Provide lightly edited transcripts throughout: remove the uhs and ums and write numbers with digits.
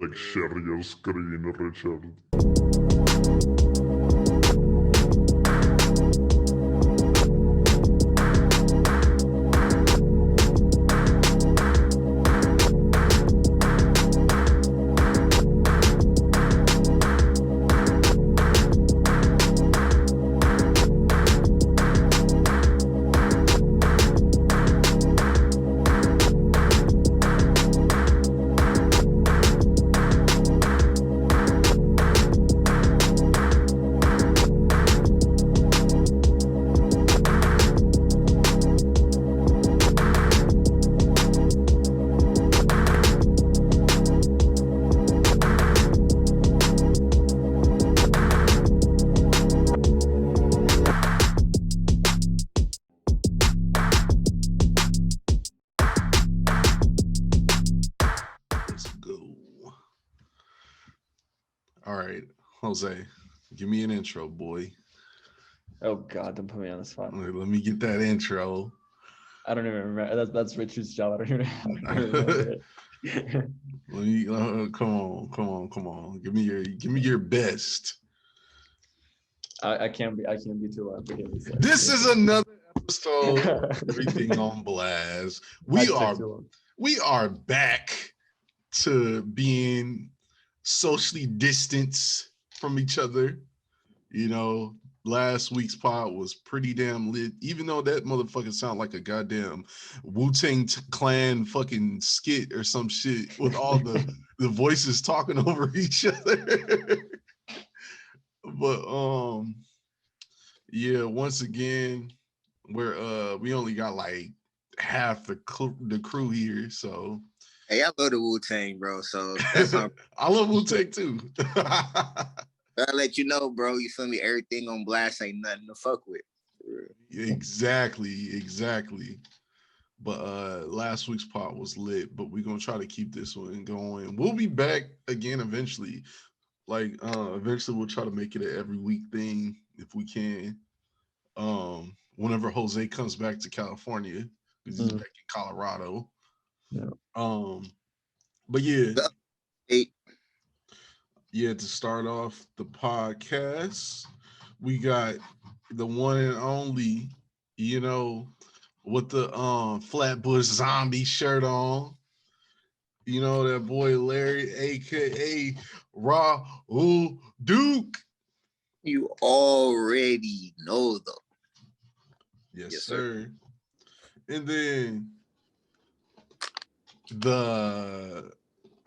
Like share your screen, Richard. All right, Jose, give me an intro, boy. Oh God, don't put me on the spot. Let me get that intro. I don't even remember. That's Richard's job. I don't even remember it. Let me come on. Give me your best. I can't be too loud. This is another episode of Everything on Blast. We are back to being socially distanced from each other. You know, last week's pod was pretty damn lit, even though that motherfucker sound like a goddamn Wu-Tang Clan fucking skit or some shit with all the voices talking over each other. But yeah, once again, we only got like half the crew here, so hey, I love the Wu-Tang, bro. So that's how I love Wu-Tang too. I'll let you know, bro. You feel me? Everything on Blast ain't nothing to fuck with. Exactly. But last week's pod was lit, but we're gonna try to keep this one going. We'll be back again eventually. Like eventually we'll try to make it an every week thing if we can. Whenever Jose comes back to California, because he's back in Colorado. Yeah. But yeah. Hey. Yeah, to start off the podcast, we got the one and only, you know, with the Flatbush Zombie shirt on. You know, that boy Larry, aka Raul Duke. You already know though. Yes, sir. And then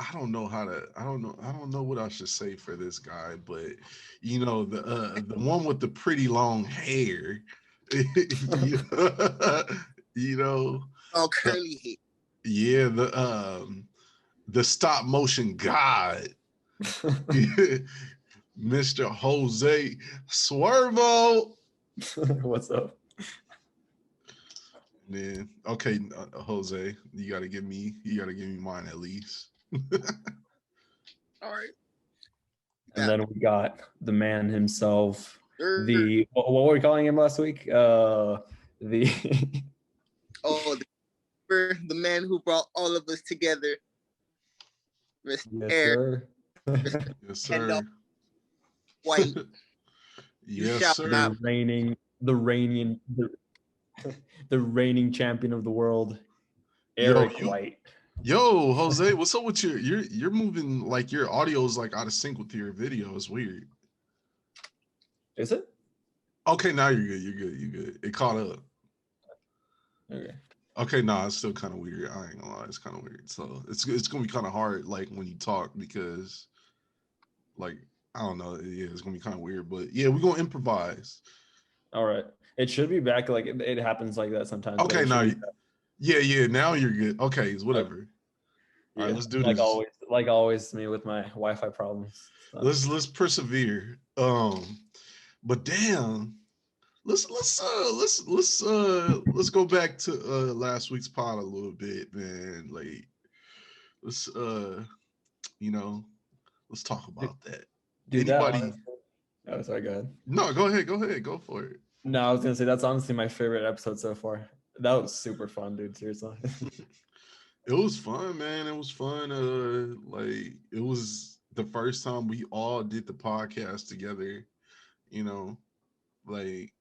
I don't know what I should say for this guy, but you know, the one with the pretty long hair. You know. Oh, curly hair. Yeah, the stop motion god. Mr. Jose Swervo. What's up? Man, okay, Jose, you gotta give me mine at least. All right. And then we got the man himself. Sure. What were we calling him last week? The man who brought all of us together, Mr. Yes, Erick. Yes, sir. White. Yes, sir. The reigning champion of the world, Erick White. Yo, Jose, what's up with you're moving like your audio is like out of sync with your video. It's weird. Is it? Okay, now you're good. It caught up. Okay, nah, it's still kind of weird. I ain't gonna lie, it's kind of weird. So it's gonna be kind of hard like when you talk because like I don't know, yeah, it's gonna be kind of weird. But yeah, we're gonna improvise. All right. It should be back. Like it happens like that sometimes. Okay, now yeah, now you're good. Okay, it's whatever. All right, let's do this. Like always, me with my Wi-Fi problems. So. Let's persevere. But damn, let's go back to last week's pod a little bit, man. Like let's let's talk about that. Dude, anybody? Oh, sorry. Go ahead. No, go ahead. Go for it. No, I was gonna say that's honestly my favorite episode so far. That was super fun, dude. Seriously. It was fun, man. It was fun. Like it was first time we all did the podcast together, you know, like,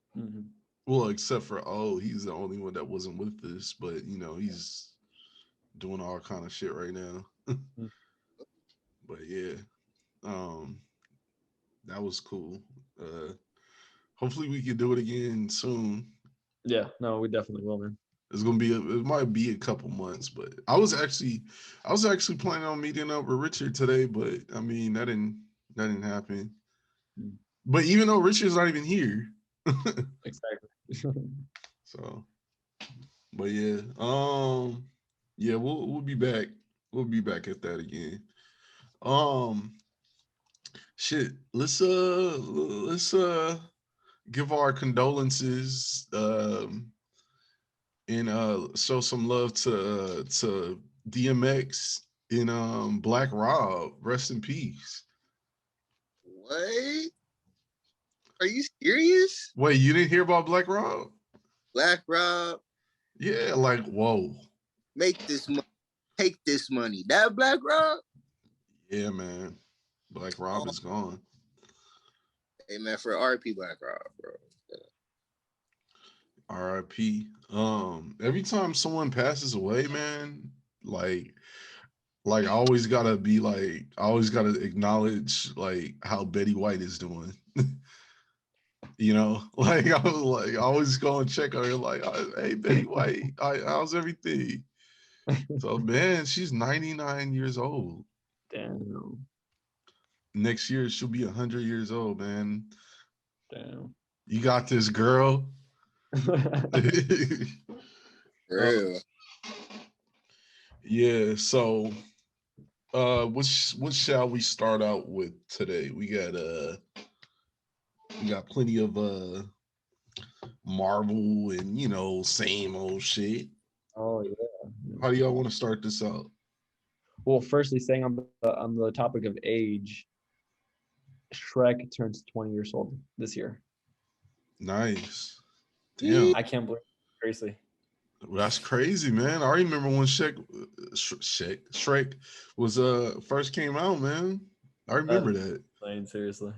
well, except for, he's the only one that wasn't with us, but, you know, he's doing all kind of shit right now. But yeah, that was cool. Hopefully we can do it again soon. Yeah, no, we definitely will, man. It's gonna be it might be a couple months, but I was actually planning on meeting up with Richard today, but I mean that didn't happen. But even though Richard's not even here. Exactly. So, but yeah, yeah, we'll be back. We'll be back at that again. Shit, let's give our condolences and show some love to DMX and Black Rob. Rest in peace. What? Are you serious? Wait, you didn't hear about Black Rob? Black Rob. Yeah, like, whoa. Make this money. Take this money. That Black Rob? Yeah, man. Black Rob is gone. Hey, man, for RP Black Rob, bro. RIP. Every time someone passes away, man, like I always gotta acknowledge like how Betty White is doing. You know, like I always go and check on her, like, hey Betty White, how's everything? So man, she's 99 years old. Damn. Next year she'll be 100 years old, man. Damn. You got this, girl. Real. Yeah, so what shall we start out with today? We got plenty of Marvel and, you know, same old shit. Oh yeah. How do y'all want to start this out? Well, firstly, saying on the topic of age, Shrek turns 20 years old this year. Nice. Damn. I can't believe it. Crazy. That's crazy, man. I remember when Shrek was first came out, man. I remember that. Seriously.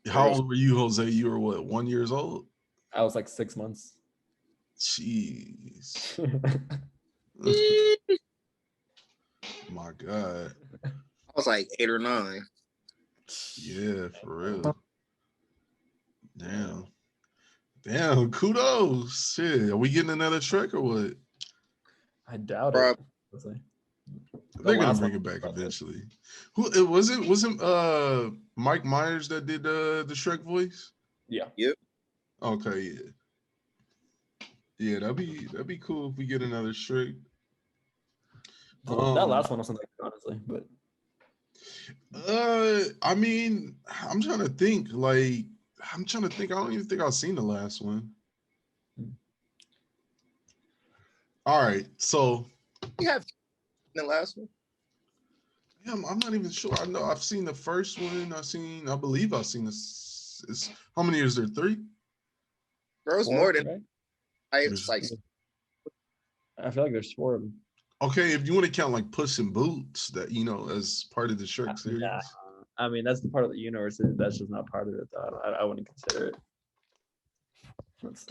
How old were you, Jose? You were what, 1 year old? I was like 6 months. Jeez. My God. I was like 8 or 9. Yeah, for real. Damn, kudos. Shit. Are we getting another Shrek or what? I doubt it. They're gonna bring it back eventually. Who it wasn't Mike Myers that did the Shrek voice? Yeah. Yep. Okay, yeah. Yeah, that'd be cool if we get another Shrek. That last one wasn't that good, honestly, but I mean, I'm trying to think. I don't even think I've seen the last one. All right, so you have the last one. Yeah, I'm not even sure. I know I've seen the first one. I believe I've seen this. How many is there? 3? Bro, it's 4, more than right? it's like. I feel like there's 4 of them. Okay, if you want to count like Puss in Boots, that, you know, as part of the Shrek series. Yeah. I mean, that's the part of the universe. That's just not part of it, though. I wouldn't consider it.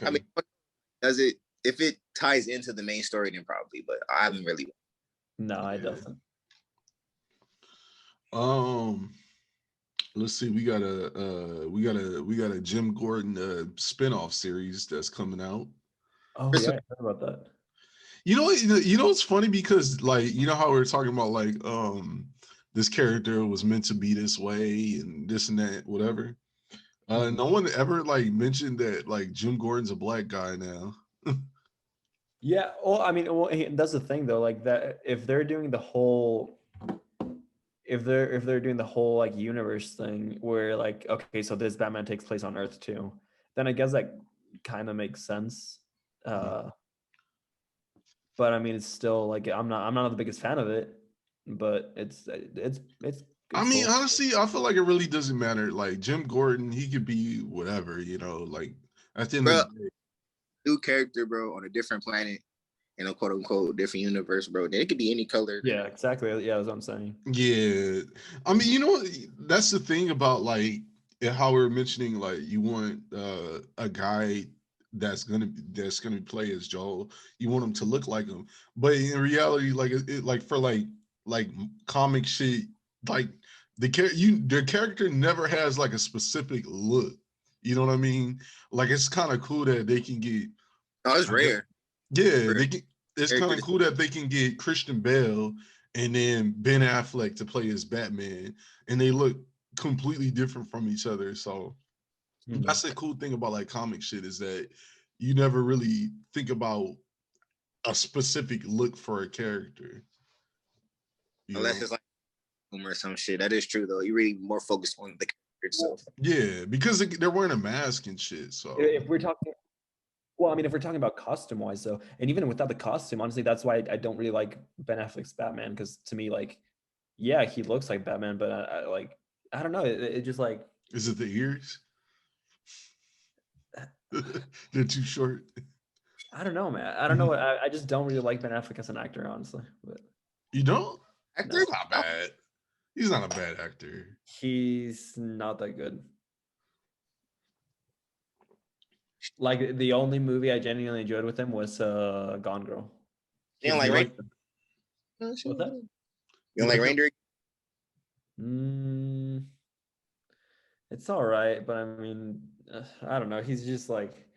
I mean, does it? If it ties into the main story, then probably. But I haven't really. No, it doesn't. Let's see. We got a Jim Gordon spinoff series that's coming out. Oh yeah, I heard about that. You know, it's funny because, like, you know how we were talking about, like, this character was meant to be this way and this and that, whatever. No one ever like mentioned that like Jim Gordon's a black guy now. Yeah, well, I mean, that's the thing though. Like that, if they're doing the whole like universe thing where like, okay, so this Batman takes place on Earth too, then I guess that kind of makes sense. But I mean, it's still like I'm not the biggest fan of it, but it's I mean, cool. honestly, I feel like it really doesn't matter. Like Jim Gordon, he could be whatever, you know. Like at the end of the day, new character, bro, on a different planet. in a quote unquote different universe, bro, then it could be any color. Yeah, exactly. Yeah, that's what I'm saying. Yeah, I mean, you know, that's the thing about like how we were mentioning, like you want a guy that's gonna play as Joel. You want him to look like him, but in reality, like like for like comic shit, like the character never has like a specific look. You know what I mean? Like it's kind of cool that they can get. Oh, it's rare. Yeah, they can. It's kind of cool that they can get Christian Bale and then Ben Affleck to play as Batman, and they look completely different from each other. So that's the cool thing about like comic shit, is that you never really think about a specific look for a character. Unless it's like or some shit. That is true though. You really more focused on the character itself. Yeah, because they're wearing a mask and shit. So if we're talking, well, I mean, if we're talking about costume wise though, and even without the costume, honestly, that's why I don't really like Ben Affleck's Batman, because to me, like, yeah, he looks like Batman, but I don't know, it just like. Is it the ears? They're too short. I don't know, man. I don't know. I just don't really like Ben Affleck as an actor, honestly. But you don't? Actor's not bad. He's not a bad actor. He's not that good. Like the only movie I genuinely enjoyed with him was Gone Girl. You don't like Rain? What's that? You don't like Reindeer? It's all right, but I mean, I don't know. He's just like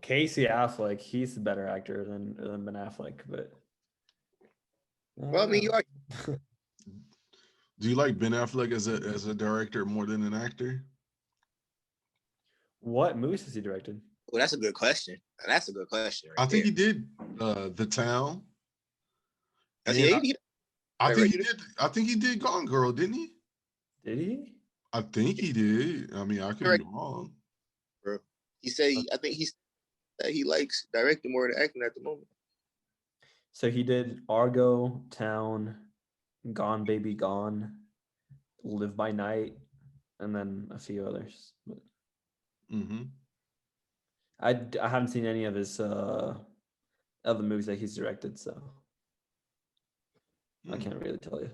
Casey Affleck. He's the better actor than Ben Affleck, but. Well, I mean, you are. Do you like Ben Affleck as a director more than an actor? What movies has he directed? Well, that's a good question. That's a good question. I think he did The Town. I think he did Gone Girl, didn't he? Did he? I think he did. I mean, I could be wrong. Bro, he said he likes directing more than acting at the moment. So he did Argo, Town, Gone Baby Gone, Live by Night, and then a few others. I haven't seen any of his other movies that he's directed, so I can't really tell you.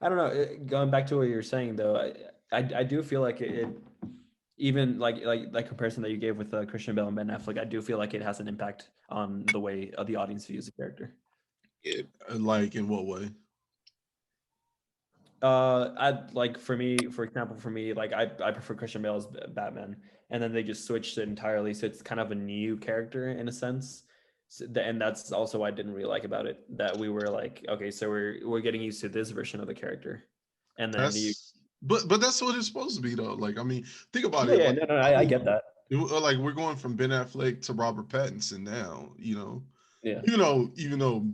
I don't know. Going back to what you're saying, though, I do feel like it even like comparison that you gave with Christian Bale and Ben Affleck, I do feel like it has an impact on the way the audience views the character. Yeah, like in what way? I like for example, like I prefer Christian Bale as Batman, and then they just switched it entirely, so it's kind of a new character in a sense. So, and that's also what I didn't really like about it, that we were like, okay, so we're getting used to this version of the character, and then but that's what it's supposed to be though. Like, I mean, think about it. Yeah, like, no, I get that. Like we're going from Ben Affleck to Robert Pattinson now. Yeah. Even though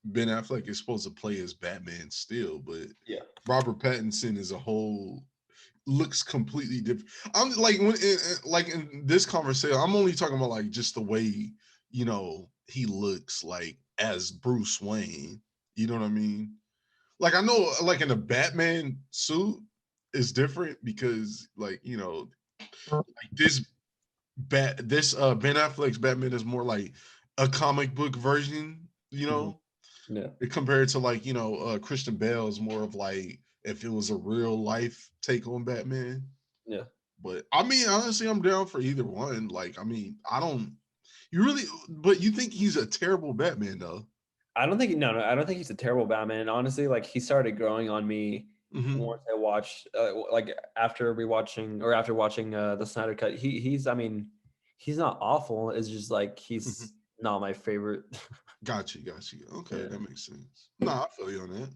Ben Affleck is supposed to play as Batman still, but yeah, Robert Pattinson as a whole looks completely different. I'm like in this conversation, I'm only talking about like just the way he looks like as Bruce Wayne. You know what I mean? Like I know, like in a Batman suit is different because like like this Ben Affleck's Batman is more like a comic book version. yeah, compared to like Christian Bale is more of like if it was a real life take on Batman. Yeah, but I mean honestly, I'm down for either one. Like I mean, but you think he's a terrible Batman though? I don't think I don't think he's a terrible Batman. And honestly, like he started growing on me once I watched like after watching the Snyder Cut. He's I mean, he's not awful. It's just like he's not my favorite. Got you. Okay, that makes sense. No, I feel you on that.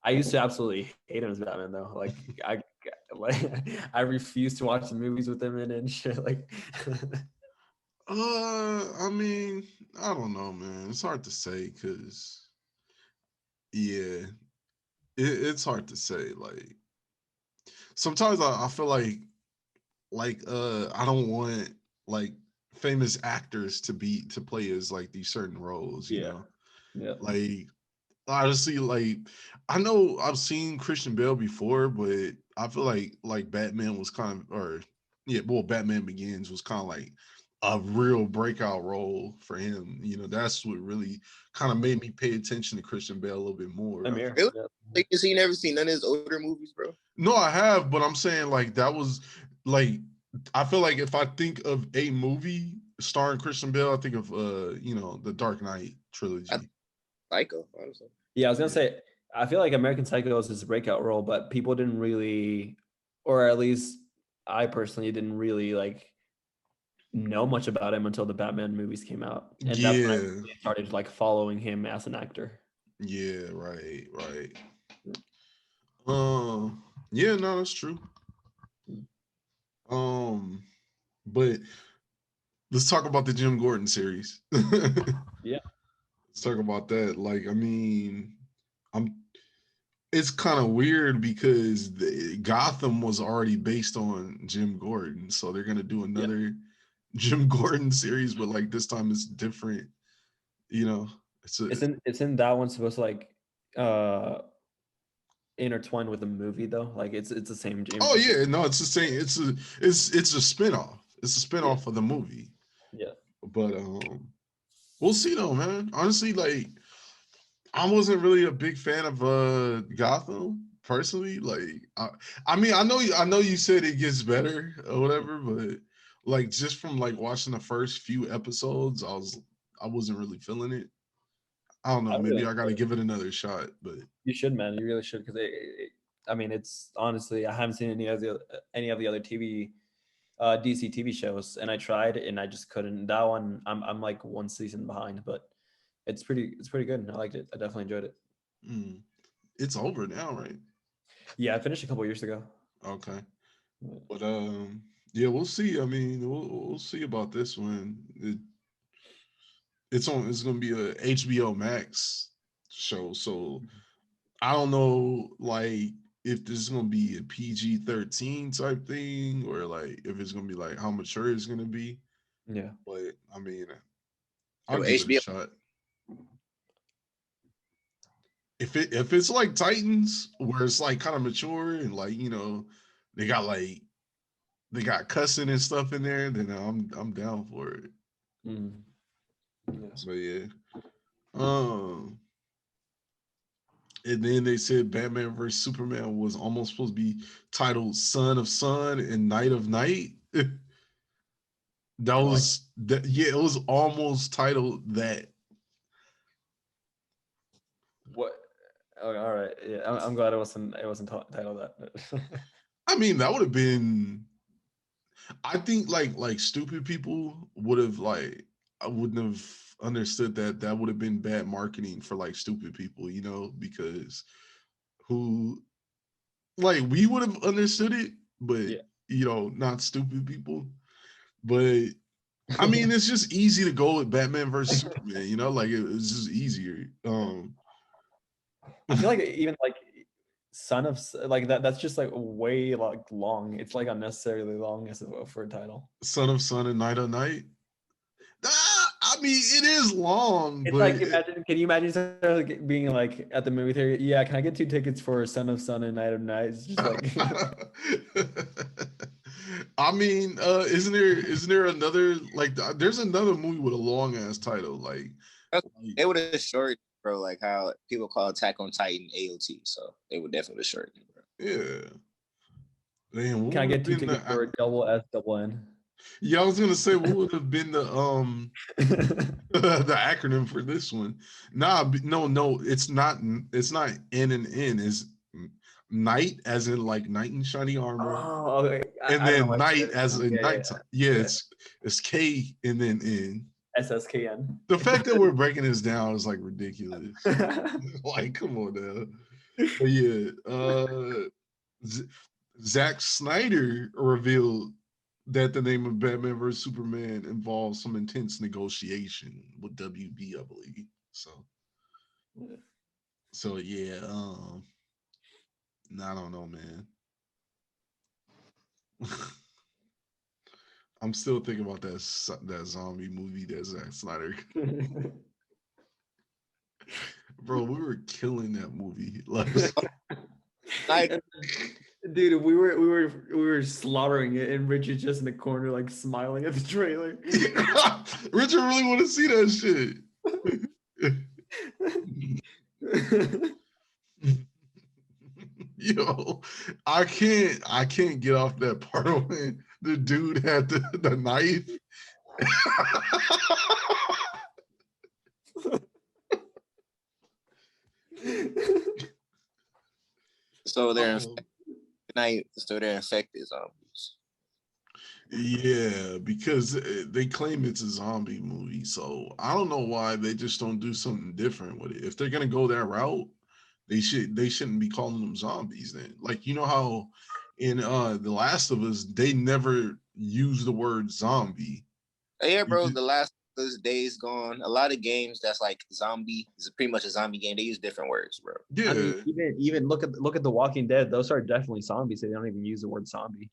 I used to absolutely hate him as Batman though. Like I refused to watch the movies with him in and shit. Like I mean, I don't know, man. It's hard to say because it's hard to say. Like sometimes I feel like I don't want like famous actors to play as like these certain roles, you know? Yeah. Like honestly, like I know I've seen Christian Bale before, but I feel like Batman was kind of Batman Begins was kind of like a real breakout role for him. You know, that's what really kind of made me pay attention to Christian Bale a little bit more. Really? Yeah. Like, you never seen none of his older movies, bro? No, I have, but I'm saying like that was like, I feel like if I think of a movie starring Christian Bale, I think of you know, the Dark Knight trilogy. Psycho, honestly. Yeah, I was gonna say, I feel like American Psycho is his breakout role, but people didn't really, or at least I personally didn't really like know much about him until the Batman movies came out, and that's when I really started like following him as an actor. Yeah, right. Yeah, no, that's true. But let's talk about the Jim Gordon series. Yeah, let's talk about that. Like, I mean, it's kind of weird because Gotham was already based on Jim Gordon, so they're gonna do another Jim Gordon series, but like this time it's different. You know, it's in that one supposed to like intertwined with the movie though. Like it's the same James. Oh yeah, no, it's the same. It's a spinoff. It's a spinoff of the movie. Yeah, but we'll see though, man. Honestly, like I wasn't really a big fan of Gotham personally. Like I mean, I know you said it gets better or whatever, but like just from like watching the first few episodes, I wasn't really feeling it. I don't know. Maybe I got to give it another shot, but you should, man. You really should, because I mean, it's honestly, I haven't seen any of the other DC TV shows, and I tried, and I just couldn't. That one, I'm like one season behind, but it's pretty good. I liked it. I definitely enjoyed it. It's over now, right? Yeah, I finished a couple years ago. Okay, but yeah, we'll see. I mean, we'll see about this one. It's gonna be a HBO Max show, so I don't know, like if this is gonna be a PG-13 type thing, or like if it's gonna be like how mature it's gonna be. Yeah, but I mean, I'll give it a shot. If it's like Titans, where it's like kind of mature and like, you know, they got cussing and stuff in there, then I'm down for it. Yes. But yeah. And then they said Batman vs Superman was almost supposed to be titled Son of Sun and Night of Night. It was almost titled that. What? Oh, all right. Yeah, I'm glad it wasn't titled that. I mean, that would have been. I think like stupid people would have I wouldn't have understood that would have been bad marketing for like stupid people, you know, because we would have understood it, but you know, not stupid people. But I mean, it's just easy to go with Batman versus Superman, you know, like it's just easier. I feel like even like Son of like that's just like way like long. It's like unnecessarily long as for a title. Son of Sun and Night of Night. I mean, it is long. It's but like can you imagine being like at the movie theater? Yeah, can I get 2 tickets for Son of Sun and Night of Night? It's just like. I mean, isn't there another like? There's another movie with a long ass title. Like they would have short, bro. Like how people call Attack on Titan AOT. So they would definitely shorten it, bro. Yeah. Damn, can I get 2 tickets for double S double N? Yeah, I was gonna say what would have been the the acronym for this one. No, it's not N and N. It's night as in like knight in shiny armor. Oh, okay. And then night as in night. Yeah, it's K and then N. SSKN. The fact that we're breaking this down is like ridiculous. Like, come on now. But yeah, Zack Snyder revealed that the name of Batman vs Superman involves some intense negotiation with WB, I believe. So yeah, I don't know, man. I'm still thinking about that zombie movie that Zack Snyder. Bro, we were killing that movie. Like, Dude, we were slaughtering it, and Richard's just in the corner, like smiling at the trailer. Richard really want to see that shit. Yo, I can't get off that part of when the dude had the knife. So they're infected zombies. Yeah, because they claim it's a zombie movie, so I don't know why they just don't do something different with it. If they're gonna go that route, they shouldn't be calling them zombies then. Like, you know how in The Last of Us they never use the word zombie. Yeah, bro. The Last of Us, Days Gone. A lot of games that's like zombie is pretty much a zombie game. They use different words, bro. Yeah, I mean, even look at The Walking Dead. Those are definitely zombies. They don't even use the word zombie.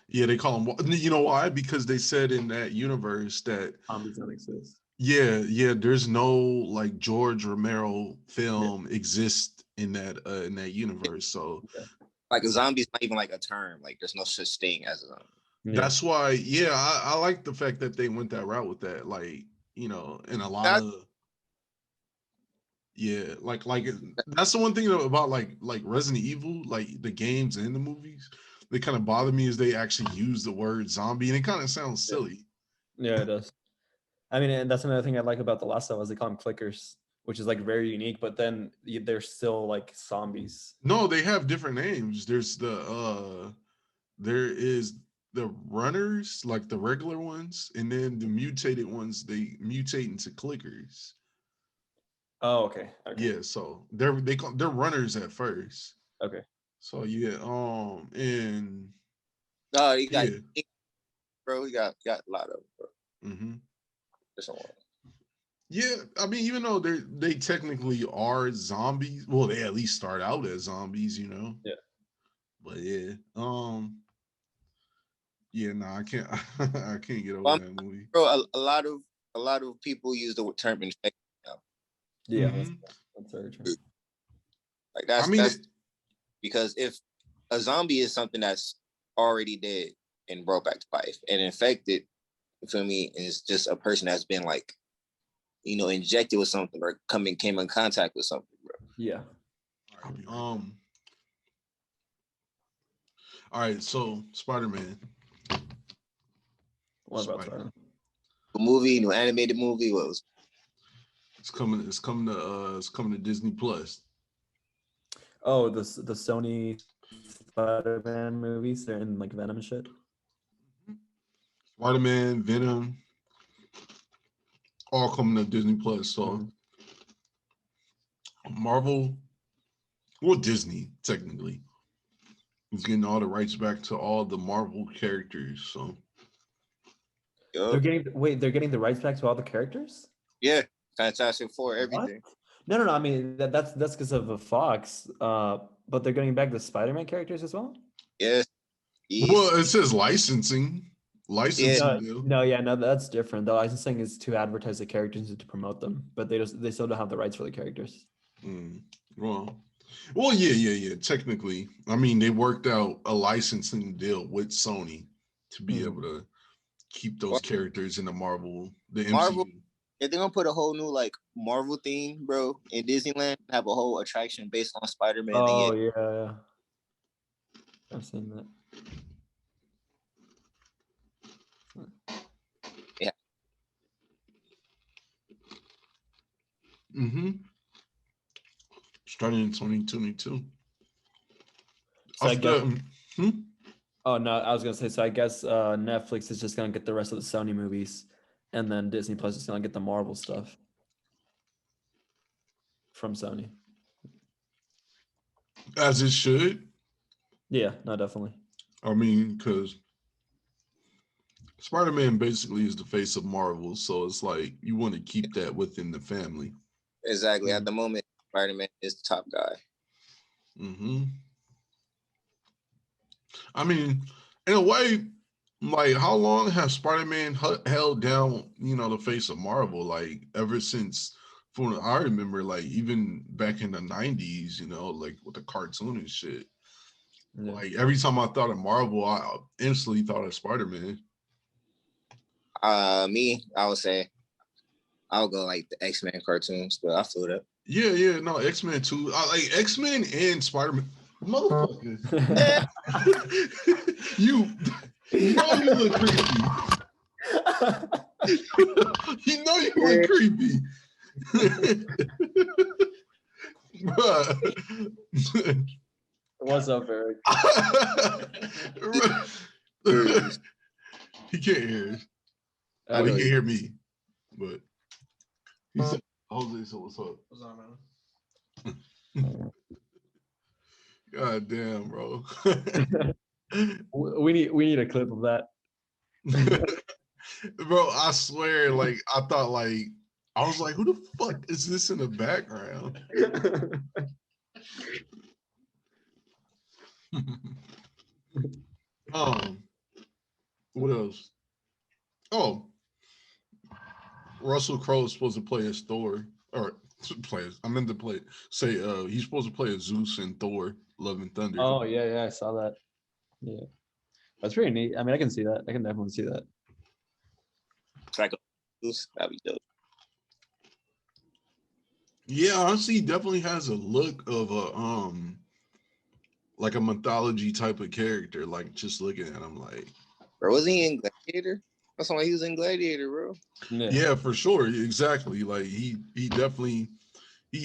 yeah, they call them. You know why? Because they said in that universe that zombies don't exist. Yeah. There's no like George Romero film exists in that universe. So like a zombie's not even like a term. Like there's no such thing as a zombie. Yeah. That's why, I like the fact that they went that route with that. Like, and a lot of like that's the one thing about like Resident Evil, like the games and the movies. They kind of bother me is they actually use the word zombie, and it kind of sounds silly. Yeah, it does. I mean, and that's another thing I like about The Last of Us. They call them clickers, which is like very unique. But then they're still like zombies. No, they have different names. There's there is the runners, like the regular ones, and then the mutated ones. They mutate into clickers. Oh, okay. Yeah, so they're runners at first. Okay. So yeah, and you got bro, you got a lot of bro. Mm-hmm. Different ones. Yeah, I mean, even though they technically are zombies, well, they at least start out as zombies, Yeah. But yeah, I can't, I can't get over that movie, bro. A lot of people use the term infected now. Yeah, that's very true. Like that's because if a zombie is something that's already dead and brought back to life, and infected, you feel me, is just a person that's been like, injected with something or came in contact with something, bro. Yeah. All right, so Spider-Man. What about Spider-Man? A movie, new animated movie. What was? It's coming to Disney Plus. Oh, the Sony Spider-Man movies. They're in like Venom and shit. Spider-Man, Venom, all coming to Disney Plus. So Marvel, well, Disney technically is getting all the rights back to all the Marvel characters. So they're getting the rights back to all the characters. Yeah, Fantastic Four, everything. What? No. I mean that's because of a Fox. But they're getting back the Spider-Man characters as well. Yes. Well, it says licensing. Deal. No, that's different. The licensing is to advertise the characters and to promote them, but they still don't have the rights for the characters. Well, yeah. Technically, I mean, they worked out a licensing deal with Sony to be able to keep those characters in the MCU. If they're gonna put a whole new like Marvel theme, bro, in Disneyland, have a whole attraction based on Spider-Man. Oh yeah. I've seen that. Yeah. Starting in 2022. So I guess. Oh no, I was gonna say. So I guess Netflix is just gonna get the rest of the Sony movies, and then Disney Plus is gonna get the Marvel stuff from Sony. As it should. Yeah, no, definitely. I mean, because Spider-Man basically is the face of Marvel, so it's like you want to keep that within the family. Exactly. At the moment, Spider-Man is the top guy. I mean, in a way, like how long has Spider-Man held down, the face of Marvel? Like ever since, I remember, like even back in the 90s, like with the cartoon and shit. Like every time I thought of Marvel, I instantly thought of Spider-Man. Me, I would say I'll go like the X-Men cartoons, but I feel that. Yeah, no, X-Men too. I like X-Men and Spider-Man. Motherfucker. you know you look creepy. You know you look creepy. What's up, Erick? He can't hear us. He can hear me, but he said, Jose, so what's up? What's up, man? God damn, bro. we need a clip of that. Bro, I swear, like I thought, like I was like, who the fuck is this in the background? What else? Oh, Russell Crowe is supposed to play as Thor, or I meant to play. He's supposed to play as Zeus in Thor: Love and Thunder. Oh yeah, I saw that. Yeah, that's pretty neat. I mean, I can see that. I can definitely see that. That'd be dope. Yeah, honestly, he definitely has a look of a like a mythology type of character. Like just looking at him, like, bro, was he in Gladiator? That's why he was in Gladiator, bro. Yeah, for sure, exactly. Like he definitely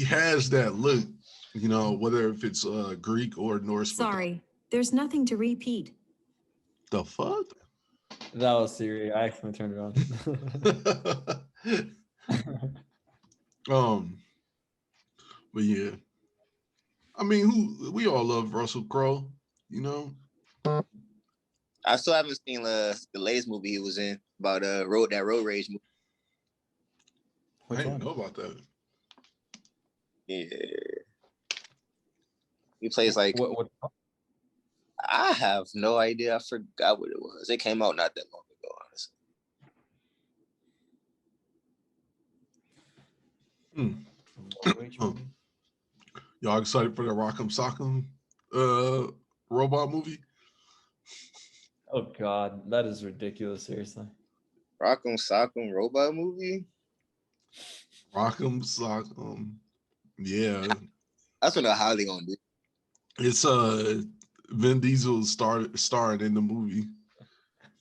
has that look. You know, whether if it's Greek or Norse. Sorry, there's nothing to repeat. The fuck? That was Siri. I accidentally turned it on. But yeah, I mean, we all love Russell Crowe, you know. I still haven't seen the latest movie he was in about road rage movie. I didn't know about that. Yeah, he plays like what? I have no idea. I forgot what it was. It came out not that long ago, honestly. Y'all excited for the Rock'em Sock'em robot movie? Oh God, that is ridiculous. Seriously. Rock'em Sock'em robot movie. Rock'em Sock'em, yeah. That's what how they gonna do. It's Vin Diesel starring in the movie.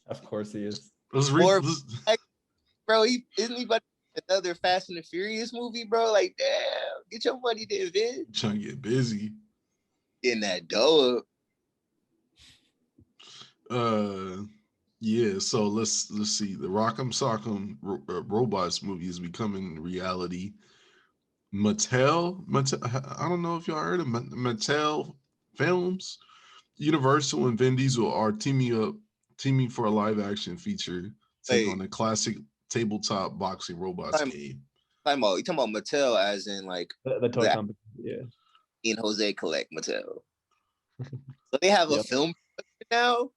Of course he is. Bro, isn't he about another Fast and the Furious movie, bro? Like, damn, get your money there, Vin. Trying to get busy. Getting that dough up. Yeah, so let's see. The Rock'em Sock'em Robots movie is becoming reality. Mattel, I don't know if y'all heard of Mattel Films. Universal and Vin Diesel are teaming for a live action feature take on a classic tabletop boxing robots game. You talking about Mattel as in like the toy company? Yeah. In Jose Collect Mattel. So they have a film now.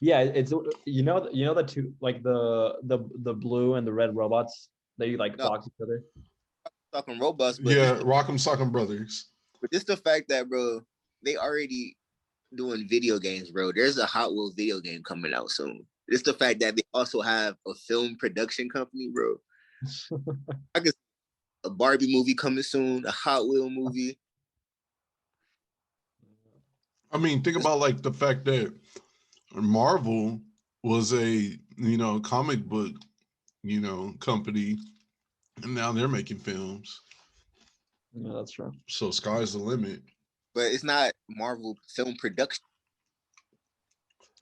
Yeah, it's you know the two, like the blue and the red robots, they like box each other. Talking robots, but yeah, Rock'em Sock'em Brothers. But just the fact that, bro, they already doing video games, bro. There's a Hot Wheels video game coming out soon. Just the fact that they also have a film production company, bro. I guess a Barbie movie coming soon, a Hot Wheel movie. I mean, think about like the fact that Marvel was a comic book company, and now they're making films. Yeah, that's true. So sky's the limit. But it's not Marvel film production.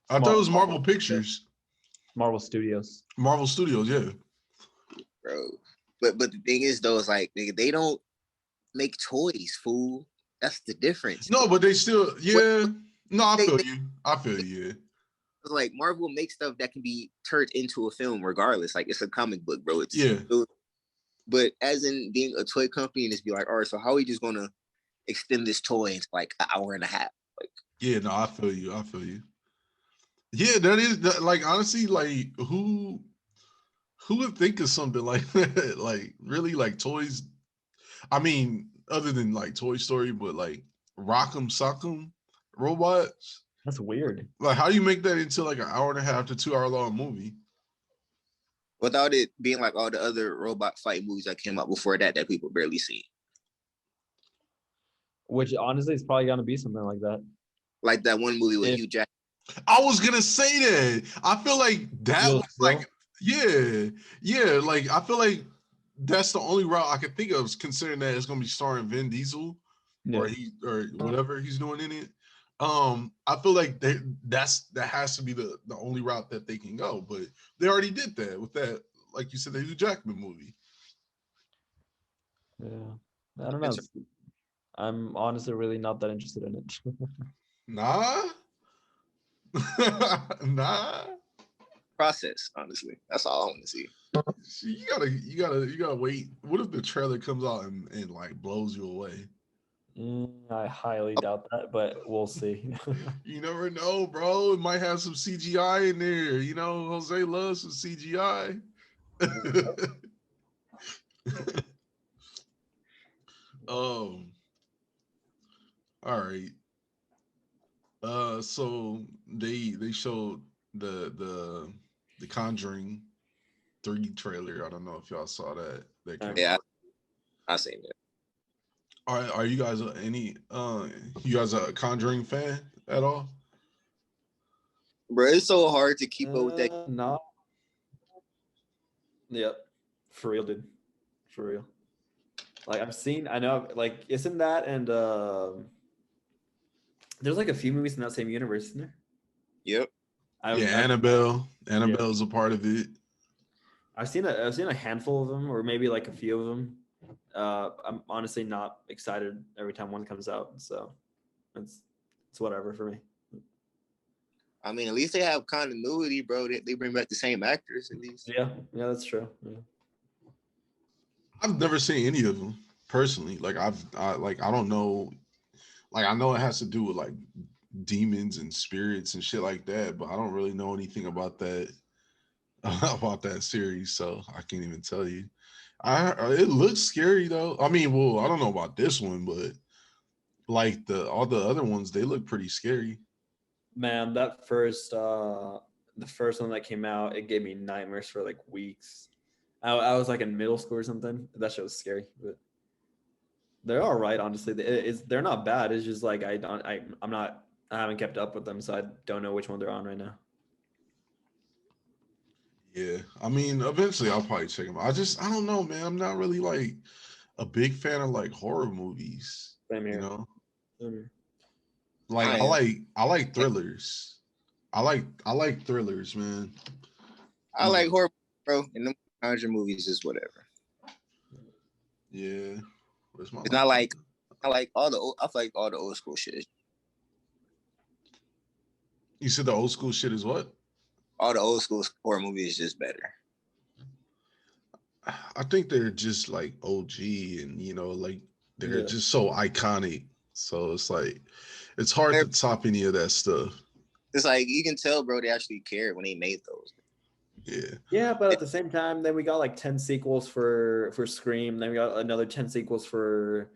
I thought it was Marvel Pictures. Marvel Studios. Marvel Studios, yeah. Bro. But the thing is though, it's like they don't make toys, fool. That's the difference. No, but they still, yeah. No, I feel you. I feel you. Yeah. Like Marvel makes stuff that can be turned into a film regardless. Like it's a comic book, bro. It's But as in being a toy company and just be like, all right, so how are we just gonna extend this toy into like an hour and a half? Like, yeah, no, I feel you. I feel you. Yeah, that is like honestly, like who would think of something like that? Like really, like toys. I mean, other than like Toy Story, but like Rock'em Sock'em robots. That's weird. Like, how do you make that into like an hour and a half to 2 hour long movie? Without it being like all the other robot fight movies that came out before that people barely see. Which honestly is probably gonna be something like that. Like that one movie with Hugh Jackman. I was gonna say that. I feel like that was like, yeah. Like I feel like that's the only route I could think of, considering that it's gonna be starring Vin Diesel, or whatever he's doing in it. I feel like that has to be the only route that they can go, but they already did that with that, like you said, the Hugh Jackman movie. Yeah, I don't know. I'm honestly really not that interested in it. Nah. Nah. Process, honestly. That's all I want to see. You gotta wait. What if the trailer comes out and like blows you away? I highly doubt that, but we'll see. You never know, bro. It might have some CGI in there. You know, Jose loves some CGI. All right. So they showed the Conjuring 3 trailer. I don't know if y'all saw that. Yeah, I seen it. Are you guys you guys a Conjuring fan at all? Bro, it's so hard to keep up with that. No. Yep. For real, dude. For real. Like I know, like, isn't that and there's like a few movies in that same universe, isn't there? Yep. Annabelle. Annabelle's a part of it. I've seen a handful of them, or maybe like a few of them. I'm honestly not excited every time one comes out, so it's whatever for me. I mean, at least they have continuity, bro. They bring back the same actors at least. Yeah, that's true. Yeah. I've never seen any of them personally. Like I don't know. Like I know it has to do with like demons and spirits and shit like that, but I don't really know anything about that series, so I can't even tell you. It looks scary though. I mean, well, I don't know about this one, but like all the other ones, they look pretty scary. Man, that the first one that came out, it gave me nightmares for like weeks. I was like in middle school or something. That shit was scary, but they're all right, honestly. They're not bad. It's just like I haven't kept up with them, so I don't know which one they're on right now. Yeah, I mean, eventually I'll probably check them out. I don't know, man. I'm not really like a big fan of like horror movies. Same here. You know, Like I like thrillers. I like thrillers, man. I like horror, bro. And the Conjuring movies is whatever. Yeah, it's not like I like all the old school shit. You said the old school shit is what? All the old school horror movies is just better. I think they're just like OG, and you know, like they're just so iconic. So it's like it's hard to top any of that stuff. It's like you can tell, bro, they actually cared when they made those. Yeah, but at the same time, then we got like 10 sequels for Scream. Then we got another 10 sequels for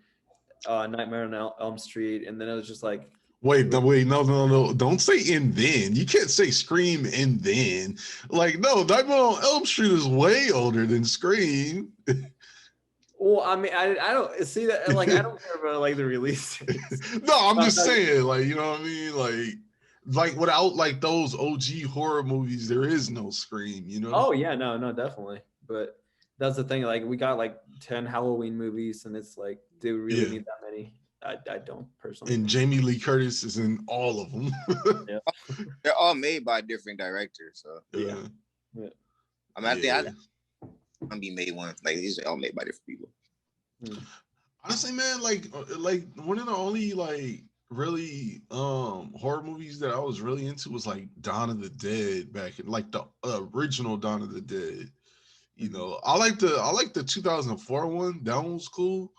Nightmare on Elm Street, and then it was just like. Wait, no. Don't say and then. You can't say Scream and then. Like, no, Nightmare on Elm Street is way older than Scream. Well, I mean, I don't see that. Like, I don't care about like the release dates. No, I'm just saying, like, you know what I mean? Like without like those OG horror movies, there is no Scream, you know? Oh yeah, no, definitely. But that's the thing. Like, we got like 10 Halloween movies, and it's like, do we really need that many? I don't personally. And Jamie Lee Curtis is in all of them. Yeah. They're all made by different directors, so yeah. I mean, I think I'm gonna be made one. Like these are all made by different people. Honestly, man, like one of the only like really horror movies that I was really into was like Dawn of the Dead back in like the original Dawn of the Dead. You know, I like the 2004 one. That one was cool.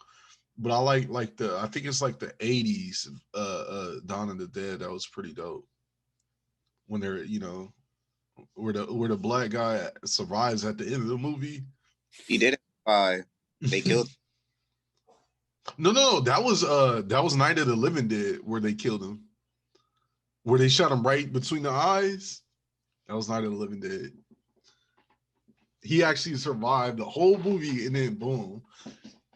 But I like I think it's like the 80s Dawn of the Dead. That was pretty dope. When they're, you know, where the black guy survives at the end of the movie. He didn't. They killed. No, that was Night of the Living Dead where they killed him. where they shot him right between the eyes. That was Night of the Living Dead. He actually survived the whole movie, and then boom,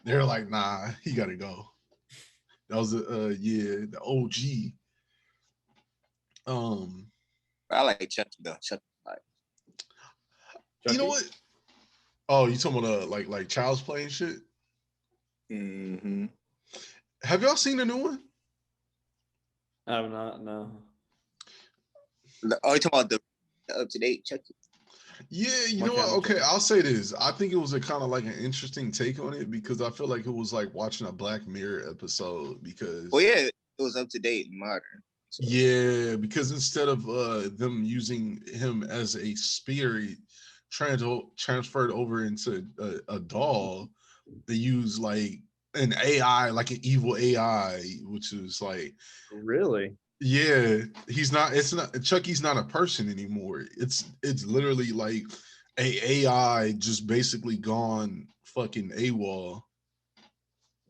they're like, nah, he gotta go. That was the OG. I like Chucky though. Chucky. You know what? Oh, you talking about like Child's Play and shit? Mm-hmm. Have y'all seen the new one? I have not. No. Oh, you talking about the up to date Chucky? Yeah, you know what? Okay, I'll say this. I think it was a kind of like an interesting take on it because I feel like it was like watching a Black Mirror episode because. Well, yeah, it was up to date and modern. So. Yeah, because instead of them using him as a spirit transferred over into a doll, they use like an AI, like an evil AI, which is like really. Yeah, he's not. It's not. Chucky's not a person anymore. It's literally like a AI just basically gone fucking AWOL.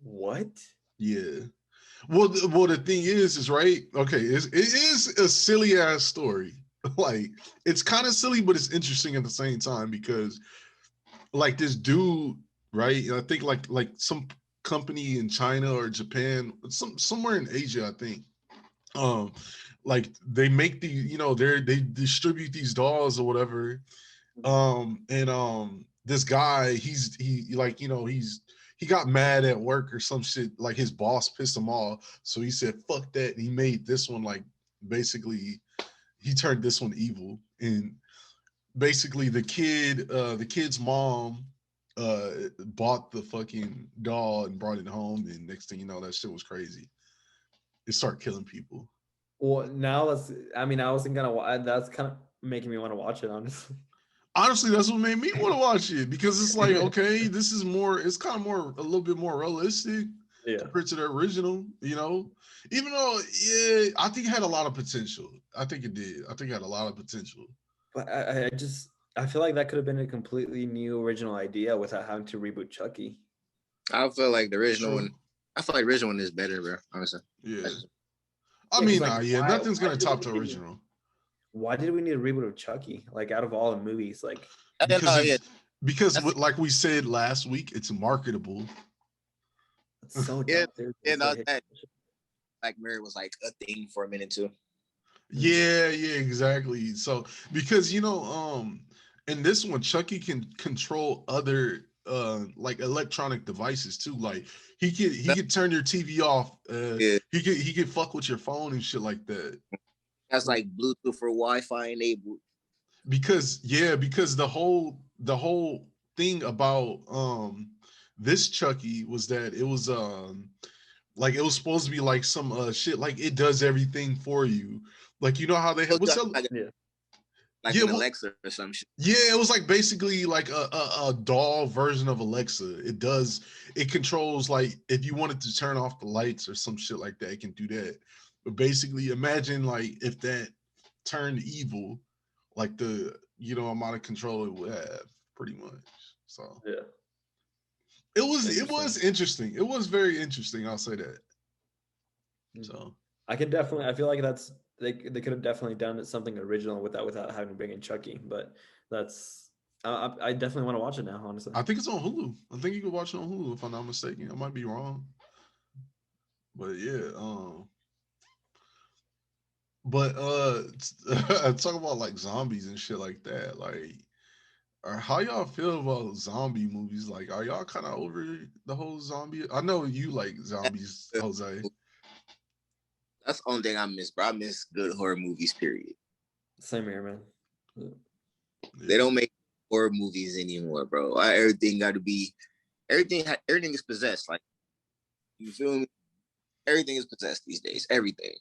What? Yeah. Well, the thing is right. Okay, it is a silly ass story. Like it's kind of silly, but it's interesting at the same time because, like this dude, right? I think like some company in China or Japan, somewhere in Asia, I think. Like they make they distribute these dolls or whatever. This guy, he got mad at work or some shit, like his boss pissed him off. So he said, fuck that. And he made this one like basically he turned this one evil. And basically the kid's mom bought the fucking doll and brought it home, and next thing you know, that shit was crazy. It started killing people. Well, now that's. I mean, I wasn't gonna. That's kind of making me want to watch it. Honestly, that's what made me want to watch it because it's like, okay, this is more. It's kind of more, a little bit more realistic compared to the original. You know, even though, yeah, I think it had a lot of potential. I think it did. I think it had a lot of potential. But I feel like that could have been a completely new original idea without having to reboot Chucky. I feel like the original one. I feel like the original one is better, bro. Honestly. Yeah. I mean, nothing's gonna top the original. Why did we need a reboot of Chucky? Like out of all the movies, like because like we said last week, it's marketable. It's so that Black Mirror was like a thing for a minute too. Yeah, exactly. So because in this one, Chucky can control other like electronic devices too. Like he could turn your TV off. He could fuck with your phone and shit like that. That's like Bluetooth for Wi-Fi enabled. Because the whole thing about this Chucky was that it was like it was supposed to be like some shit like it does everything for you. Like you know how they have an Alexa or some shit. Yeah, it was like basically like a doll version of Alexa. It controls like if you wanted to turn off the lights or some shit like that, it can do that. But basically imagine like if that turned evil, like the amount of control it would have, pretty much. So yeah. It was interesting. It was very interesting, I'll say that. So I feel like that's they could have definitely done something original without having to bring in Chucky, but that's I definitely want to watch it now, honestly. I think it's on Hulu. I think you can watch it on Hulu if I'm not mistaken. I might be wrong. But yeah, but talk about like zombies and shit like that. Like how y'all feel about zombie movies? Like, are y'all kind of over the whole zombie? I know you like zombies, Jose. That's the only thing I miss, bro. I miss good horror movies, period. Same here, man. Yeah. They don't make horror movies anymore, bro. Everything got to be, everything is possessed. Like, you feel me? Everything is possessed these days. Everything.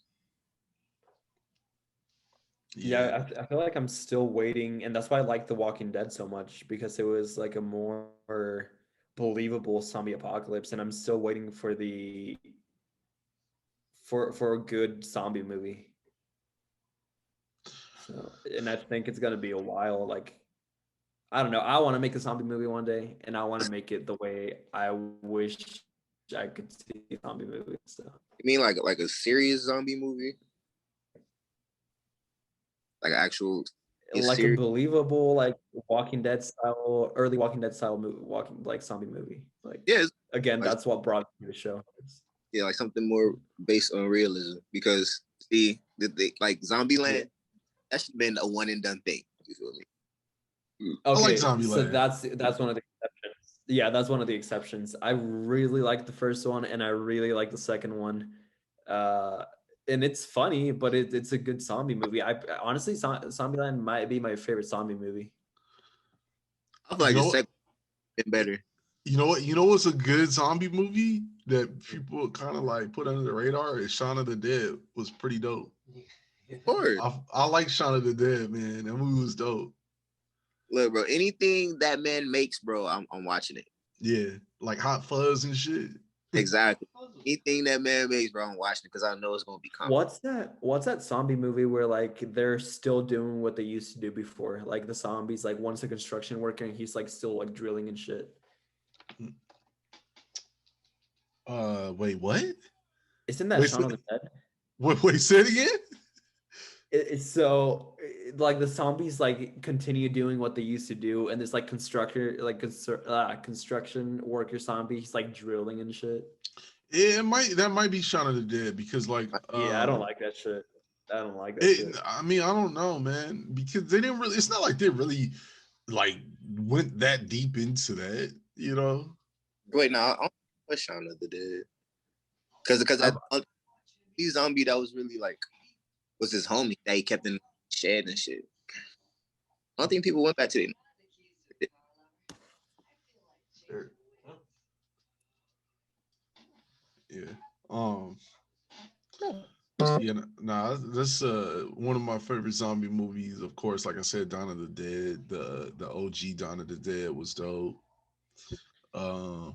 Yeah, I feel like I'm still waiting, and that's why I like The Walking Dead so much, because it was like a more believable zombie apocalypse, and I'm still waiting for for a good zombie movie. So, and I think it's gonna be a while. Like, I don't know. I want to make a zombie movie one day, and I want to make it the way I wish I could see zombie movies. So. You mean like a serious zombie movie? like actual, like a believable, like Walking Dead style, early Walking Dead style movie, like zombie movie. Like, yeah, again, like, that's what brought me to the show. Yeah, like something more based on realism. Because see, like Zombieland, that should have been a one and done thing. You feel me? Okay, I like Zombieland. So that's one of the exceptions. Yeah, that's one of the exceptions. I really like the first one, and I really like the second one. And it's funny, but it's a good zombie movie. I honestly, Zombieland might be my favorite zombie movie. I feel like the second been better. You know what? You know what's a good zombie movie that people kind of like put under the radar? Is Shaun of the Dead. Was pretty dope. Of course. I like Shaun of the Dead, man. That movie was dope. Look, bro, anything that man makes, bro, I'm watching it. Yeah, like Hot Fuzz and shit. Exactly. Anything that man makes, bro, I'm watching it because I know it's gonna be comedy. What's that zombie movie where like they're still doing what they used to do before? Like the zombies, like one's a construction worker and he's like still like drilling and shit. Wait, what? Isn't that Shaun of the Dead? Wait, say it again? It's so like the zombies like continue doing what they used to do, and this like construction worker zombie, he's like drilling and shit. Yeah, that might be Shaun of the Dead because like I don't like that shit. I don't like that shit. I mean, I don't know, man, because they didn't really. It's not like they really like went that deep into that, you know. Wait, no, I don't Shaun of the Dead because these zombie that was really like was his homie that he kept in the shed and shit. I don't think people went back to it. Yeah. Yeah, that's one of my favorite zombie movies. Of course, like I said, Dawn of the Dead, the OG Dawn of the Dead was dope. The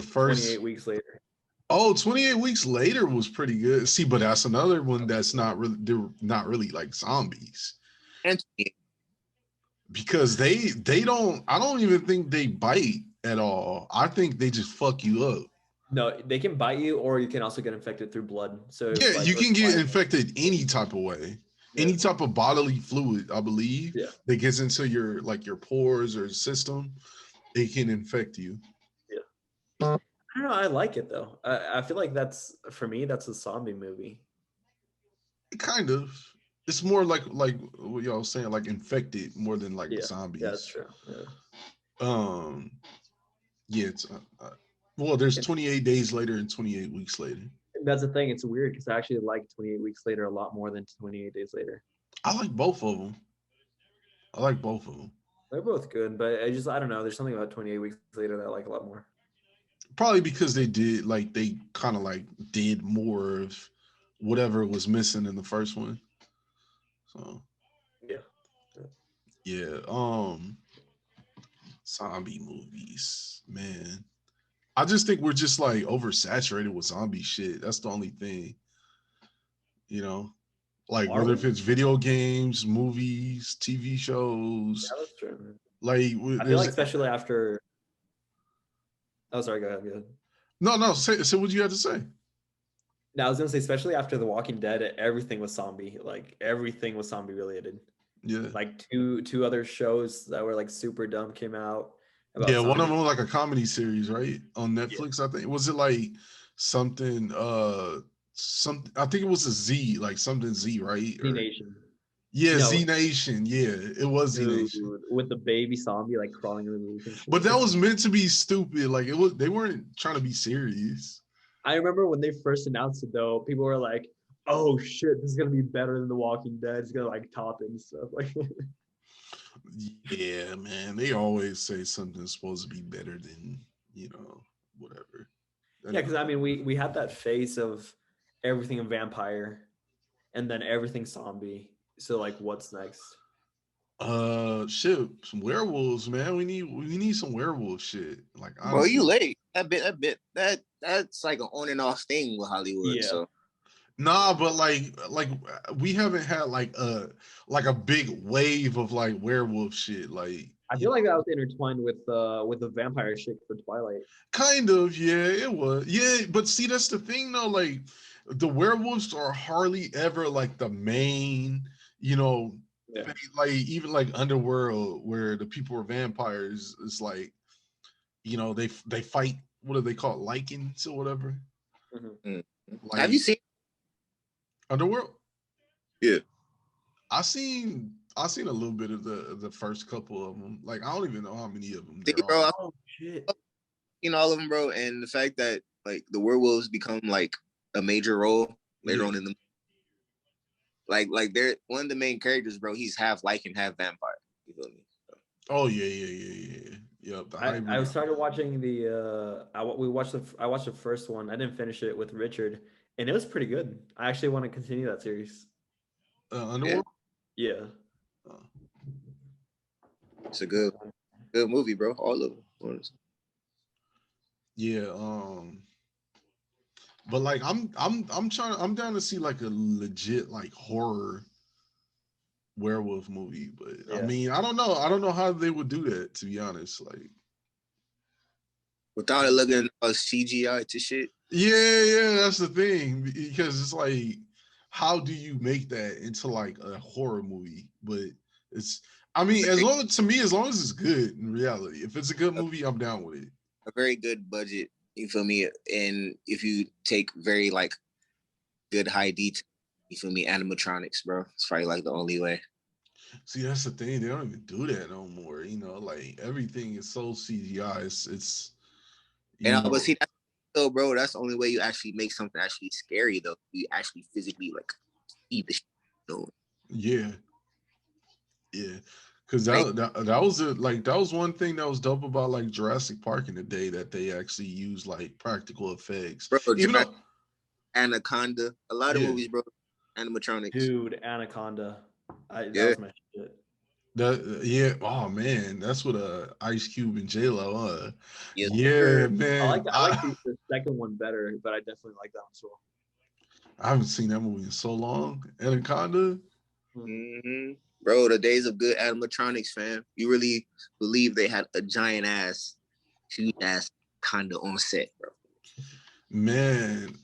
first 28 weeks later. Oh, 28 weeks later was pretty good. See, but that's another one that's not really, they're not really like zombies. Because they don't, I don't even think they bite at all. I think they just fuck you up. No, they can bite you, or you can also get infected through blood. So yeah, like, you can get infected any type of way. Yeah. Any type of bodily fluid, I believe, that gets into your pores or system, it can infect you. Yeah. I don't know. I like it though. I feel like that's, for me, that's a zombie movie. Kind of. It's more like what y'all was saying, like infected more than like zombies. Yeah, that's true. Yeah. It's well, there's 28 days later and 28 weeks later. That's the thing. It's weird because I actually like 28 weeks later a lot more than 28 days later. I like both of them. They're both good, but I don't know. There's something about 28 weeks later that I like a lot more. Probably because they kind of like did more of whatever was missing in the first one. So yeah. Zombie movies, man. I just think we're just like oversaturated with zombie shit. That's the only thing. You know, like whether if it's video games, movies, TV shows. Yeah, that's true. Like I feel like especially after. Oh, sorry. Go ahead. No. Say what you had to say. No, I was gonna say, especially after The Walking Dead, everything was zombie. Like everything was zombie related. Yeah. Like two other shows that were like super dumb came out. Yeah, one of them was like a comedy series, right? On Netflix, I think. Was it like something? I think it was a Z, like something Z, right? Z Nation. Yeah, no, Z Nation. Yeah, it was Z Nation with the baby zombie like crawling in the roof. But that was meant to be stupid. Like it was. They weren't trying to be serious. I remember when they first announced it, though, people were like, "Oh shit, this is gonna be better than The Walking Dead. It's gonna like top it and stuff." Like, yeah, man. They always say something's supposed to be better than whatever. Yeah, because I mean, we had that phase of everything a vampire, and then everything zombie. So like, what's next? Shit, some werewolves, man. We need some werewolf shit. Like, honestly. Well, you late. That's like an on and off thing with Hollywood. Yeah. So. Nah, but like we haven't had like a big wave of like werewolf shit. Like I feel like that was intertwined with the vampire shit for Twilight. Kind of, yeah, it was. Yeah, but see, that's the thing though. Like the werewolves are hardly ever like the main, you know, Yeah. like even like Underworld, where the people are vampires. It's like, you know, they fight. What do they call it? Lichens or whatever. Like, have you seen Underworld? Yeah, I seen a little bit of the first couple of them. Like, I don't even know how many of them see, there bro, are. Oh shit. I've seen all of them, bro. And the fact that like the werewolves become like a major role later on in the like they're one of the main characters, bro. He's half lichen, half vampire. You feel me? So. Oh yeah. Yep. I started watching I watched the first one. I didn't finish it with Richard, and it was pretty good. I actually want to continue that series. Underworld. Yeah. It's a good movie, bro. All of them. Yeah. But like I'm down to see like a legit like horror werewolf movie. But Yeah. I mean, I don't know how they would do that, to be honest. Like, without it looking CGI to shit. Yeah, that's the thing, because it's like, how do you make that into like a horror movie? But it's, I mean, as long as it's good in reality. If it's a good movie, I'm down with it. A very good budget, you feel me? And if you take very like good high detail, you feel me, animatronics, bro. It's probably like the only way. See, that's the thing. They don't even do that no more. You know, like everything is so CGI. It's but see, so bro, that's the only way you actually make something actually scary, though. You actually physically like eat the shit. So. Yeah. Because that was one thing that was dope about like Jurassic Park in the day, that they actually used like practical effects. Bro, even though Anaconda, a lot of movies, bro, animatronics. Dude, Anaconda. That was my shit. Oh man, that's what Ice Cube and J-Lo. Yes, yeah, man. I like the second one better, but I definitely like that one as well. I haven't seen that movie in so long. Anaconda. Mm-hmm. Bro, the days of good animatronics, fam. You really believe they had a giant ass, huge ass Anaconda on set, bro? Man,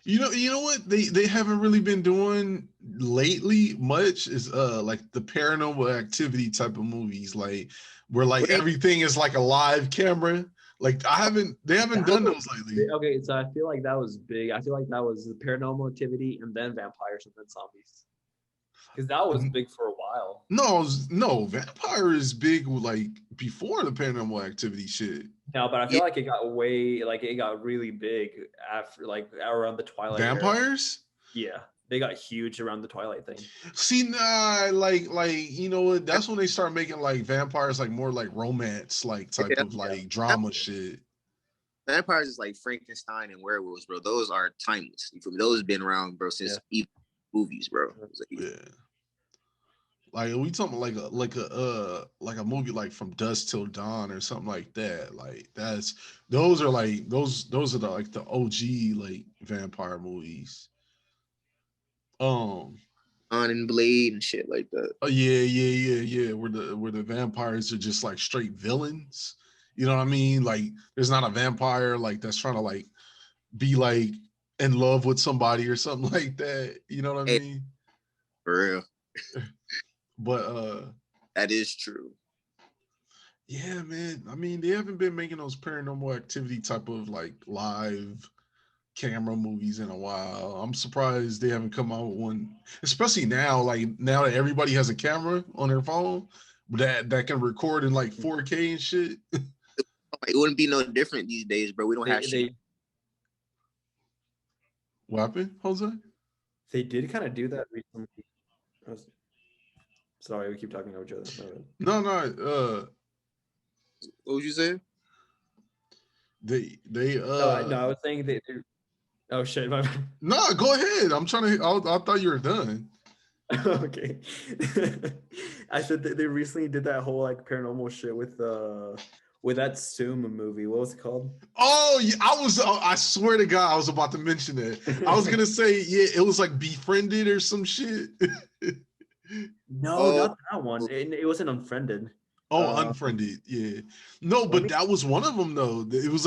you know what they haven't really been doing lately much is like the Paranormal Activity type of movies, like where like everything is like a live camera. Like they haven't done those lately. Okay, so I feel like that was big. I feel like that was the Paranormal Activity and then vampires and then zombies. Because that was big for a while. No, Vampire is big like before the Paranormal Activity shit. No, but I feel like it got really big after like around the Twilight Vampires? Era. Yeah, they got huge around the Twilight thing. See, like you know what? That's when they start making like vampires like more like romance, like type of like drama shit. Vampires is like Frankenstein and werewolves, bro. Those are timeless. You feel me? Those have been around, bro, since even movies, bro. Like we talking like a movie like From Dusk Till Dawn or something like that. Like those are the like the OG like vampire movies. On and Blade and shit like that. Oh yeah. Where the vampires are just like straight villains. You know what I mean? Like there's not a vampire like that's trying to like be like in love with somebody or something like that. You know what I mean? For real. But that is true. Yeah, man. I mean, they haven't been making those Paranormal Activity type of like live camera movies in a while. I'm surprised they haven't come out with one, especially now. Like now that everybody has a camera on their phone that can record in like 4K and shit. It wouldn't be no different these days, bro. We don't have shit. What happened, Jose? They did kind of do that recently. Sorry, we keep talking over each other. No. What was you saying? They No, I was saying they. Oh shit! No, go ahead. I'm trying to. I thought you were done. Okay. I said that they recently did that whole like paranormal shit with that Suma movie. What was it called? Oh, yeah, I swear to God, I was about to mention it. I was gonna say, yeah, it was like Befriended or some shit. No, not that one. It wasn't Unfriended. Oh, Unfriended, yeah. No, but that was one of them though. It was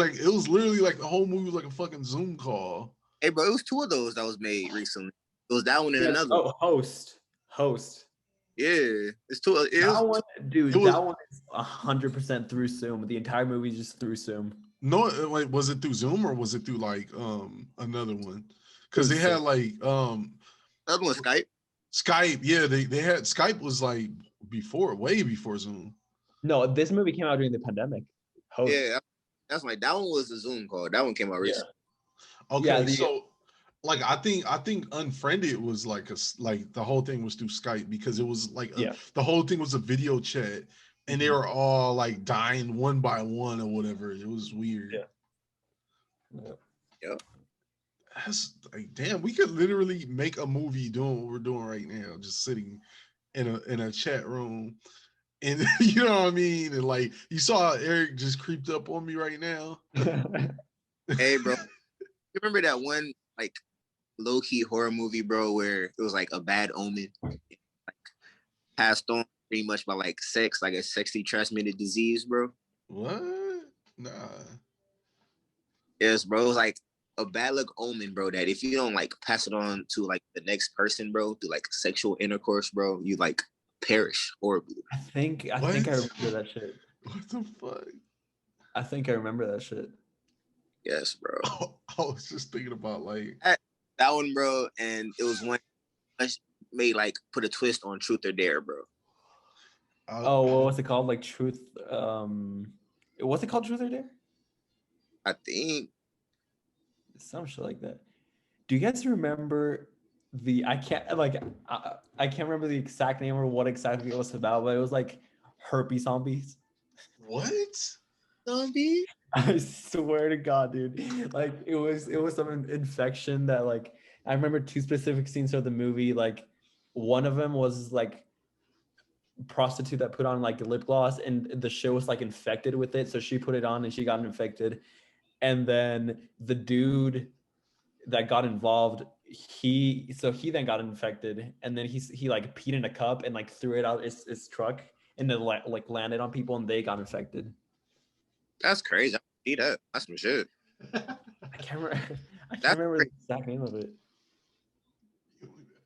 literally like the whole movie was like a fucking Zoom call. Hey, bro, it was two of those that was made recently. It was that one and another. Oh, Host. Host. Yeah, it's too. That one, dude. was, that one is 100% through Zoom. The entire movie is just through Zoom. No, like, was it through Zoom or was it through like another one? Because they had like another one, Skype. Skype, yeah, they had Skype was like way before Zoom. No, this movie came out during the pandemic. Host. Yeah, that's like that one was a Zoom call. That one came out recently. Okay, so like I think Unfriended was like the whole thing was through Skype because it was like the whole thing was a video chat and they were all like dying one by one or whatever. It was weird. Yep. That's like, damn, we could literally make a movie doing what we're doing right now, just sitting in a chat room. And you know what I mean? And like you saw Eric just creeped up on me right now. Hey, bro. You remember that one like low-key horror movie, bro, where it was like a bad omen, like passed on pretty much by like sex, like a sexually transmitted disease, bro? What? Nah. Yes, bro. It was like a bad luck omen, bro, that if you don't like pass it on to like the next person, bro, through like sexual intercourse, bro, you like perish horribly. I think I remember that shit. What the fuck? I think I remember that shit. Yes, bro. I was just thinking about like that one, bro, and it was one made like put a twist on Truth or Dare, bro. What was it called? Like Truth. What's it called? Truth or Dare? I think some shit like that. Do you guys remember I can't remember the exact name or what exactly it was about, but it was like herpes zombies. What? Zombie? I swear to God, dude. Like it was some infection that like I remember two specific scenes of the movie. Like one of them was like prostitute that put on like lip gloss and the show was like infected with it. So she put it on and she got infected. And then the dude that got involved, he then got infected and then he like peed in a cup and like threw it out his truck and then like landed on people and they got infected. That's crazy. I see that. That's some shit. I can't remember the exact name of it.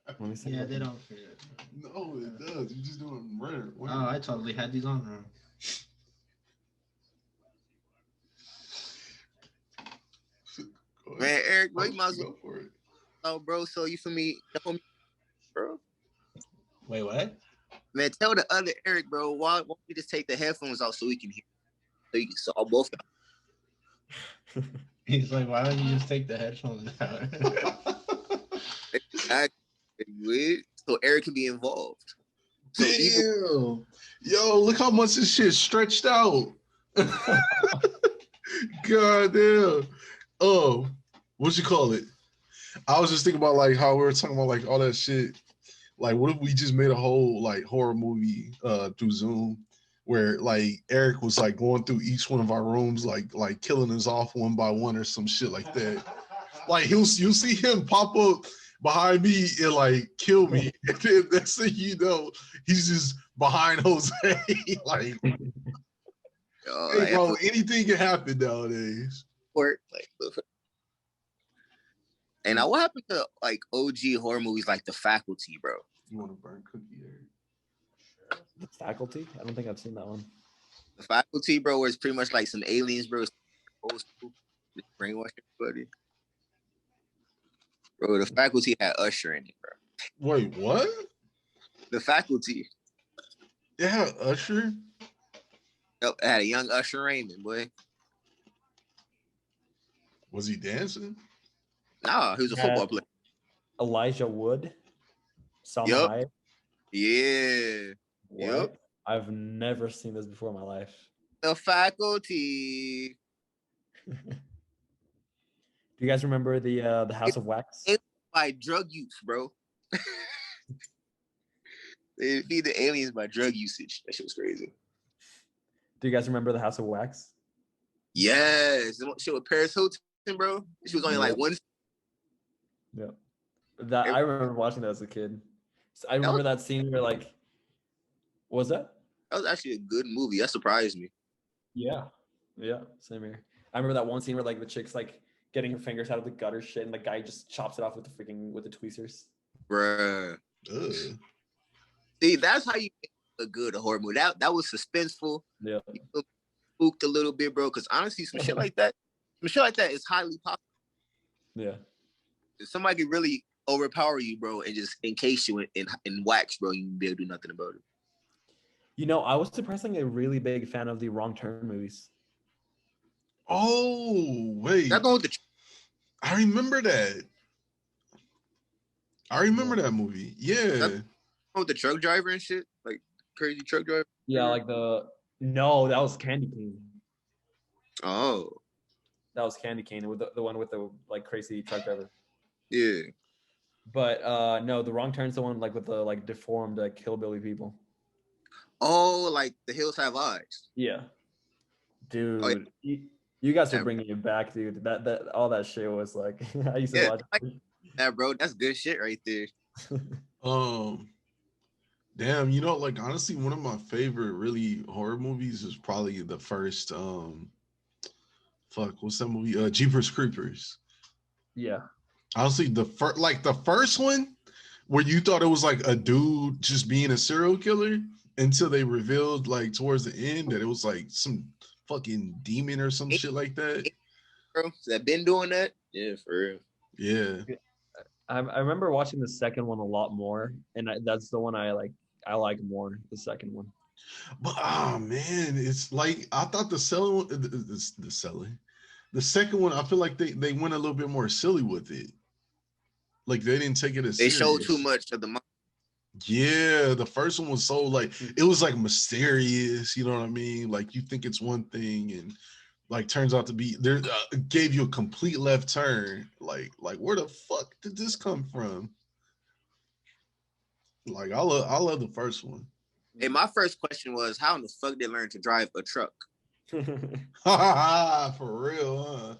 Let me see. Yeah, they don't care. No, it does. You just doing rare. Oh, I totally had these on wrong. Man, Eric, bro, you might as well go for it. Oh, bro, so you feel me, bro? Wait, what? Man, tell the other Eric, bro, why don't we just take the headphones off so we can hear? So both. He's like, why don't you just take the headphones out? Exactly. So Eric can be involved. So damn. Yo, look how much this shit stretched out. God damn. Oh, what you call it? I was just thinking about like how we were talking about like all that shit. Like, what if we just made a whole like horror movie through Zoom, where like Eric was like going through each one of our rooms, like killing us off one by one or some shit like that. Like you'll see him pop up behind me and like kill me, and then that's it. You know, he's just behind Jose. Like, hey, bro, anything can happen nowadays. And now, what happened to like OG horror movies like The Faculty, bro? You want to burn cookie there? The Faculty? I don't think I've seen that one. The Faculty, bro, where it's pretty much like some aliens, bro. Old school, brainwash everybody. Bro, The Faculty had Usher in it, bro. Wait, what? The Faculty. It had Usher? Yep, it had a young Usher Raymond, boy. Was he dancing? Nah, he was a football player. Elijah Wood. Yep. Hyde. Yeah. What? Yep. I've never seen this before in my life. The Faculty. Do you guys remember the House of Wax? By drug use, bro. They feed the aliens by drug usage. That shit was crazy. Do you guys remember the House of Wax? Yes. The shit with Paris Hilton, bro. She was only like one. Yeah. I remember watching that as a kid. So I remember that scene where like, what was that? That was actually a good movie. That surprised me. Yeah. Yeah. Same here. I remember that one scene where like the chick's like getting her fingers out of the gutter shit and the guy just chops it off with the tweezers. Bruh. Ugh. See, that's how you make a good horror movie. That was suspenseful. Yeah. You spooked a little bit, bro. Because honestly, some shit like that is highly possible. Yeah. Somebody could really overpower you, bro, and just encase you in wax, bro. You won't be able to do nothing about it. You know, I was surprisingly a really big fan of the Wrong Turn movies. Oh, wait. That going with the I remember that. I remember that movie. Yeah. with the truck driver and shit, like crazy truck driver. Yeah, like that was Candy Cane. Oh, That was Candy Cane, with the one with the like crazy truck driver. yeah. But no, the Wrong Turn's the one like with the like deformed hillbilly people. Oh, like The Hills Have Eyes. Yeah, dude, Oh, yeah. You guys are bringing it back, dude. That all that shit was like I used to watch. That, bro, that's good shit right there. Damn, you know, like honestly, one of my favorite really horror movies is probably the first what's that movie? Jeepers Creepers. Yeah. Honestly, the first one where you thought it was like a dude just being a serial killer until they revealed like towards the end that it was like some fucking demon or some shit like that. Bro, that been doing that? Yeah, for real. Yeah. I remember watching the second one a lot more, and that's the one I like more, the second one. But man, it's like I thought the second one, I feel like they went a little bit more silly with it. Like they didn't take it as They serious. showed too much of the. Yeah, the first one was so like it was like mysterious, you know what I mean? Like you think it's one thing and like turns out to be there. Gave you a complete left turn. Like where the fuck did this come from? Like I love the first one. Hey, my first question was, how in the fuck they learn to drive a truck? For real, huh?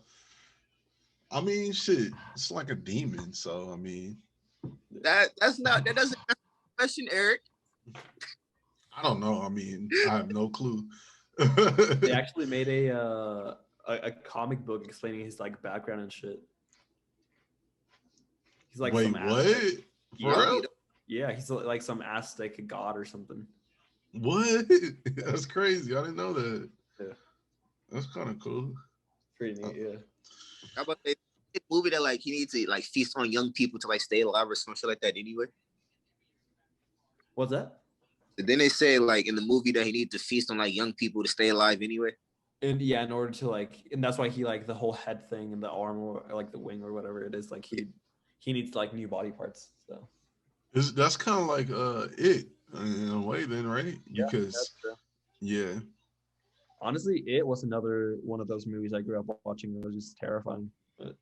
I mean, shit, it's like a demon. So I mean, that doesn't answer the question, Eric. I don't know. I mean, I have no clue. They actually made a comic book explaining his like background and shit. He's like wait, some what? Aztec. For real? Yeah, he's like some Aztec god or something. What? That's crazy. I didn't know that. Yeah, that's kind of cool. Pretty neat. Yeah. How about a movie that like he needs to like feast on young people to like stay alive or some shit like that anyway? What's that? Then they say like in the movie that he needs to feast on like young people to stay alive anyway. And yeah, in order to like, and that's why he like the whole head thing and the arm or like the wing or whatever it is, like he needs like new body parts. So that's kind of like it in a way, then, right? Yeah, because that's true. yeah. Honestly, it was another one of those movies I grew up watching. It was just terrifying. But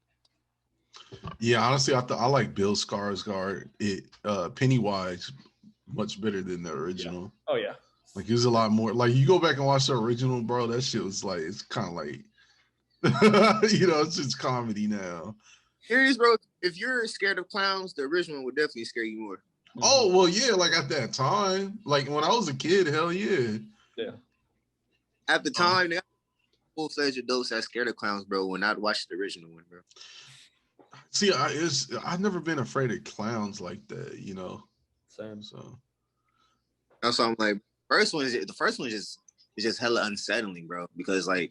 Yeah, honestly, I like Bill Skarsgård. Pennywise much better than the original. Yeah. Oh yeah. Like there's a lot more. Like you go back and watch the original, bro. That shit was like it's kind of like, you know, it's just comedy now. Here it is, bro. If you're scared of clowns, the original would definitely scare you more. Oh well, yeah. Like at that time, like when I was a kid, hell yeah. Yeah. At the time, they got full-fledged adults that scared of clowns, bro. When I watched the original one, bro. See, I've never been afraid of clowns like that, you know. Same. So that's why I'm like, the first one is just hella unsettling, bro. Because like,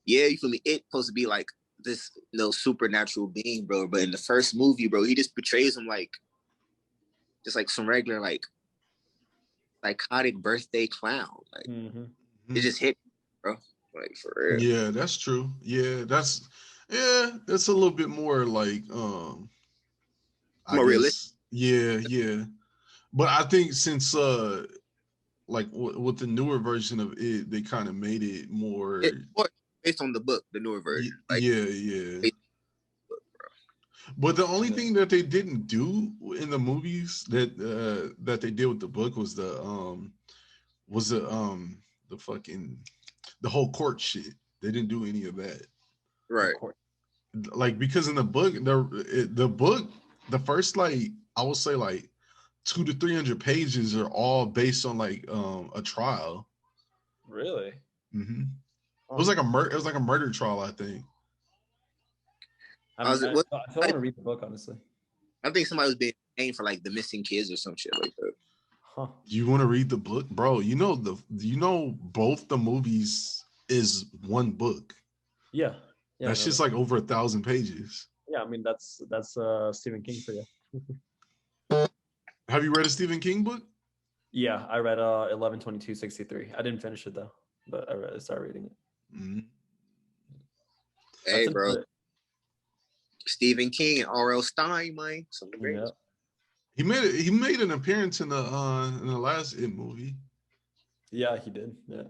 yeah, you feel me? It's supposed to be like this, supernatural being, bro. But in the first movie, bro, he just portrays him like just like some regular like psychotic birthday clown. Like it just hit, bro. Like for real. Yeah, that's true. Yeah, that's a little bit more like more realistic. Yeah. But I think since like with the newer version of it, they kind of made it more based on the book, the newer version. Yeah. But the only thing that they didn't do in the movies that they did with the book was the whole court shit. They didn't do any of that. Right. Like because in the book, the book, the first like I would say like 200 to 300 pages are all based on like a trial. Really? Mm-hmm. It was like a murder trial, I think. I still want to read the book, honestly. I think somebody was being named for like the missing kids or some shit like that. Huh. You want to read the book, bro? You know both the movies is one book. Yeah. That's just like over 1,000 pages. Yeah, I mean that's Stephen King for you. Have you read a Stephen King book? Yeah, I read 11/22/63. I didn't finish it though, but I started reading it. Mm-hmm. Hey, bro. Stephen King and R.L. Stein, man. Some great. Yeah. He made an appearance in the last It movie. Yeah, he did. Yeah.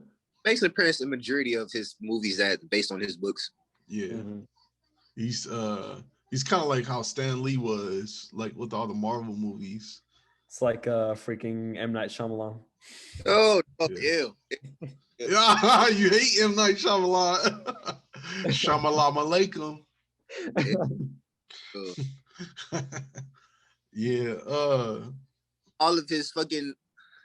Makes an appearance in the majority of his movies that based on his books. Yeah. Mm-hmm. He's kind of like how Stan Lee was, like with all the Marvel movies. It's like freaking M. Night Shyamalan. Oh, Yeah. ew. Yeah, you hate M. Night Shyamalan. Shyamalan alaikum. Yeah. All of his fucking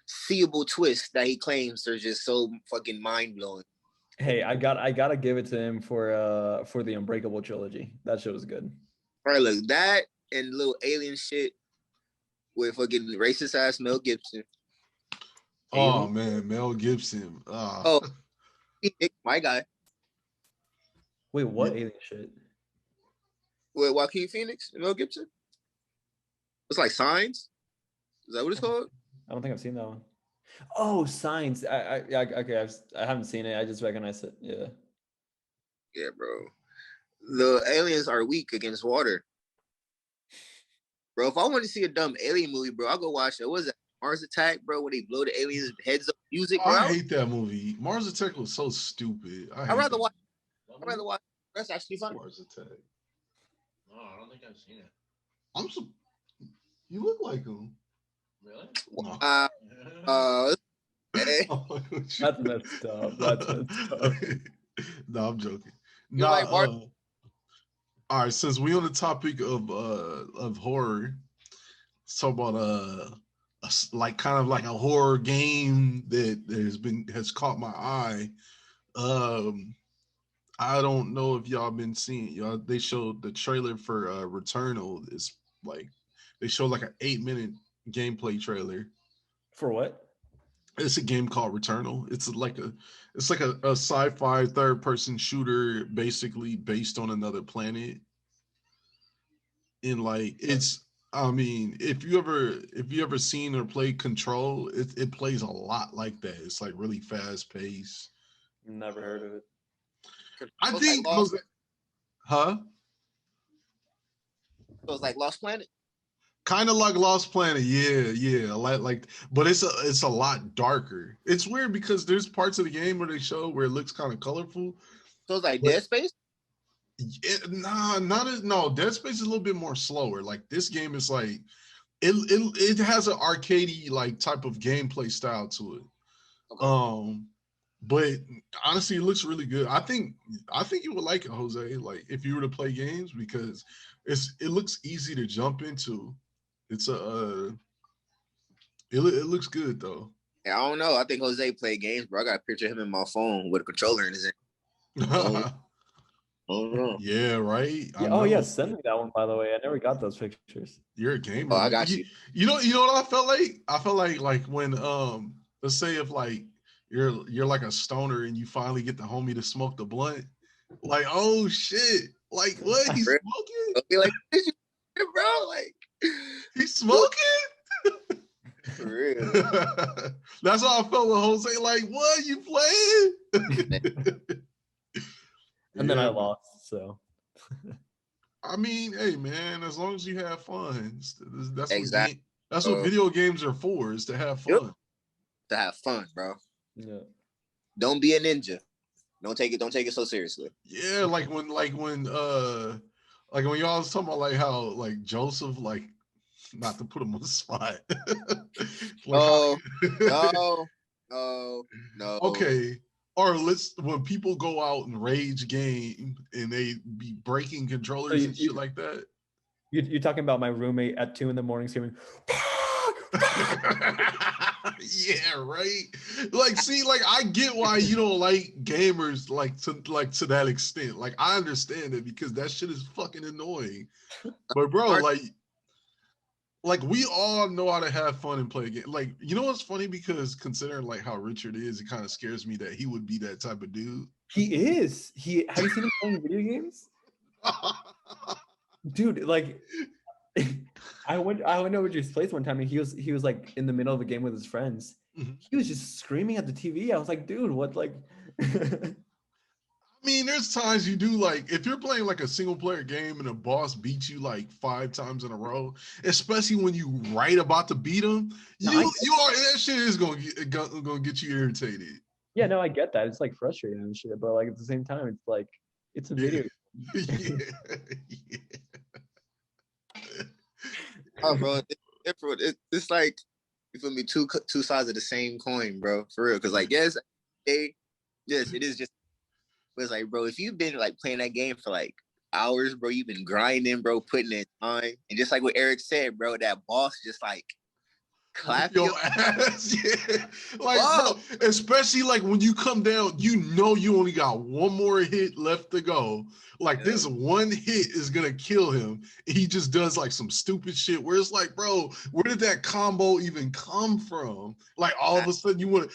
seeable twists that he claims are just so fucking mind blowing. Hey, I gotta give it to him for the Unbreakable trilogy. That shit was good. All right, look, that and little alien shit with fucking racist ass Mel Gibson. Oh man, Mel Gibson. Oh, my guy. Wait, what alien shit? With Joaquin Phoenix and Mel Gibson? It's like Signs? Is that what it's called? I don't think I've seen that one. Oh, Signs. Okay, I haven't seen it. I just recognize it. Yeah. Yeah, bro. The aliens are weak against water. Bro, if I want to see a dumb alien movie, bro, I'll go watch it. What was that? Mars Attack, bro, when they blow the aliens' heads up music, bro. I hate that movie. Mars Attack was so stupid. I'd rather watch. That's actually fun. Mars Attack. No, I don't think I've seen it. You look like him. Really? No. Hey. That's messed up. That's messed up. No, I'm joking. You're like Mark. All right, since we on the topic of horror, let's talk about like kind of like a horror game that has caught my eye. I don't know if y'all been seeing y'all. They showed the trailer for Returnal. It's like they showed like an 8-minute gameplay trailer. For what? It's a game called Returnal. It's like a sci-fi third-person shooter, basically based on another planet. And like I mean, if you ever seen or played Control, it plays a lot like that. It's like really fast-paced. Never heard of it. I think huh? So it's like Lost Planet. Kind of like Lost Planet, yeah, like, but it's a lot darker. It's weird because there's parts of the game where they show where it looks kind of colorful. So it's like Dead Space. No. Dead Space is a little bit more slower. Like this game is like it has an arcadey like type of gameplay style to it. Okay. But honestly, it looks really good. I think you would like it, Jose. Like if you were to play games because it looks easy to jump into. It's it looks good though. Yeah, I don't know. I think Jose played games, bro. I got a picture of him in my phone with a controller in his hand. Oh no. Yeah, right. Yeah, send me that one, by the way. I never got those pictures. You're a gamer. Oh, I got you. You know what I felt like? I felt like when let's say if like you're like a stoner and you finally get the homie to smoke the blunt, like oh shit, like what he's smoking? I'll be like, bro, like he's smoking. For real. That's how I felt with Jose. Like what you playing? And then I lost, so. I mean, hey man, as long as you have fun, that's exactly. That's what video games are for, is to have fun. Yep. To have fun, bro. Yeah. Don't be a ninja. Don't take it so seriously. Yeah, like when y'all was talking about like how like Joseph, like not to put him on the spot. Like no. Okay. Or when people go out and rage game and they be breaking controllers and shit like that. You're talking about my roommate at 2 a.m. screaming. Yeah, right. Like, see, like I get why you don't like gamers to that extent. Like, I understand it because that shit is fucking annoying. But bro, like we all know how to have fun and play a game. Like, you know what's funny? Because considering like how Richard is, it kind of scares me that he would be that type of dude. He is. Have you seen him playing video games? Dude, like I went over to his place one time and he was like in the middle of a game with his friends. Mm-hmm. He was just screaming at the TV. I was like, dude, what like I mean, there's times you do like if you're playing like a single player game and a boss beats you like 5 times in a row, especially when you right about to beat him, you are that shit is gonna get you irritated. Yeah, no, I get that. It's like frustrating and shit, but like at the same time, it's like it's a video. Yeah. Oh, bro, it's like you feel me, two sides of the same coin, bro, for real. Because like, yes, it is just. But it's like, bro, if you've been like playing that game for like hours, bro, you've been grinding, bro, putting in time, and just like what Erick said, bro, that boss just like clap your ass. Yeah. Like, bro, especially like when you come down, you know you only got one more hit left to go. Like this one hit is gonna kill him. He just does like some stupid shit where it's like, bro, where did that combo even come from? Like all of a sudden you wanna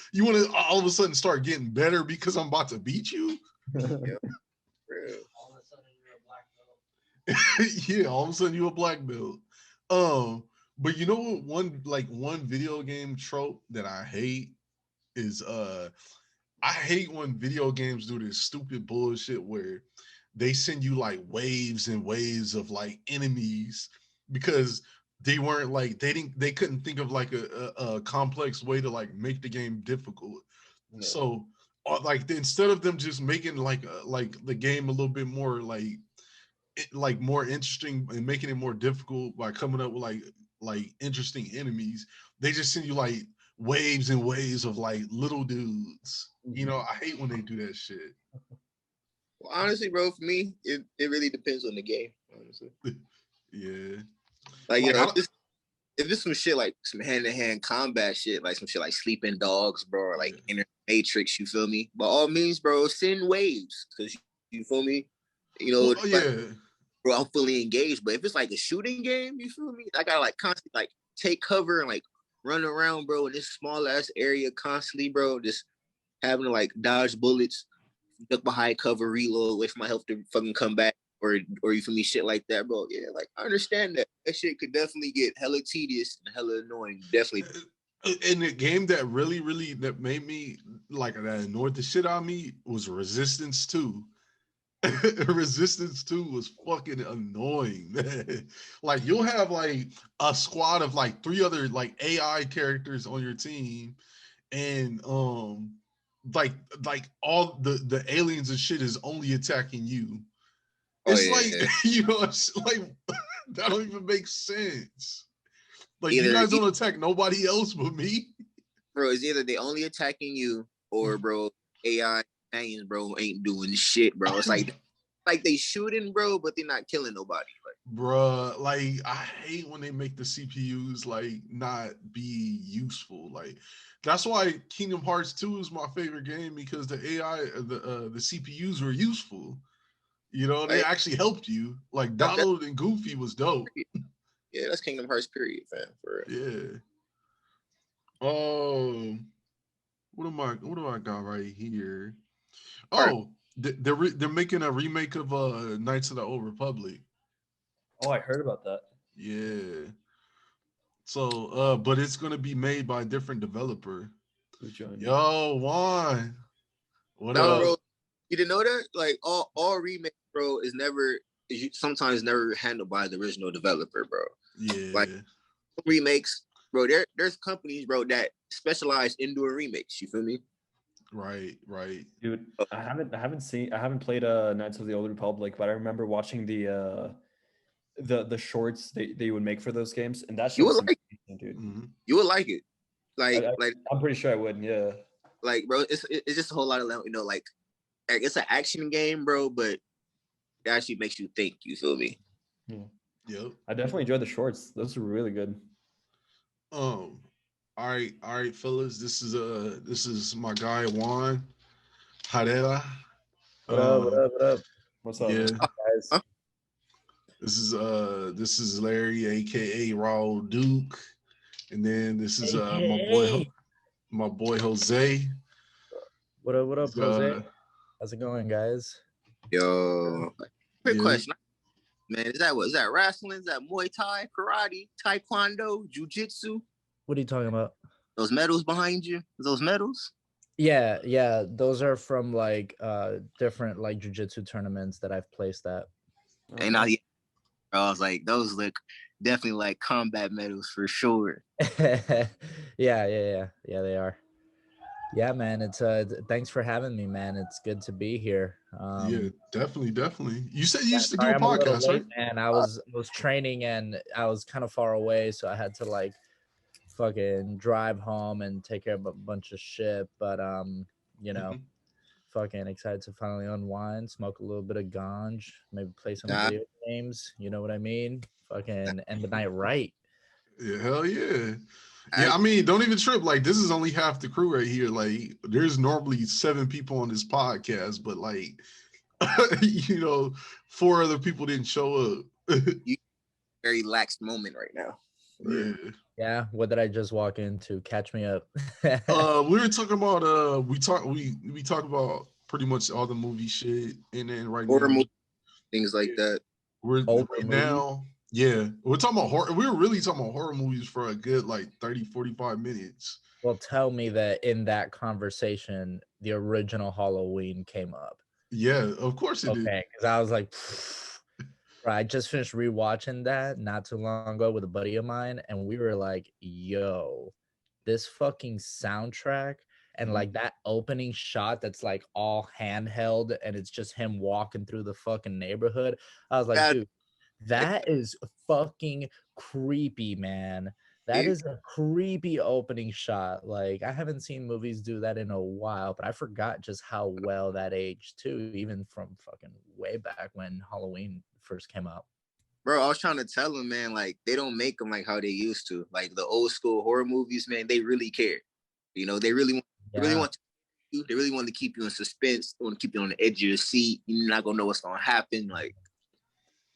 all of a sudden start getting better because I'm about to beat you. Yeah. All of a sudden you're a black belt. Yeah, all of a sudden you're a black belt. But you know what? One video game trope that I hate is I hate when video games do this stupid bullshit where they send you like waves and waves of like enemies because they weren't like they couldn't think of like a complex way to like make the game difficult. Yeah. So like instead of them just making like the game a little bit more like more interesting and making it more difficult by coming up with like interesting enemies, they just send you like waves and waves of like little dudes. You know, I hate when they do that shit. Well, honestly, bro, for me, it really depends on the game, honestly. Yeah. Like, you know, if it's some shit like some hand-to-hand combat shit, like some shit like Sleeping Dogs, bro, or like Inner Matrix, you feel me? By all means, bro, send waves, because you feel me? You know, like, bro, I'm fully engaged. But if it's like a shooting game, you feel me? I gotta like constantly like take cover and like run around, bro, in this small ass area constantly, bro, just having to like dodge bullets, duck behind cover, reload, wait for my health to fucking come back, or you feel me, shit like that, bro. Yeah, like I understand that shit could definitely get hella tedious and hella annoying. Definitely. And the game that really that made me like that annoyed the shit out of me was Resistance 2. Resistance 2 was fucking annoying, man. Like you'll have like a squad of like 3 other like AI characters on your team, and like all the aliens and shit is only attacking you. It's you know, it's like that don't even make sense. Like you guys don't attack nobody else but me. Bro, it's either they only attacking you or bro, AI companions, bro, ain't doing shit, bro. It's like they shooting, bro, but they're not killing nobody. Like, bruh, like I hate when they make the CPUs like not be useful. Like that's why Kingdom Hearts 2 is my favorite game, because the AI, the CPUs were useful. You know, they actually helped you. Like Donald and Goofy was dope. Yeah, that's Kingdom Hearts period, fam. For real. Yeah. What do I got right here? Oh, they're making a remake of Knights of the Old Republic. Oh, I heard about that. Yeah. So, but it's gonna be made by a different developer. Yo, Juan. What up? Bro, you didn't know that? Like all remakes, bro, is sometimes never handled by the original developer, bro. Yeah. Like remakes, bro. There's companies, bro, that specialize in doing remakes. You feel me? Right. Dude, I haven't played Knights of the Old Republic, but I remember watching the shorts they would make for those games, and that shit was amazing, dude. Mm-hmm. You would like it. Like I'm pretty sure I would, yeah. Like, bro, it's just a whole lot of, you know, like it's an action game, bro, but it actually makes you think. You feel me? Yeah. Yep. I definitely enjoyed the shorts. Those were really good. All right, fellas. This is my guy Juan Herrera. What up? What's up, yeah, guys? This is Larry, aka Raul Duke, and then this is my boy Jose. What up, Jose? How's it going, guys? Yo, quick question, man. Is that wrestling? Is that Muay Thai, karate, taekwondo, jujitsu? What are you talking about? Those medals behind you? Those medals? Yeah. Those are from like different like jujitsu tournaments that I've placed at. Okay. And I was like, those look definitely like combat medals for sure. Yeah, they are. Yeah, man. It's thanks for having me, man. It's good to be here. Yeah, definitely. You said you used to do a I'm podcast, late, right? Man, I was training and I was kind of far away, so I had to like fucking drive home and take care of a bunch of shit. But you know, fucking excited to finally unwind, smoke a little bit of ganj, maybe play some video games. You know what I mean? Fucking end the night right. Yeah, hell yeah. Yeah, I mean, don't even trip. Like, this is only half the crew right here. Like, there's normally 7 people on this podcast, but like, you know, 4 other people didn't show up. Very lax moment right now. Yeah. What did I just walk into? Catch me up. We were talking about we talk about pretty much all the movie shit, and then right horror now things like that. We're right now. Yeah, we're talking about horror. We were really talking about horror movies for a good like 30-45 minutes. Well, tell me that in that conversation, the original Halloween came up. Yeah, of course it did. Okay, because I was like, bro, I just finished rewatching that not too long ago with a buddy of mine, and we were like, yo, this fucking soundtrack and like that opening shot that's like all handheld and it's just him walking through the fucking neighborhood. I was like, dude, that is fucking creepy, man. That is a creepy opening shot. Like, I haven't seen movies do that in a while, but I forgot just how well that aged too, even from fucking way back when Halloween first came out. Bro, I was trying to tell him, man, like, they don't make them like how they used to. Like, the old school horror movies, man, they really care. You know, they really want to keep you in suspense. They want to keep you on the edge of your seat. You're not going to know what's going to happen. Like,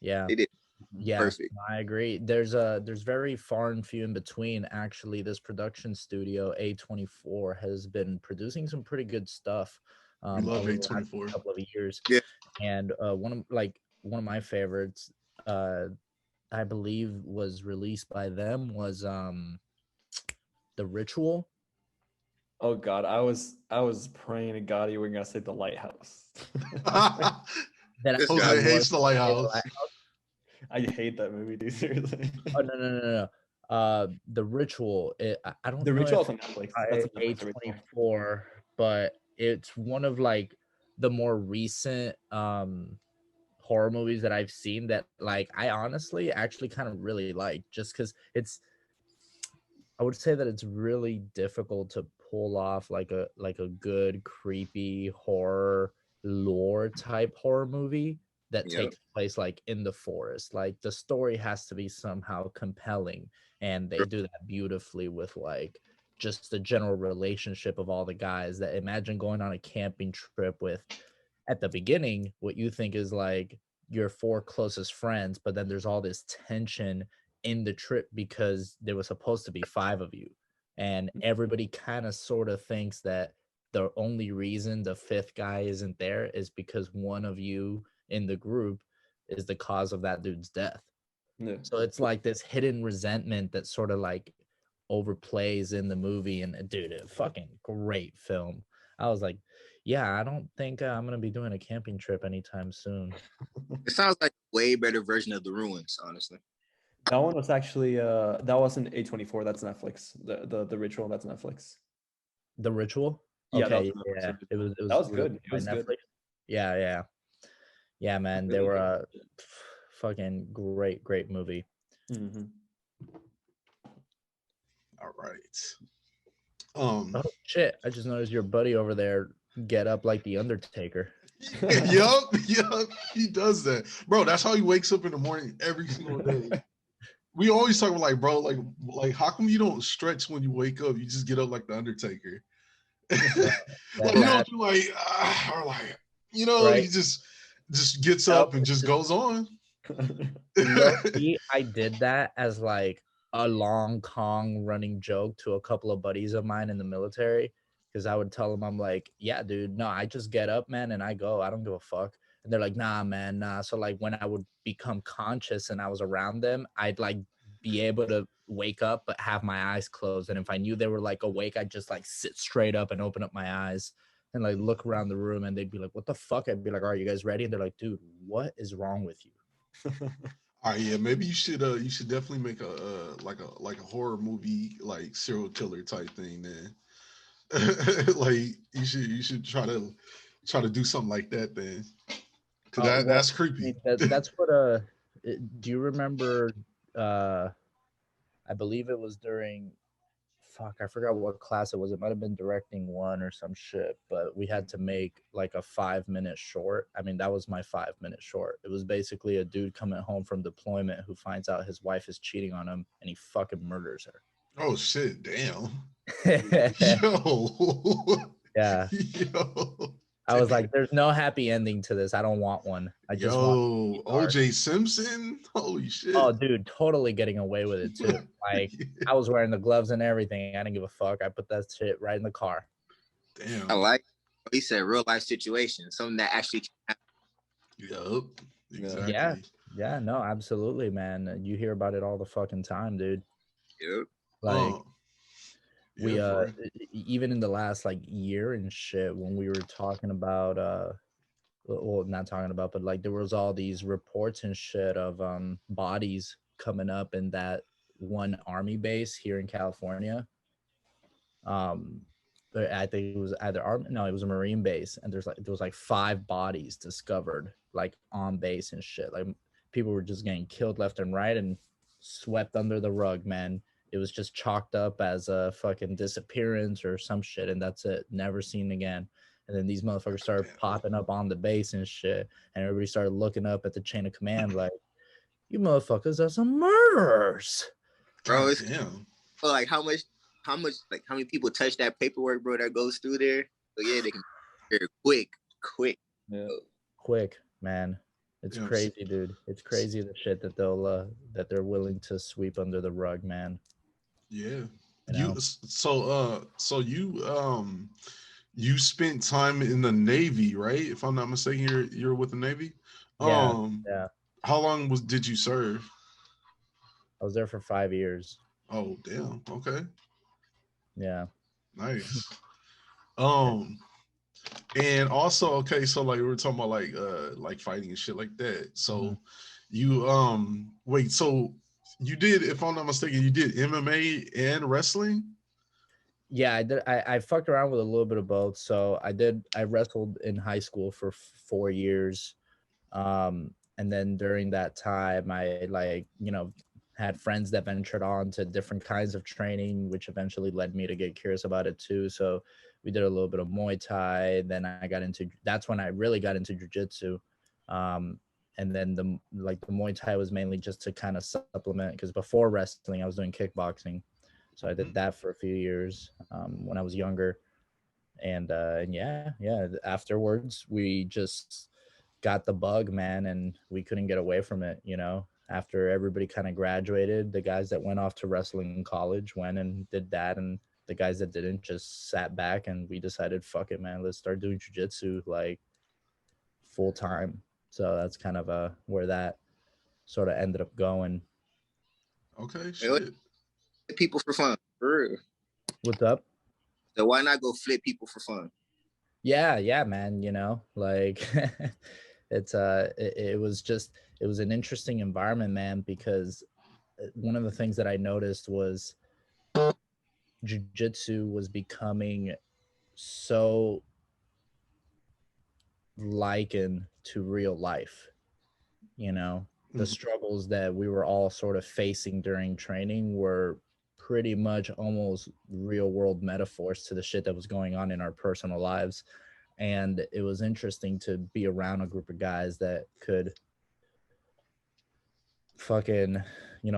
yeah. They did. Yeah, perfect. I agree. There's very far and few in between. Actually, this production studio A24 has been producing some pretty good stuff. I love A24. A couple of years. Yeah, and one of my favorites, I believe, was released by them was The Ritual. Oh God, I was praying to God you were gonna say The Lighthouse. Jose hates The Lighthouse. I hate that movie, dude. Seriously. Oh no. The Ritual. I don't. The know Ritual on Netflix. That's A24, but it's one of like the more recent horror movies that I've seen that like I honestly actually kind of really like, just because I would say that it's really difficult to pull off like a good creepy horror lore type horror movie that takes place like in the forest. Like, the story has to be somehow compelling, and they do that beautifully with like just the general relationship of all the guys. That imagine going on a camping trip with, at the beginning, what you think is like your 4 closest friends, but then there's all this tension in the trip because there was supposed to be 5 of you, and everybody kind of sort of thinks that the only reason the 5th guy isn't there is because one of you in the group is the cause of that dude's death. Yeah. So it's like this hidden resentment that sort of like overplays in the movie. And dude, a fucking great film. I was like, yeah, I don't think I'm gonna be doing a camping trip anytime soon. It sounds like a way better version of The Ruins, honestly. That one was actually that wasn't A24. That's Netflix. The Ritual. That's Netflix. The Ritual. Yeah, okay, yeah. It was good. It was Netflix. good. Yeah, man. Really, they were a fucking great movie. Mm-hmm. All right. Oh shit! I just noticed your buddy over there get up like the Undertaker. Yup. He does that, bro. That's how he wakes up in the morning every single day. We always talk about like, bro, like how come you don't stretch when you wake up? You just get up like the Undertaker. Like, you know, like, or like, you know, right? He just gets up and just goes on. I did that as like a long Kong running joke to a couple of buddies of mine in the military, because I would tell them, I'm like, yeah, dude, no, I just get up, man, and I go. I don't give a fuck. And they're like, nah, man, nah. So like when I would become conscious and I was around them, I'd like be able to wake up but have my eyes closed. And if I knew they were like awake, I'd just like sit straight up and open up my eyes and like look around the room, and they'd be like, what the fuck? I'd be like, are you guys ready? And they're like, dude, what is wrong with you? All right, yeah, maybe you should definitely make a like a horror movie, like serial killer type thing then. Like you should try to do something like that then. Cause that's creepy. That's what do you remember I believe it was during, fuck, I forgot what class it was. It might have been directing one or some shit, but we had to make like a 5-minute short. I mean, that was my 5-minute short. It was basically a dude coming home from deployment who finds out his wife is cheating on him and he fucking murders her. Oh shit, damn. Yo. Yeah. Yo. I was like, there's no happy ending to this. I don't want one. I just want OJ Simpson. Holy shit. Oh, dude, totally getting away with it too. Like, yeah. I was wearing the gloves and everything. I didn't give a fuck. I put that shit right in the car. Damn. I like he said real life situation, something that actually can happen. Yep. Exactly. Yeah, no, absolutely, man. You hear about it all the fucking time, dude. Yep. Like we even in the last like year and shit, when we were talking about well, not talking about, but like there was all these reports and shit of bodies coming up in that one army base here in California. I think it was either army, no, it was a Marine base, and there was like 5 bodies discovered like on base and shit. Like people were just getting killed left and right and swept under the rug, man. It was just chalked up as a fucking disappearance or some shit, and that's it. Never seen again. And then these motherfuckers started popping up on the base and shit, and everybody started looking up at the chain of command like, you motherfuckers are some murderers. Bro, it's like how many people touch that paperwork, bro, that goes through there? So yeah, they can quick. Yeah. Quick, man. It's crazy, dude. It's crazy the shit that they're willing to sweep under the rug, man. Yeah. You spent time in the Navy, right? If I'm not mistaken, you're with the Navy. Yeah. How long did you serve? I was there for 5 years. Oh damn. Okay. Yeah. Nice. And also, okay, so like we were talking about like fighting and shit like that. So you wait, so you did, if I'm not mistaken, you did MMA and wrestling? Yeah, I did. I fucked around with a little bit of both. So I wrestled in high school for 4 years. And then during that time I had friends that ventured on to different kinds of training, which eventually led me to get curious about it too. So we did a little bit of Muay Thai. Then that's when I really got into jiu-jitsu. And then the Muay Thai was mainly just to kind of supplement, because before wrestling I was doing kickboxing. So I did that for a few years when I was younger. And yeah. Afterwards, we just got the bug, man, and we couldn't get away from it, After everybody kind of graduated, the guys that went off to wrestling in college went and did that, and the guys that didn't just sat back, and we decided, fuck it, man, let's start doing jiu-jitsu like full time. So that's kind of where that sort of ended up going. Okay, shit. People for fun, for real. What's up? So why not go flip people for fun? Yeah, man. Like it was an interesting environment, man, because one of the things that I noticed was jiu-jitsu was becoming so likened to real life. The struggles that we were all sort of facing during training were pretty much almost real world metaphors to the shit that was going on in our personal lives. And it was interesting to be around a group of guys that could fucking,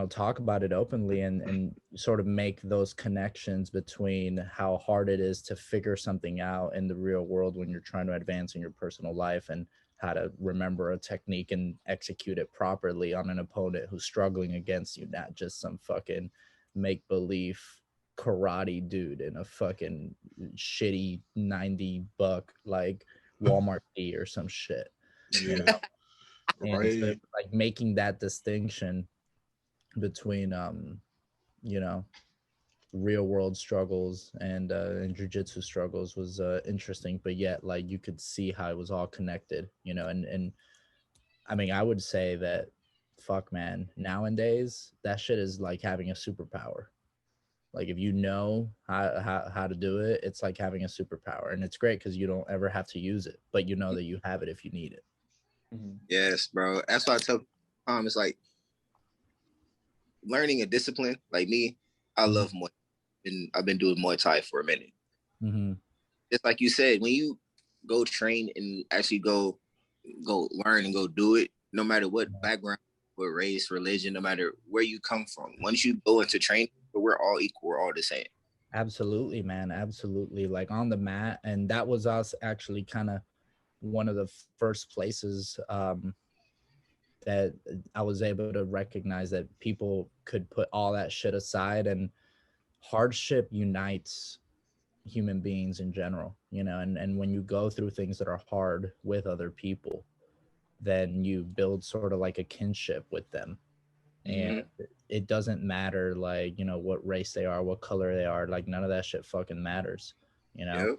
talk about it openly and sort of make those connections between how hard it is to figure something out in the real world when you're trying to advance in your personal life, and how to remember a technique and execute it properly on an opponent who's struggling against you, not just some fucking make-believe karate dude in a fucking shitty $90 like Walmart tee or some shit, you know. And so, like, making that distinction between you know, real world struggles and jiu-jitsu struggles was interesting, but yet like you could see how it was all connected, you know. And I mean, I would say that, fuck man, nowadays that shit is like having a superpower. Like if you know how to do it, it's like having a superpower, and it's great because you don't ever have to use it, but you know that you have it if you need it. Yes, bro. That's why I tell it's like learning a discipline. Like me, I love Muay, and I've been doing Muay Thai for a minute. Just like you said, when you go train and actually go learn and go do it, no matter what background, what race, religion, no matter where you come from, once you go into training, we're all equal, we're all the same. Absolutely, man. Absolutely. Like on the mat. And that was us actually kind of one of the first places that I was able to recognize that people could put all that shit aside, and hardship unites human beings in general, you know. And when you go through things that are hard with other people, then you build sort of like a kinship with them. And it doesn't matter, like, you know, what race they are, what color they are, like none of that shit fucking matters, you know.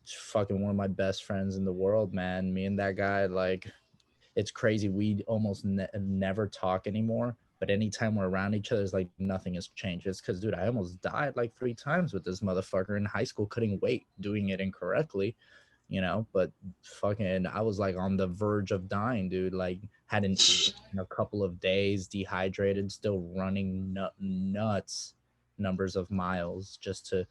Fucking one of my best friends in the world, man, me and that guy, like, it's crazy, we almost never talk anymore, but anytime we're around each other, it's like nothing has changed. It's because, dude, I almost died like 3 times with this motherfucker in high school, cutting weight, doing it incorrectly, you know. But fucking, I was like on the verge of dying, dude. Like, hadn't eaten in a couple of days, dehydrated, still running nuts numbers of miles just to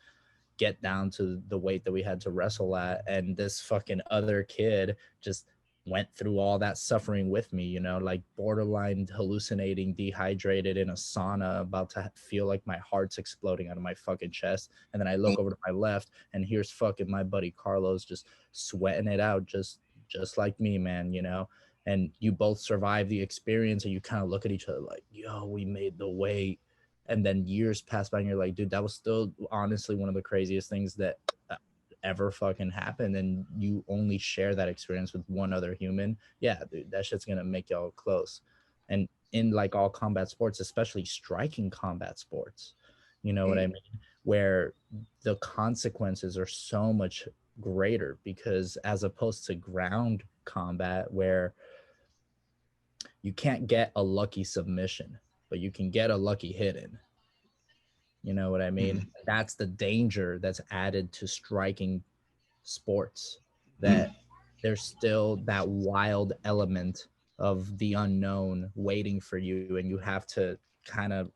get down to the weight that we had to wrestle at. And this fucking other kid just went through all that suffering with me, you know, like borderline hallucinating, dehydrated in a sauna, about to feel like my heart's exploding out of my fucking chest. And then I look over to my left, and here's fucking my buddy Carlos just sweating it out, just like me, man, you know. And you both survive the experience, and you kind of look at each other like, yo, we made the weight. And then years pass by, and you're like, dude, that was still honestly one of the craziest things that ever fucking happened. And you only share that experience with one other human. Yeah, dude, that shit's gonna make y'all close. And in like all combat sports, especially striking combat sports, you know what I mean, where the consequences are so much greater, because as opposed to ground combat, where you can't get a lucky submission, but you can get a lucky hit in. You know what I mean? That's the danger that's added to striking sports, that there's still that wild element of the unknown waiting for you, and you have to kind of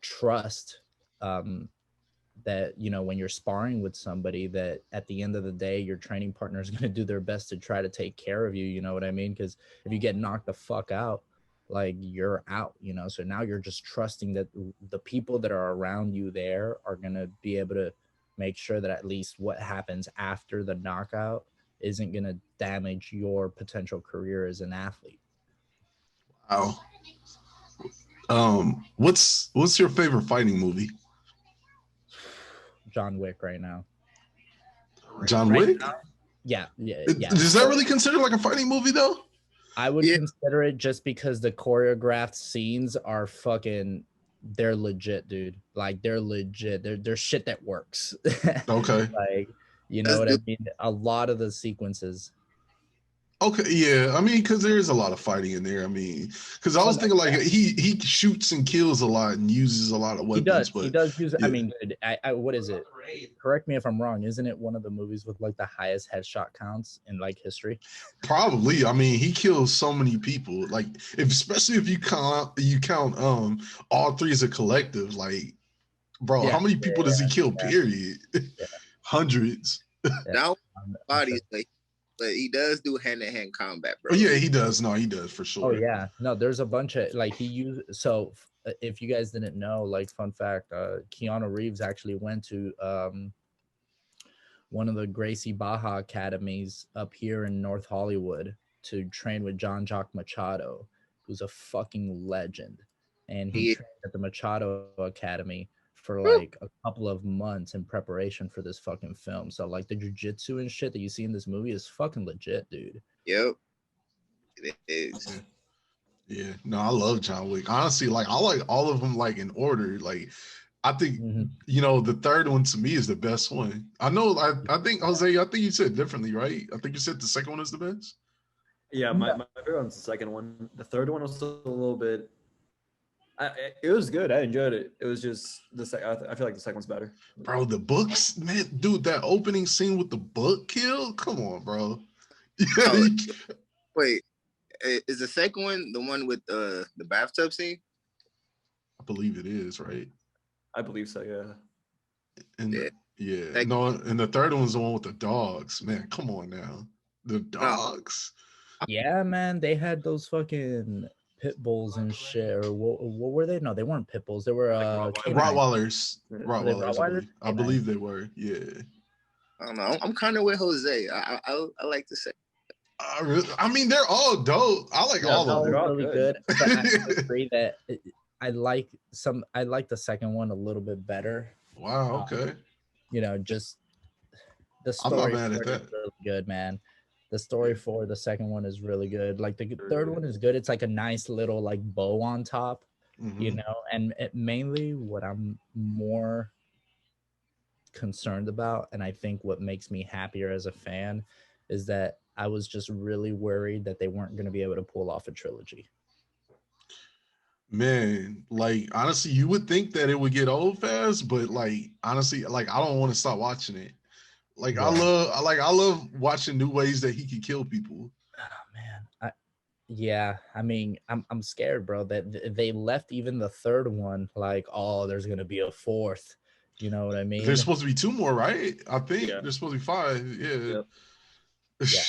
trust that, you know, when you're sparring with somebody, that at the end of the day, your training partner is going to do their best to try to take care of you. You know what I mean? Because if you get knocked the fuck out, like, you're out, you know. So now you're just trusting that the people that are around you there are going to be able to make sure that at least what happens after the knockout isn't going to damage your potential career as an athlete. Wow. What's your favorite fighting movie? John Wick right now. John Wick? Now? Yeah. Is that really considered like a fighting movie though? I would consider it, just because the choreographed scenes are fucking, they're legit, dude. Like, they're legit. They're shit that works. Okay. Like, you know what I mean? A lot of the sequences. Okay, yeah. I mean, because there is a lot of fighting in there. I mean, because I was thinking like he shoots and kills a lot and uses a lot of weapons. He does use. Yeah. I mean, I what is it? Correct me if I'm wrong. Isn't it one of the movies with like the highest headshot counts in like history? Probably. I mean, he kills so many people. Like, especially if you count all three as a collective. Like, bro, how many people does he kill? Period. Hundreds. Now, bodies like. But he does do hand-to-hand combat, bro. Oh, yeah, he does. No, he does for sure. Oh yeah, no, there's a bunch of like he used. So if you guys didn't know, like, fun fact, Keanu Reeves actually went to one of the Gracie Baja academies up here in North Hollywood to train with Jean-Jacques Machado, who's a fucking legend. And he trained at the Machado Academy for like a couple of months in preparation for this fucking film. So like the jujitsu and shit that you see in this movie is fucking legit, dude. Yep. It is. Yeah. No, I love John Wick. Honestly, like I like all of them like in order. Like I think you know the third one to me is the best one. I know I think Jose, I think you said differently, right? I think you said the second one is the best. Yeah, my favorite one's the second one. The third one was still a little bit. It was good. I enjoyed it. It was just I feel like the second one's better. Bro, the books, man, dude, that opening scene with the book kill. Come on, bro. Wait, is the second one the one with the bathtub scene? I believe it is, right? I believe so. Yeah. And no, and the third one's the one with the dogs. Man, come on now, the dogs. Yeah, man, they had those fucking pit bulls and shit. Or what were they? No, they weren't pit bulls. They were Rottweilers. I believe they were. Yeah. I don't know. I'm kind of with Jose. I like to say. I mean, they're all dope. I like all of them. They're all really good. But I agree that I like the second one a little bit better. Wow. Okay. You know, just the story. I'm not mad at that. Really good, man. The story for the second one is really good. Like the third one is good. It's like a nice little like bow on top, you know. And mainly what I'm more concerned about, and I think what makes me happier as a fan, is that I was just really worried that they weren't going to be able to pull off a trilogy. Man, like honestly, you would think that it would get old fast, but like honestly, like I don't want to stop watching it. Like I love watching new ways that he can kill people. Oh man, I mean, I'm scared, bro. That they left even the third one like, oh, there's gonna be a fourth. You know what I mean? There's supposed to be 2 more, right? I think there's supposed to be 5. Yeah. Yeah.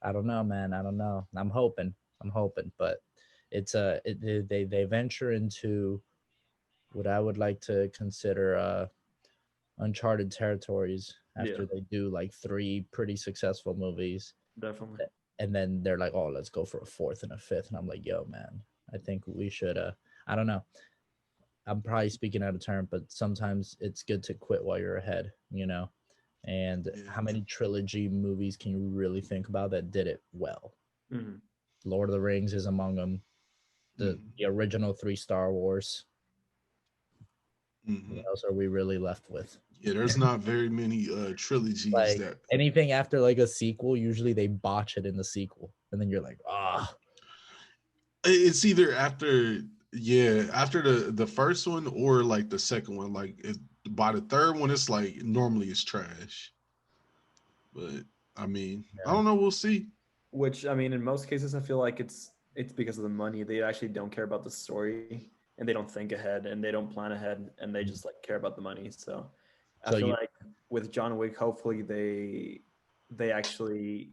I don't know, man. I don't know. I'm hoping, but it's they venture into what I would like to consider uncharted territories after they do like 3 pretty successful movies. Definitely. And then they're like, oh, let's go for a 4th and a 5th. And I'm like, yo, man, I think we should I don't know. I'm probably speaking out of turn, but sometimes it's good to quit while you're ahead, you know? And how many trilogy movies can you really think about that did it well? Lord of the Rings is among them. The original 3 Star Wars. What else are we really left with? Yeah, there's not very many trilogies like, that anything after like a sequel, usually they botch it in the sequel, and then you're like, it's either after the first one or like the second one. Like by the third one, it's like normally it's trash. But I mean, I don't know. We'll see. Which I mean, in most cases, I feel like it's because of the money. They actually don't care about the story, and they don't think ahead, and they don't plan ahead, and they just like care about the money. So I feel like with John Wick, hopefully they actually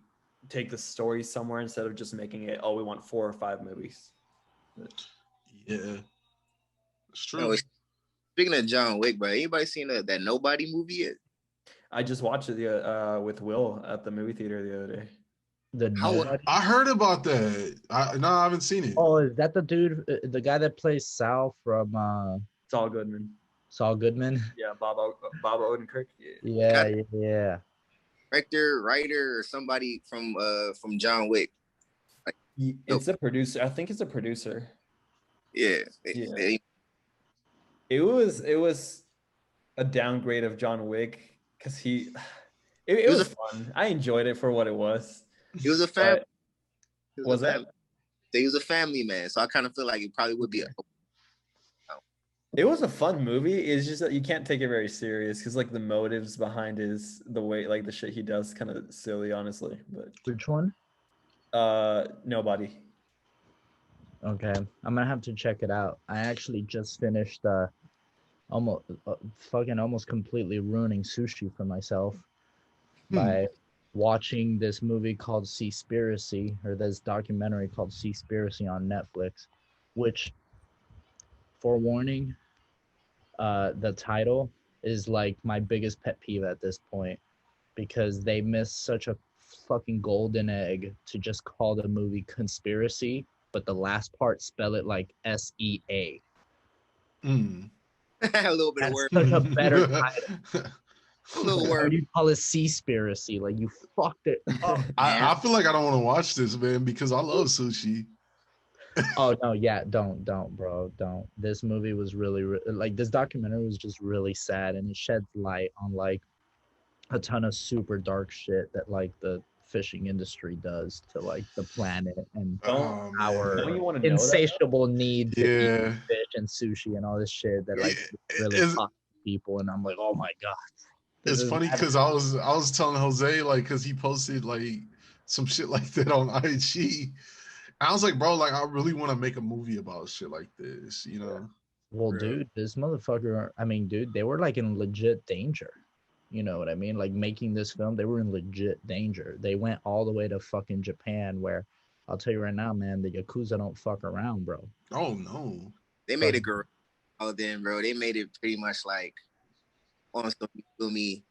take the story somewhere instead of just making it, oh, we want 4 or 5 movies. Yeah, it's true. Speaking of John Wick, bro, anybody seen that Nobody movie yet? I just watched it with Will at the movie theater the other day. I heard about that. I haven't seen it. Oh, is that the dude, the guy that plays Sal from Saul Goodman? Saul Goodman? Yeah, Bob Odenkirk. Yeah. Director, writer, or somebody from John Wick. Like, it's a producer. I think it's a producer. Yeah. It was a downgrade of John Wick because it was fun. I enjoyed it for what it was. He was a family. He was a family man, so I kind of feel like it probably would be It was a fun movie. It's just that you can't take it very serious because like the motives behind the way like the shit he does kind of silly, honestly. But which one? Nobody. Okay, I'm gonna have to check it out. I actually just finished almost completely ruining sushi for myself by watching this movie called Seaspiracy, or this documentary called Seaspiracy on Netflix, which, forewarning, the title is like my biggest pet peeve at this point. because they missed such a fucking golden egg to just call the movie Conspiracy, but the last part spell it like SEA. Mm. A little bit of That's work. such a better title. A little Or word. you call it Seaspiracy, like you fucked it up. I feel like I don't want to watch this, man, because I love sushi. Oh no, yeah, don't, bro, don't. This movie was really like this documentary was just really sad, and it sheds light on like a ton of super dark shit that like the fishing industry does to like the planet and Oh, our Don't you want to know insatiable need to eat Yeah. fish and sushi and all this shit that like really It's- hot people. And I'm like, oh my god. It's funny because I was telling Jose, like, because he posted like some shit like that on IG. I was like, bro, like I really want to make a movie about shit like this, you know? Well, Real. dude, this motherfucker, I mean, dude, they were like in legit danger. You know what I mean? Like making this film, they were in legit danger. They went all the way to fucking Japan, where I'll tell you right now, man, the Yakuza don't fuck around, bro. Oh no. They made a girl. Oh, then, bro, they made it pretty much like on some, you feel me,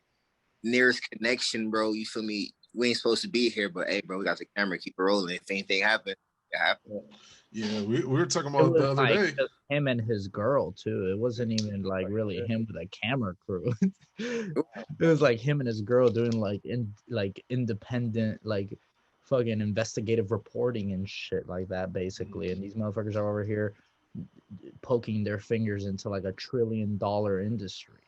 nearest connection, bro. You feel me? We ain't supposed to be here, but hey, bro, we got the camera, keep it rolling. If anything happens, it happens. Yeah, we were talking It about was the other like day. just him and his girl too. It wasn't even like really him with a camera crew. It was like him and his girl doing like independent like fucking investigative reporting and shit like that basically. And these motherfuckers are over here poking their fingers into like $1 trillion industry.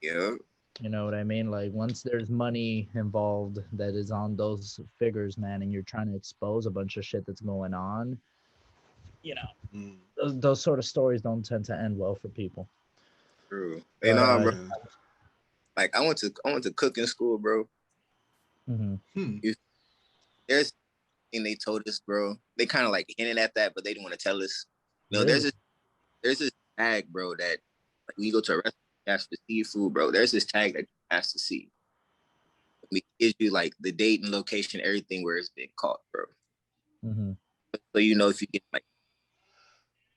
Yeah. You know what I mean? Like once there's money involved that is on those figures, man, and you're trying to expose a bunch of shit that's going on, you know, those sort of stories don't tend to end well for people. True. You know, bro. Yeah. Like I went to cooking school, bro. Mm-hmm. There's thing they told us, bro. They kind of like hinted at that, but they didn't want to tell us. You know, Really? there's this tag, bro, that like when you go to a restaurant, you ask for seafood, bro. There's this tag that you ask to see. It gives you like the date and location, everything where it's been caught, bro. Mm-hmm. So you know if you get like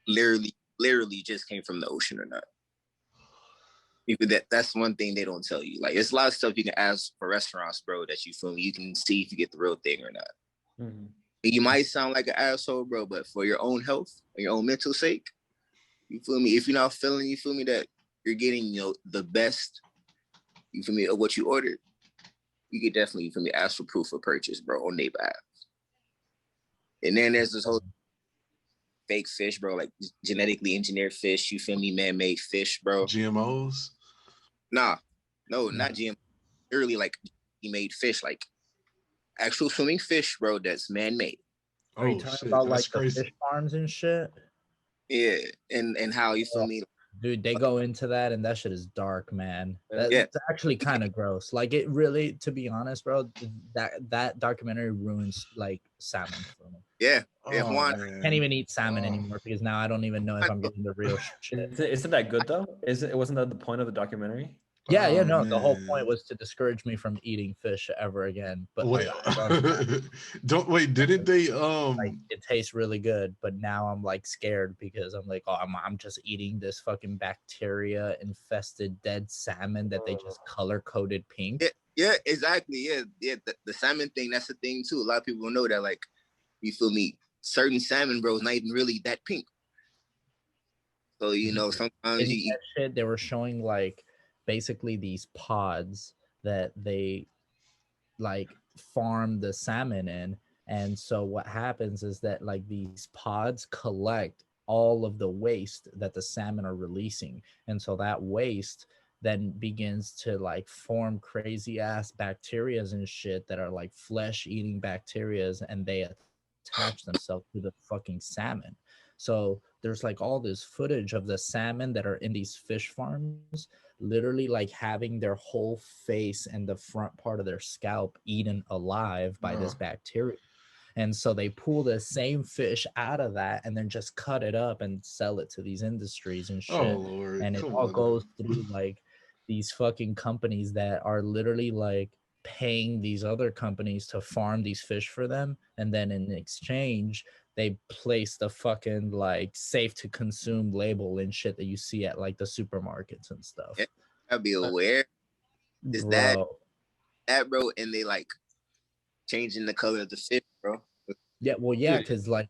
literally just came from the ocean or not. That's one thing they don't tell you. Like there's a lot of stuff you can ask for restaurants, bro, that you feel me. You can see if you get the real thing or not. Mm-hmm. You might sound like an asshole, bro, but for your own health and your own mental sake, you feel me? If you're not feeling, you feel me, that you're getting, you know, the best, you feel me, of what you ordered, you could definitely, you feel me, ask for proof of purchase, bro, on their behalf. And then there's this whole fake fish, bro, like genetically engineered fish, you feel me, man-made fish, bro. GMOs? No, not GM. Literally, like, he made fish, like actual swimming fish, bro, that's man-made. Are you Oh talking shit, about that's like the crazy. fish farms and shit? Yeah, and how, you feel me? Dude, they go into that and that shit is dark, man. That's Yeah. actually kind of gross. Like it really, to be honest, bro, that documentary ruins like salmon for me. Yeah, Oh, Juan. man. Can't even eat salmon anymore because now I don't even know if I'm getting the real shit. Isn't that good though? Wasn't that the point of the documentary? Yeah, Oh, no. The whole man. point was to discourage me from eating fish ever again. But Wait, like, I love that. didn't they Like it tastes really good, but now I'm like scared because I'm like, oh, I'm just eating this fucking bacteria infested dead salmon that they just color coded pink. Yeah, exactly. Yeah. The salmon thing, that's the thing too. A lot of people know that, like, you feel me? Certain salmon, bro, is not even really that pink. So, you know, sometimes In you eat. that shit, they were showing like basically these pods that they like farm the salmon in. And so what happens is that like these pods collect all of the waste that the salmon are releasing. And so that waste then begins to like form crazy ass bacterias and shit that are like flesh eating bacterias, and they attach themselves to the fucking salmon. So there's like all this footage of the salmon that are in these fish farms literally like having their whole face and the front part of their scalp eaten alive by this bacteria. And so they pull the same fish out of that and then just cut it up and sell it to these industries and shit. Oh Lord. And it Come all on. goes through like these fucking companies that are literally like paying these other companies to farm these fish for them, and then in exchange they place the fucking like safe to consume label and shit that you see at like the supermarkets and stuff. Yeah, I'll be aware. Is Bro, that, bro, and they like changing the color of the fish, bro. Yeah, well, yeah, because like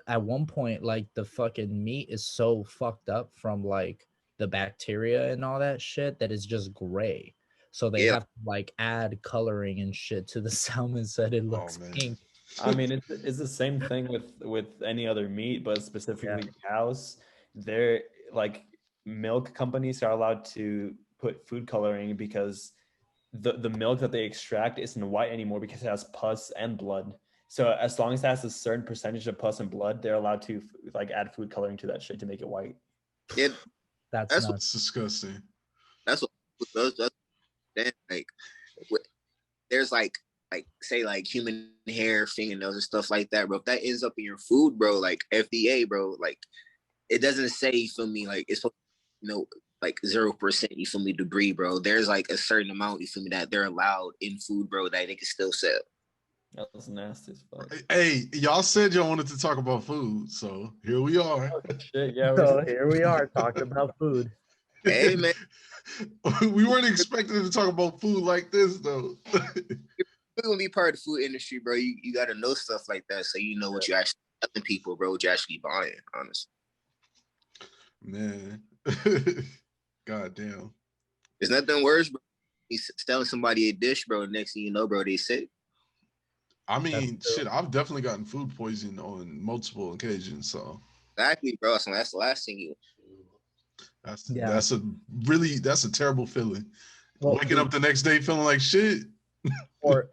at one point, like the fucking meat is so fucked up from like the bacteria and all that shit that it's just gray. So they have to like add coloring and shit to the salmon so it looks pink. I mean, it's the same thing with any other meat, but specifically cows. They're like milk companies are allowed to put food coloring because the milk that they extract isn't white anymore because it has pus and blood. So as long as it has a certain percentage of pus and blood, they're allowed to like add food coloring to that shit to make it white. Yeah, that's what's disgusting. That's like there's like say like human hair, fingernails, and stuff like that, bro. If that ends up in your food, bro, like FDA, bro, like it doesn't say, you feel me, like it's like 0%, you feel me, debris, bro. There's like a certain amount, you feel me, that they're allowed in food, bro, that they can still sell. That was nasty as fuck. Hey, y'all said y'all wanted to talk about food, so here we are. Oh, shit, yeah. So here we are talking about food. Hey, man. We weren't expecting to talk about food like this, though. We're gonna be part of the food industry, bro. You got to know stuff like that, so you know what you're actually telling people, bro. What you're actually buying, honestly. Man, god damn. There's nothing worse, bro. He's telling somebody a dish, bro. Next thing you know, bro, they sick. I mean, shit, I've definitely gotten food poisoning on multiple occasions. So exactly, bro. So that's the last thing you. That's a terrible feeling. Well, waking up the next day feeling like shit. Or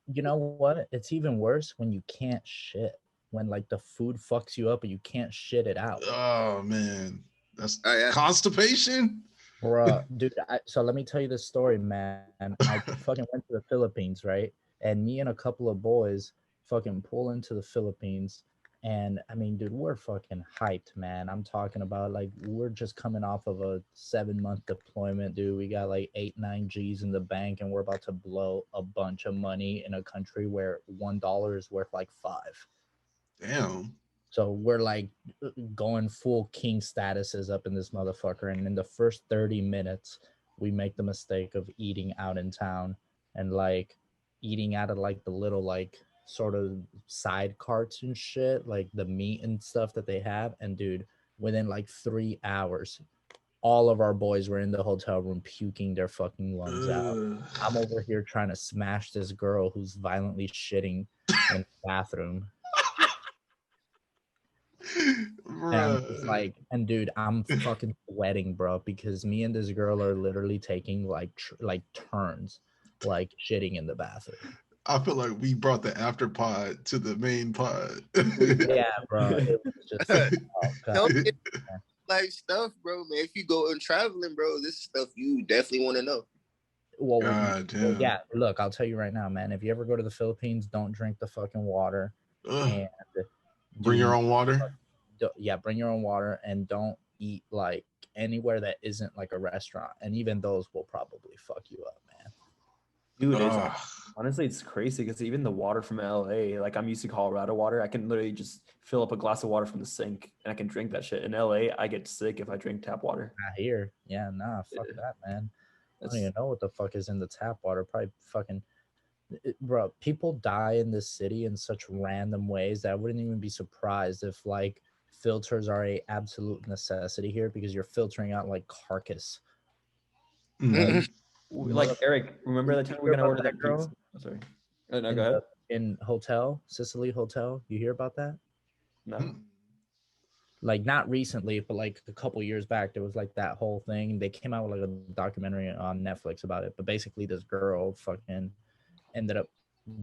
you know what? It's even worse when you can't shit. When like the food fucks you up and you can't shit it out. Oh man, that's constipation, Bruh, dude. So let me tell you this story, man. I fucking went to the Philippines, right? And me and a couple of boys fucking pull into the Philippines. And I mean, dude, we're fucking hyped, man. I'm talking about like we're just coming off of a 7-month deployment, dude. We got like 8-9 G's in the bank, and we're about to blow a bunch of money in a country where $1 is worth like 5. Damn. So we're like going full king statuses up in this motherfucker. And in the first 30 minutes, we make the mistake of eating out in town and like eating out of like the little like sort of side carts and shit, like the meat and stuff that they have. And dude, within like 3 hours, all of our boys were in the hotel room puking their fucking lungs out. I'm over here trying to smash this girl who's violently shitting in the bathroom. And dude, I'm fucking sweating, bro, because me and this girl are literally taking like turns, like shitting in the bathroom. I feel like we brought the after pod to the main pod. Yeah, bro. It was just like stuff, bro, man. If you go and traveling, bro, this is stuff you definitely want to know. Well, yeah. Look, I'll tell you right now, man. If you ever go to the Philippines, don't drink the fucking water. And bring your own water. Bring your own water, and don't eat like anywhere that isn't like a restaurant. And even those will probably fuck you up, man. Dude, honestly, it's crazy because even the water from LA, like I'm used to Colorado water. I can literally just fill up a glass of water from the sink and I can drink that shit. In LA, I get sick if I drink tap water. Not here. Yeah, nah, fuck that, man. I don't even know what the fuck is in the tap water. Probably fucking, bro, people die in this city in such random ways that I wouldn't even be surprised if like filters are a absolute necessity here because you're filtering out like carcass. Like Eric, remember that time we're gonna order that girl? Oh, sorry. No, go ahead. In Sicily Hotel, you hear about that? No. Like not recently, but like a couple years back, there was like that whole thing. They came out with like a documentary on Netflix about it. But basically, this girl fucking ended up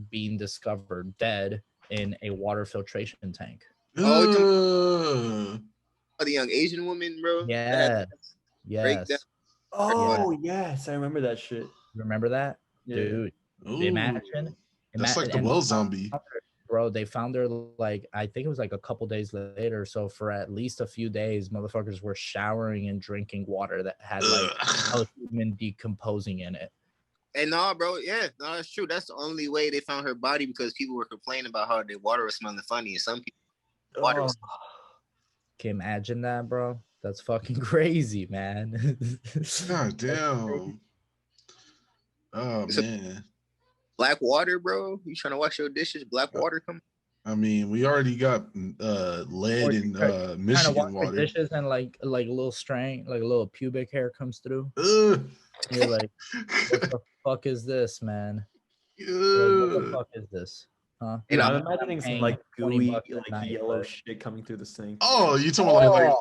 being discovered dead in a water filtration tank. Oh, the young Asian woman, bro. Yes. Oh, yes, I remember that shit. Remember that, dude? Imagine that's like the well zombie. Bro, they found her like I think it was like a couple days later. So for at least a few days, motherfuckers were showering and drinking water that had like human decomposing in it. And bro, that's true. That's the only way they found her body because people were complaining about how the water was smelling funny, and some people water was. Can you imagine that, bro? That's fucking crazy, man. God damn. Oh man. Black water, bro. You trying to wash your dishes? Black water come. I mean, we already got lead in Michigan water. Dishes and like a little strand, like a little pubic hair comes through. You're like, what the fuck is this, man? Like, what the fuck is this? Huh? Dude, I'm imagining some like gooey, like night, yellow shit coming through the sink. Oh, you talking about like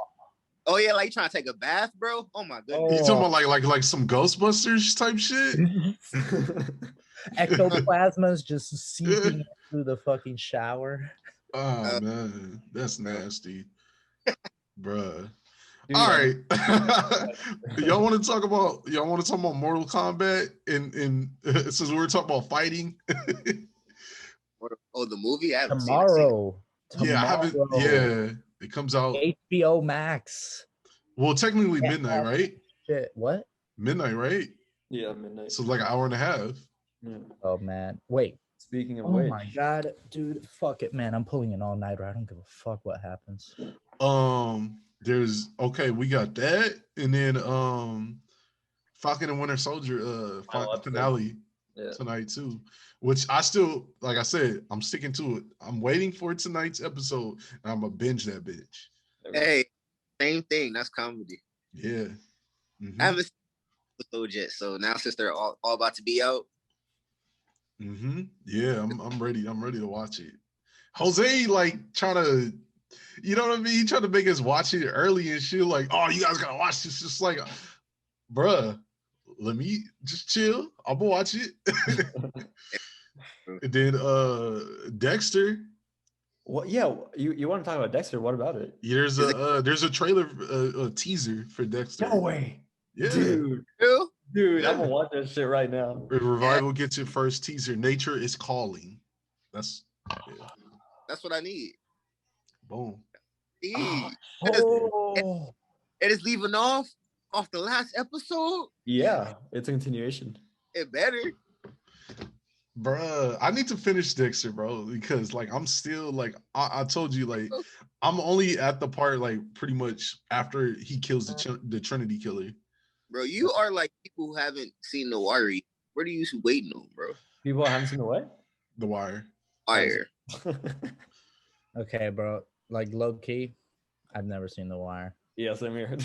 oh yeah, like trying to take a bath, bro? Oh my goodness. You talking about like some Ghostbusters type shit? Ectoplasma's just seeping through the fucking shower. Oh man, that's nasty, bruh. Dude, all right, y'all want to talk about Mortal Kombat and since we were talking about fighting. Oh, the movie? I haven't Tomorrow. Yeah, I haven't. Yeah, it comes out HBO Max. Well, technically midnight, right? Shit, what? Midnight, right? Yeah, midnight. So like an hour and a half. Yeah. Oh man, wait. Speaking of which, my god, dude, fuck it, man. I'm pulling an all-nighter. I don't give a fuck what happens. There's we got that, and then Falcon and Winter Soldier finale tonight too. Which I still, like I said, I'm sticking to it. I'm waiting for tonight's episode, and I'm gonna binge that bitch. Hey, same thing. That's comedy. Yeah. Mm-hmm. I haven't seen the episode yet, so now since they're all about to be out. Mm-hmm. Yeah, I'm ready. I'm ready to watch it. Jose like trying to, you know what I mean? He trying to make us watch it early and shit. Like, oh, you guys gotta watch this. Just like, bruh, let me just chill. I'm gonna watch it. And then Dexter. What? Yeah, you want to talk about Dexter? What about it? There's a trailer, a teaser for Dexter. No way. Yeah, dude, yeah. I'm gonna watch that shit right now. Revival gets your first teaser. Nature is calling. That's what I need. Boom. It is leaving off the last episode. Yeah, it's a continuation. It better. Bruh, I need to finish Dexter, bro, because like I'm still like I told you, like I'm only at the part like pretty much after he kills the Trinity Killer. Bro, you are like people who haven't seen The Wire. What are you waiting on, bro? People haven't seen The what? The Wire. Wire. Okay, bro. Like low key, I've never seen The Wire. Yeah, same here.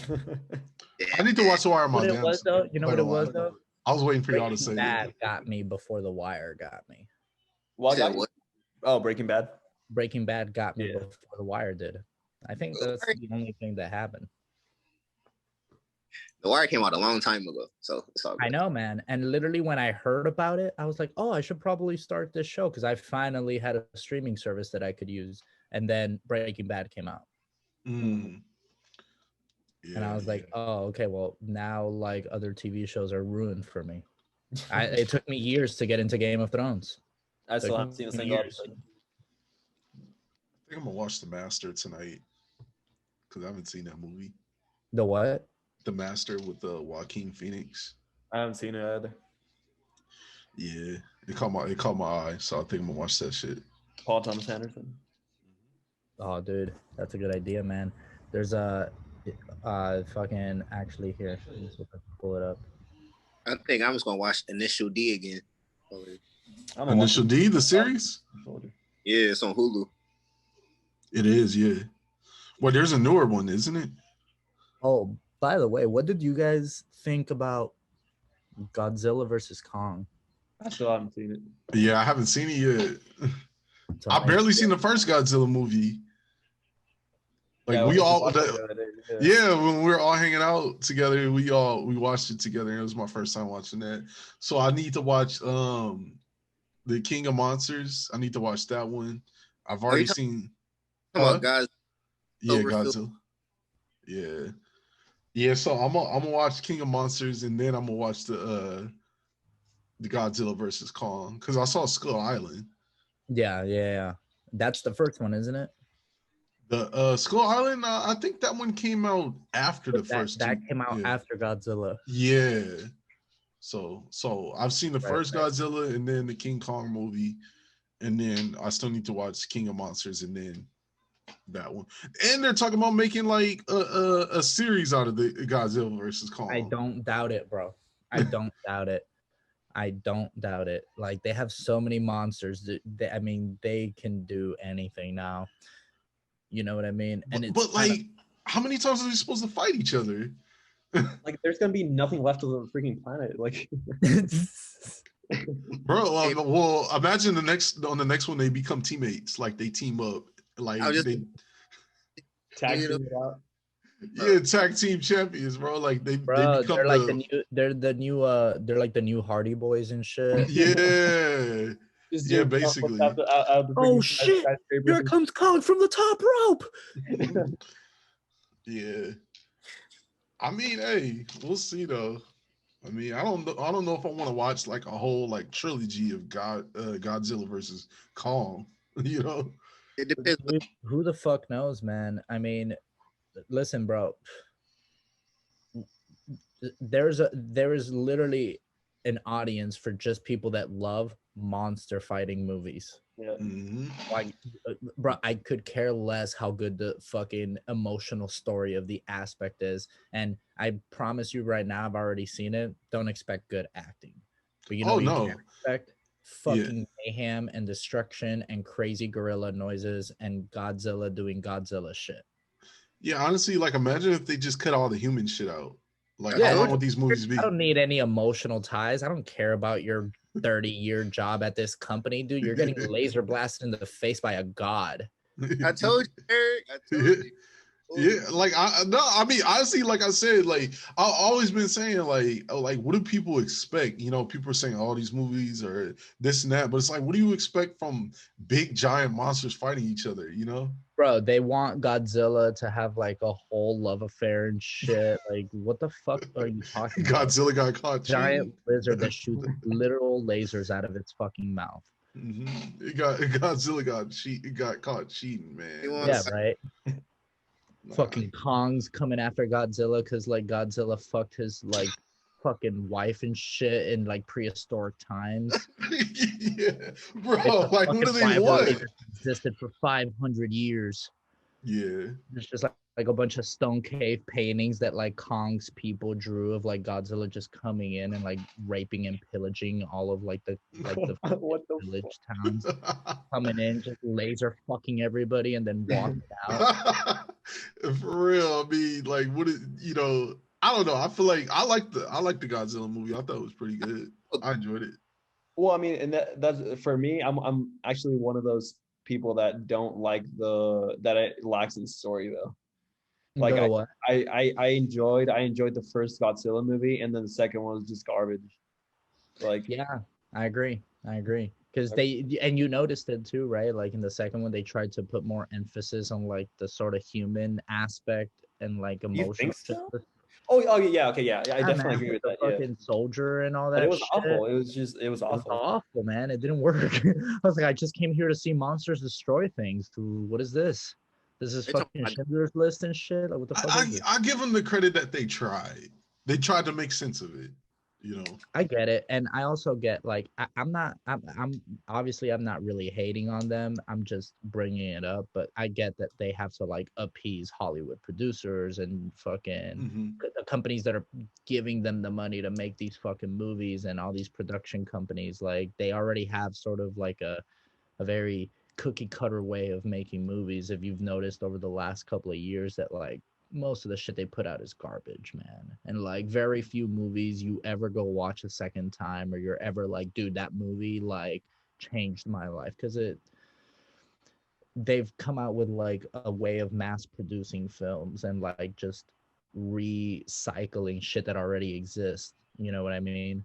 I need to watch The Wire. You know what it was though? I was waiting for y'all to say that. Got me before The Wire got me. What? Oh, Breaking Bad. Breaking Bad got me before The Wire did. I think that's the only thing that happened. The Wire came out a long time ago, so it's all good. I know, man. And literally when I heard about it, I was like, oh, I should probably start this show because I finally had a streaming service that I could use. And then Breaking Bad came out. Mm. Yeah, and I was like, oh, okay, well, now like other TV shows are ruined for me. It took me years to get into Game of Thrones. I still haven't seen a single episode. I think I'm gonna watch The Master tonight because I haven't seen that movie. The what? The Master with Joaquin Phoenix. I haven't seen it either. Yeah, it caught my eye, so I think I'm gonna watch that shit. Paul Thomas Anderson. Oh, dude, that's a good idea, man. There's a fucking actually here. Pull it up. I think I'm just gonna watch Initial D again. Initial D, the series? Yeah, it's on Hulu. It is, yeah. Well, there's a newer one, isn't it? Oh, by the way, what did you guys think about Godzilla versus Kong? I still haven't seen it. Yeah, I haven't seen it yet. I barely seen the first Godzilla movie. Like when we were all hanging out together, we watched it together. It was my first time watching that. So I need to watch The King of Monsters. I need to watch that one. I've already seen Godzilla. Yeah, Godzilla. Yeah. Yeah, so I'm gonna watch King of Monsters and then I'm gonna watch the Godzilla versus Kong because I saw Skull Island. Yeah. That's the first one, isn't it? The Skull Island, I think that one came out after the first. That came out after Godzilla. Yeah. So I've seen the first Godzilla and then the King Kong movie, and then I still need to watch King of Monsters and then that one. And they're talking about making like a series out of the Godzilla versus Kong. I don't doubt it, bro. I don't doubt it. I don't doubt it. Like they have so many monsters. I mean, they can do anything now. You know what I mean? And but like, how many times are they supposed to fight each other? Like, there's gonna be nothing left of the freaking planet. Like, bro. Well, imagine on the next one they become teammates. Like they team up. Like they tag team it out. Yeah, tag team champions, bro. Like they become they're like the new Hardy Boys and shit. Yeah. Yeah, basically. Oh shit! Here comes Kong from the top rope. Yeah. I mean, hey, we'll see though. I mean, I don't know if I want to watch like a whole like trilogy of Godzilla versus Kong. You know, it depends. Who the fuck knows, man? I mean, listen, bro. There is literally an audience for just people that love monster fighting movies. Yeah. Mm-hmm. Like, bro, I could care less how good the fucking emotional story of the aspect is. And I promise you right now, I've already seen it. Don't expect good acting. But you know what you can expect? Fucking mayhem and destruction and crazy gorilla noises and Godzilla doing Godzilla shit. Yeah, honestly, like imagine if they just cut all the human shit out. Like, how long would these movies be? I don't need any emotional ties. I don't care about your 30-year job at this company, dude. You're getting laser blasted in the face by a god. I told you, Eric. I told you. Yeah, like I mean, honestly, like I said, like I've always been saying, like what do people expect? You know, people are saying all these movies or this and that, but it's like, what do you expect from big giant monsters fighting each other? You know, bro, they want Godzilla to have like a whole love affair and shit. Like, what the fuck are you talking about? Godzilla got caught giant cheating. Lizard that shoots literal lasers out of its fucking mouth. Mm-hmm. Godzilla got caught cheating, man. Yeah, right. Fucking Kong's coming after Godzilla because like Godzilla fucked his like fucking wife and shit in like prehistoric times. Yeah, bro. Like, what do they want? They existed for 500 years. Yeah, it's just like a bunch of stone cave paintings that like Kong's people drew of like Godzilla just coming in and like raping and pillaging all of like the village towns, coming in just laser fucking everybody and then walking out. For real, I mean, like, what is, you know? I don't know. I feel like I like the Godzilla movie. I thought it was pretty good. I enjoyed it. Well, I mean, and that's for me. I'm actually one of those people that don't like that it lacks in story though. Like I enjoyed the first Godzilla movie, and then the second one was just garbage. Like, yeah, I agree. Because you noticed it too, right? Like in the second one, they tried to put more emphasis on like the sort of human aspect and like emotional. You think so? Oh yeah, okay, yeah. I definitely agree with that. Fucking soldier and all that. But it was shit. awful. It was awful. It was awful, man. It didn't work. I was like, I just came here to see monsters destroy things. What is this? This is fucking Schindler's List and shit. Like, what the fuck is this? I give them the credit that they tried. They tried to make sense of it. You know, I get it, and I also get like I'm obviously I'm not really hating on them. I'm just bringing it up, but I get that they have to like appease Hollywood producers and fucking the companies that are giving them the money to make these fucking movies, and all these production companies. Like they already have sort of like a very cookie cutter way of making movies. If you've noticed over the last couple of years that like most of the shit they put out is garbage, man. And like very few movies you ever go watch a second time, or you're ever like, dude, that movie like changed my life. Because they've come out with like a way of mass producing films and like just recycling shit that already exists. You know what I mean?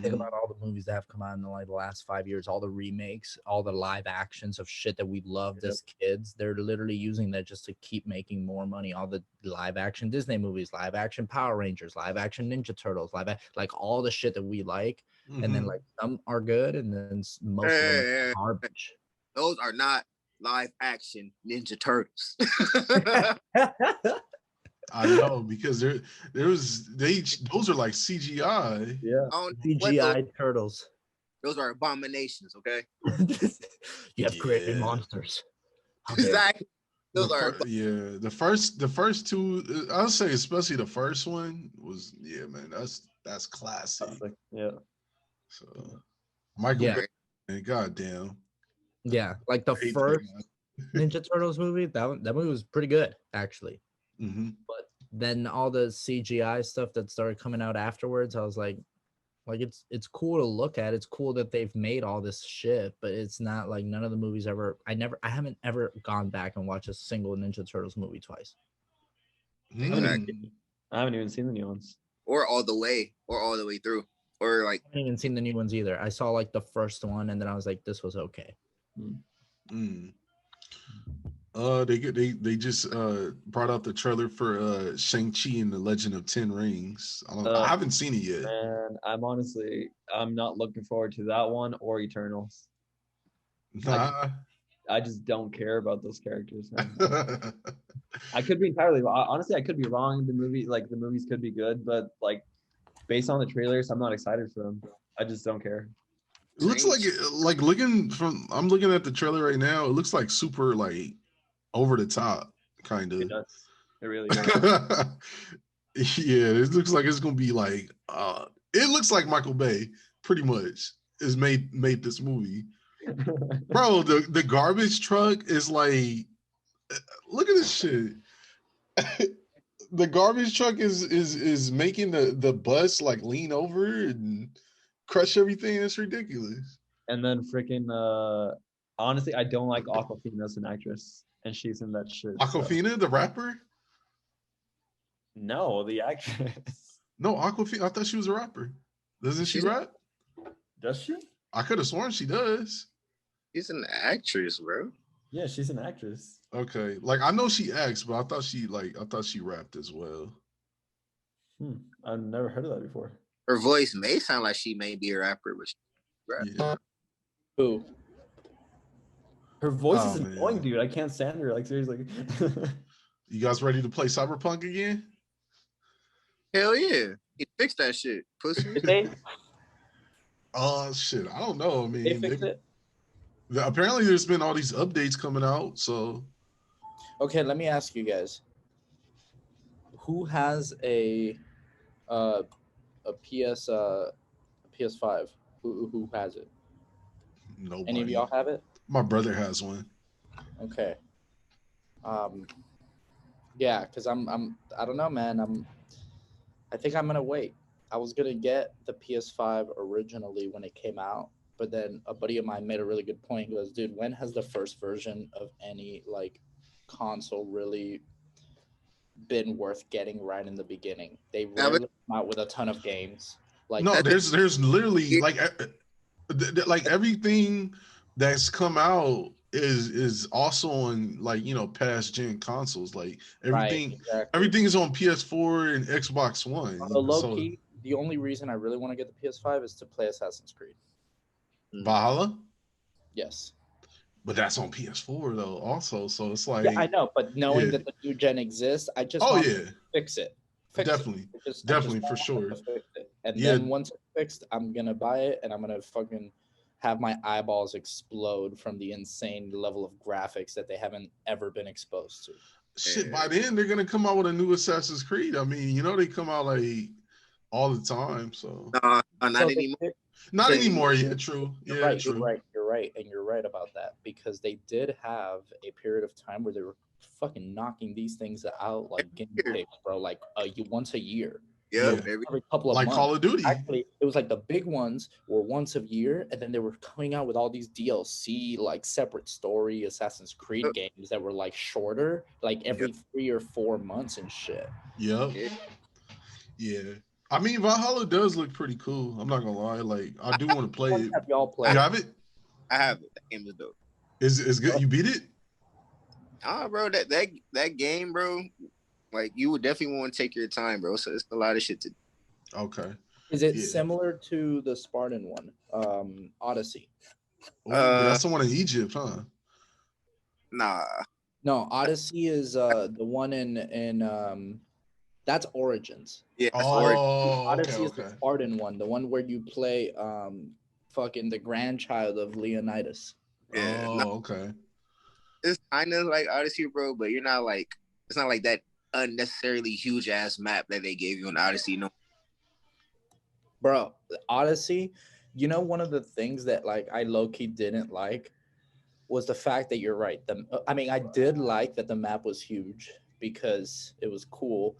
Think about all the movies that have come out in like the last 5 years, all the remakes, all the live actions of shit that we loved as kids. They're literally using that just to keep making more money. All the live action Disney movies, live action Power Rangers, live action Ninja Turtles, like all the shit that we like. And then like some are good, and then most of them are garbage. Those are not live action Ninja Turtles. I know, because those are like CGI. Yeah, CGI turtles. Those are abominations. Okay. You have created monsters. Exactly. Those are. Yeah, the first two. I'll say, especially the first one was. Yeah, man, That's classic. Yeah. So Michael Bay, goddamn. Yeah, like the first Ninja Turtles movie, that movie was pretty good actually. Mm-hmm. But then all the CGI stuff that started coming out afterwards, I was like it's cool to look at. It's cool that they've made all this shit, but it's not like none of the movies ever. I haven't ever gone back and watched a single Ninja Turtles movie twice. I haven't even seen the new ones. Or all the way through. Or like I haven't even seen the new ones either. I saw like the first one and then I was like, this was okay. They just brought out the trailer for Shang-Chi and the Legend of Ten Rings. I haven't seen it yet. And I'm not looking forward to that one or Eternals. Nah. I just don't care about those characters, man. I could be entirely honestly, I could be wrong. The movies could be good, but like based on the trailers, I'm not excited for them. I just don't care. It looks like I'm looking at the trailer right now. It looks like super like over the top, kind of. It does. It really does. Yeah, it looks like it's gonna be like it looks like Michael Bay pretty much is made this movie. Bro, the garbage truck is like, look at this shit. The garbage truck is making the bus like lean over and crush everything. It's ridiculous. And then freaking honestly, I don't like Awkwafina as an actress, and she's in that shit. Awkwafina, the rapper? No, the actress. No, Awkwafina. I thought she was a rapper. Doesn't she rap? Does she? I could have sworn she does. She's an actress, bro. Yeah, she's an actress. Okay, like I know she acts, but I thought she rapped as well. I've never heard of that before. Her voice may sound like she may be a rapper, but she rap. Yeah. Who? Her voice is annoying, dude. I can't stand her. Like seriously. You guys ready to play Cyberpunk again? Hell yeah. He fixed that shit. Pussy. Did they? Shit. I don't know. I mean, They fixed it? Apparently there's been all these updates coming out, so. Okay, let me ask you guys. Who has a PS5? Who has it? Nobody. Any of y'all have it? My brother has one. Okay. Yeah, because I don't know, man. I think I'm gonna wait. I was gonna get the PS5 originally when it came out, but then a buddy of mine made a really good point. He goes, dude, when has the first version of any like console really been worth getting right in the beginning? They rarely come out with a ton of games. Like no, there's literally like everything that's come out is also on like past gen consoles. Like everything, right, exactly. Everything is on PS4 and Xbox One. Low key, the only reason I really want to get the PS5 is to play Assassin's Creed. Valhalla? Yes. But that's on PS4 though, also. So it's like I know, but knowing that the new gen exists, I just want to fix it. Definitely for sure. And then once it's fixed, I'm gonna buy it and I'm gonna fucking have my eyeballs explode from the insane level of graphics that they haven't ever been exposed to. Shit, by then they're gonna come out with a new Assassin's Creed. I mean, they come out like all the time. So not anymore. Not anymore. Yeah, true. You're right. You're right, and you're right about that because they did have a period of time where they were fucking knocking these things out like game picks, bro, like once a year. Yeah, every couple of months. Call of Duty. Actually, it was like the big ones were once a year, and then they were coming out with all these DLC, like separate story Assassin's Creed games that were like shorter, like every 3 or 4 months and shit. Yep. Yeah. I mean, Valhalla does look pretty cool. I'm not gonna lie. Like, I do want to play it. Have y'all played? You have it? I have it. That game is dope. Is good? You beat it? Bro, that game, bro. Like, you would definitely want to take your time, bro. So it's a lot of shit to do. Okay. Is it similar to the Spartan one, Odyssey? That's the one in Egypt, huh? Nah. No, Odyssey is the one in that's Origins. Yeah. Odyssey is the Spartan one, the one where you play fucking the grandchild of Leonidas. Yeah. Okay. It's kind of like Odyssey, bro, but you're not like it's not like that unnecessarily huge ass map that they gave you on Odyssey. No. Bro, Odyssey, you know, one of the things that like I low-key didn't like was the fact that you're right. I mean, I did like that the map was huge because it was cool,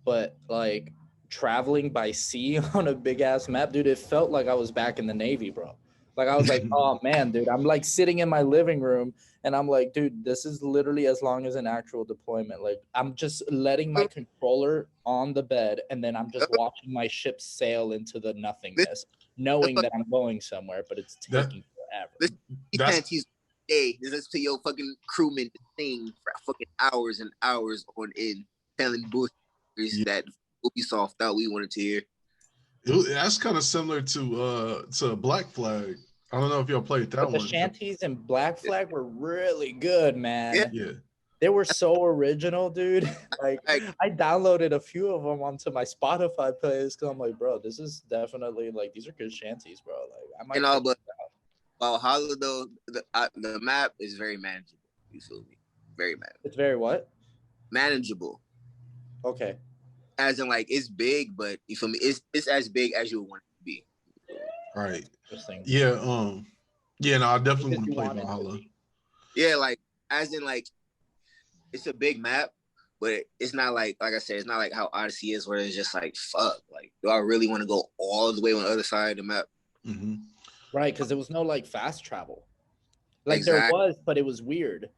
but like traveling by sea on a big ass map, dude, it felt like I was back in the Navy, bro. Like I was like, oh man, dude, I'm like sitting in my living room and I'm like, dude, this is literally as long as an actual deployment. Like I'm just letting my controller on the bed and then I'm just watching my ship sail into the nothingness, knowing that I'm going somewhere, but it's taking forever. You can't tease hey, listen to your fucking crewmen sing for fucking hours and hours on end, telling bullshit that Ubisoft thought we wanted to hear. That's kind of similar to Black Flag. I don't know if y'all played that one. The shanties and Black Flag were really good, man. Yeah. They were so original, dude. Like I downloaded a few of them onto my Spotify playlist because I'm like, bro, this is definitely like these are good shanties, bro. Like I might. But Valhalla though, the map is very manageable. You feel me? Very manageable. It's very what? Manageable. Okay. As in like it's big, but you feel me? It's as big as you would want it to be. Right. Yeah. Yeah. No, I definitely want to play Valhalla. Yeah, like as in like it's a big map, but it's not like I said, it's not like how Odyssey is, where it's just like fuck. Like, do I really want to go all the way on the other side of the map? Mm-hmm. Right, because there was no like fast travel. Like there was, but it was weird.